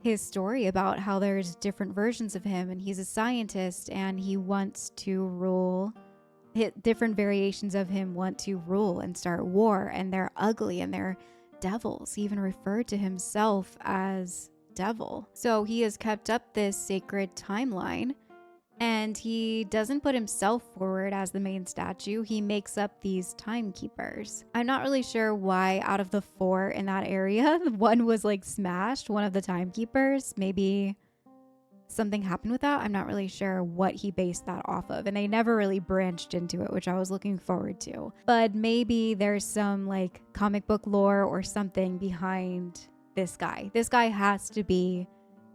his story about how there's different versions of him and he's a scientist and he wants to rule, different variations of him want to rule and start war, and they're ugly and they're devils. He even referred to himself as devil. So he has kept up this sacred timeline and he doesn't put himself forward as the main statue. He makes up these timekeepers. I'm not really sure why out of the 4 in that area, one was like smashed, one of the timekeepers. Maybe something happened with that. I'm not really sure what he based that off of. And they never really branched into it, which I was looking forward to. But maybe there's some like comic book lore or something behind this guy. This guy has to be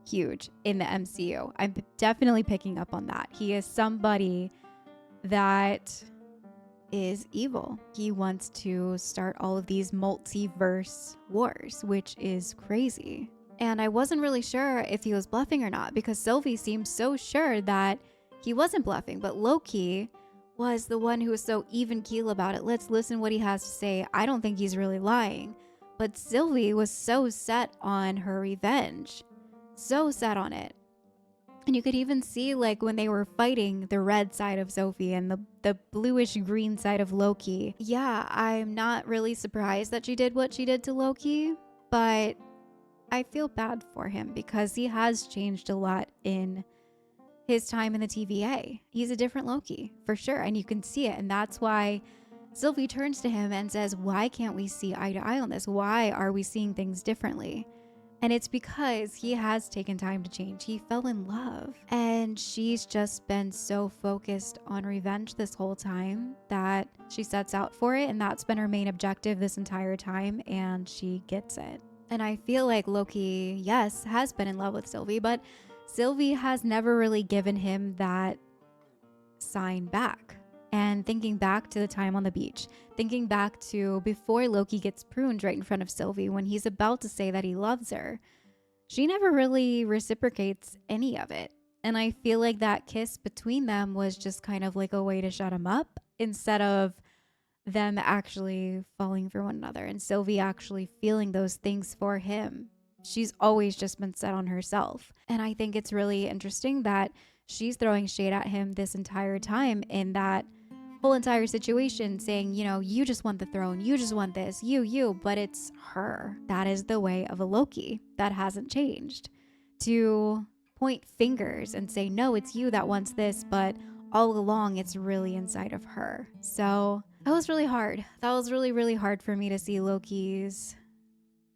huge in the MCU. I'm definitely picking up on that. He is somebody that is evil. He wants to start all of these multiverse wars, which is crazy. And I wasn't really sure if he was bluffing or not because Sylvie seemed so sure that he wasn't bluffing, but Loki was the one who was so even keel about it. Let's listen what he has to say. I don't think he's really lying. But Sylvie was so set on her revenge. so set on it. And you could even see, like, when they were fighting, the red side of Sophie and the bluish green side of Loki. Yeah, I'm not really surprised that she did what she did to Loki, but I feel bad for him because he has changed a lot in his time in the TVA. He's a different Loki, for sure, and you can see it. And that's why Sylvie turns to him and says, why can't we see eye to eye on this? Why are we seeing things differently? And it's because he has taken time to change. He fell in love. And she's just been so focused on revenge this whole time that she sets out for it. And that's been her main objective this entire time. And she gets it. And I feel like Loki, yes, has been in love with Sylvie, but Sylvie has never really given him that sign back. And thinking back to the time on the beach, thinking back to before Loki gets pruned right in front of Sylvie when he's about to say that he loves her, she never really reciprocates any of it. And I feel like that kiss between them was just kind of like a way to shut him up instead of them actually falling for one another and Sylvie actually feeling those things for him. She's always just been set on herself. And I think it's really interesting that she's throwing shade at him this entire time in that whole entire situation, saying, you know, you just want the throne, you just want this, you, but it's her. That is the way of a Loki. That hasn't changed. To point fingers and say, no, it's you that wants this, but all along it's really inside of her. So that was really hard. That was really, really hard for me to see Loki's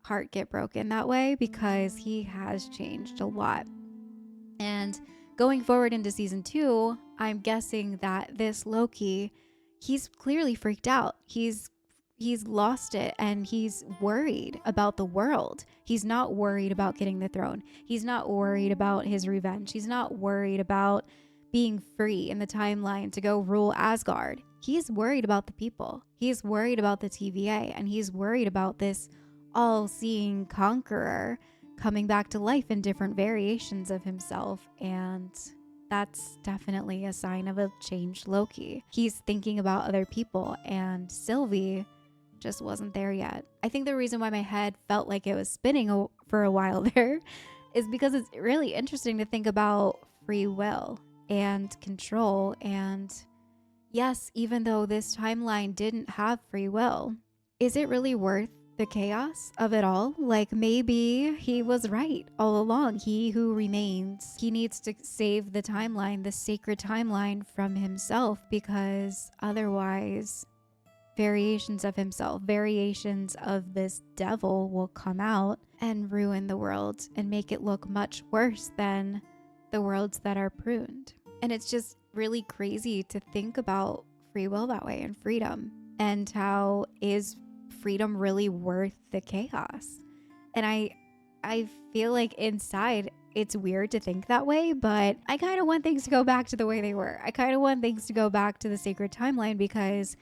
heart get broken that way because he has changed a lot. And going forward into season 2, I'm guessing that this Loki, he's clearly freaked out. He's lost it and he's worried about the world. He's not worried about getting the throne. He's not worried about his revenge. He's not worried about being free in the timeline to go rule Asgard. He's worried about the people. He's worried about the TVA, and he's worried about this all-seeing conqueror coming back to life in different variations of himself. And that's definitely a sign of a changed Loki. He's thinking about other people, and Sylvie just wasn't there yet. I think the reason why my head felt like it was spinning for a while there is because it's really interesting to think about free will and control. And yes, even though this timeline didn't have free will, is it really worth the chaos of it all? Like, maybe he was right all along. He who remains, he needs to save the timeline, the sacred timeline, from himself, because otherwise variations of himself, variations of this devil will come out and ruin the world and make it look much worse than the worlds that are pruned. And it's just really crazy to think about free will that way and freedom, and how is freedom really worth the chaos? And I feel like inside it's weird to think that way, but I kind of want things to go back to the way they were. I kind of want things to go back to the sacred timeline because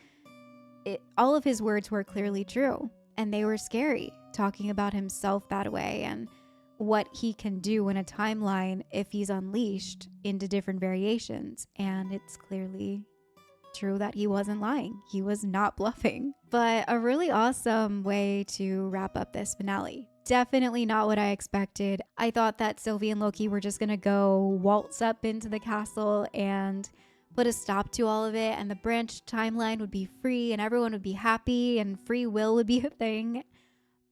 all of his words were clearly true, and they were scary, talking about himself that way and what he can do in a timeline if he's unleashed into different variations. And it's clearly true that he wasn't lying. He was not bluffing. But a really awesome way to wrap up this finale. Definitely not what I expected. I thought that Sylvie and Loki were just gonna go waltz up into the castle and put a stop to all of it, and the branch timeline would be free and everyone would be happy and free will would be a thing.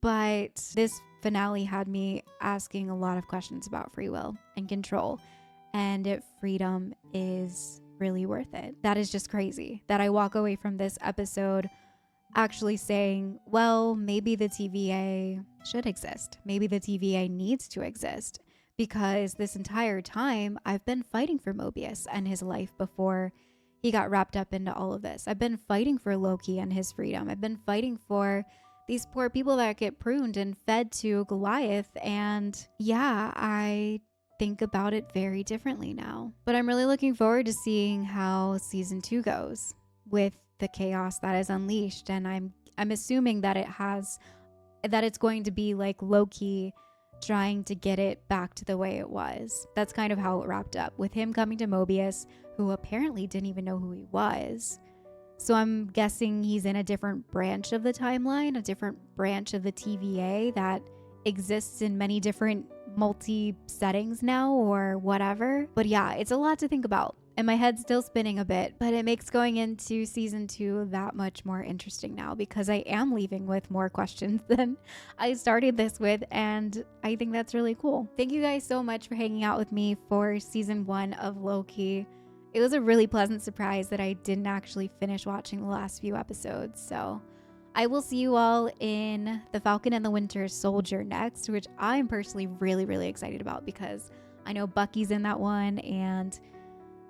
But this finale had me asking a lot of questions about free will and control, and if freedom is really worth it. That is just crazy that I walk away from this episode actually saying, well, maybe the TVA should exist. Maybe the TVA needs to exist, because this entire time I've been fighting for Mobius and his life before he got wrapped up into all of this. I've been fighting for Loki and his freedom. I've been fighting for these poor people that get pruned and fed to Goliath. And yeah, I think about it very differently now. But I'm really looking forward to seeing how season 2 goes with the chaos that is unleashed. And I'm assuming that it's going to be like Loki trying to get it back to the way it was. That's kind of how it wrapped up, with him coming to Mobius, who apparently didn't even know who he was. So I'm guessing he's in a different branch of the timeline, a different branch of the TVA that exists in many different multi settings now or whatever. But yeah, it's a lot to think about. And my head's still spinning a bit, but it makes going into season 2 that much more interesting now because I am leaving with more questions than I started this with, and I think that's really cool. Thank you guys so much for hanging out with me for season 1 of Loki. It was a really pleasant surprise that I didn't actually finish watching the last few episodes, so I will see you all in The Falcon and the Winter Soldier next, which I'm personally really, really excited about because I know Bucky's in that one, and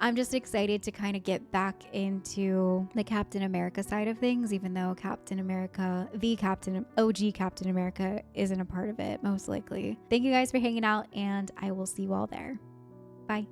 I'm just excited to kind of get back into the Captain America side of things, even though Captain America, OG Captain America, isn't a part of it, most likely. Thank you guys for hanging out, and I will see you all there. Bye.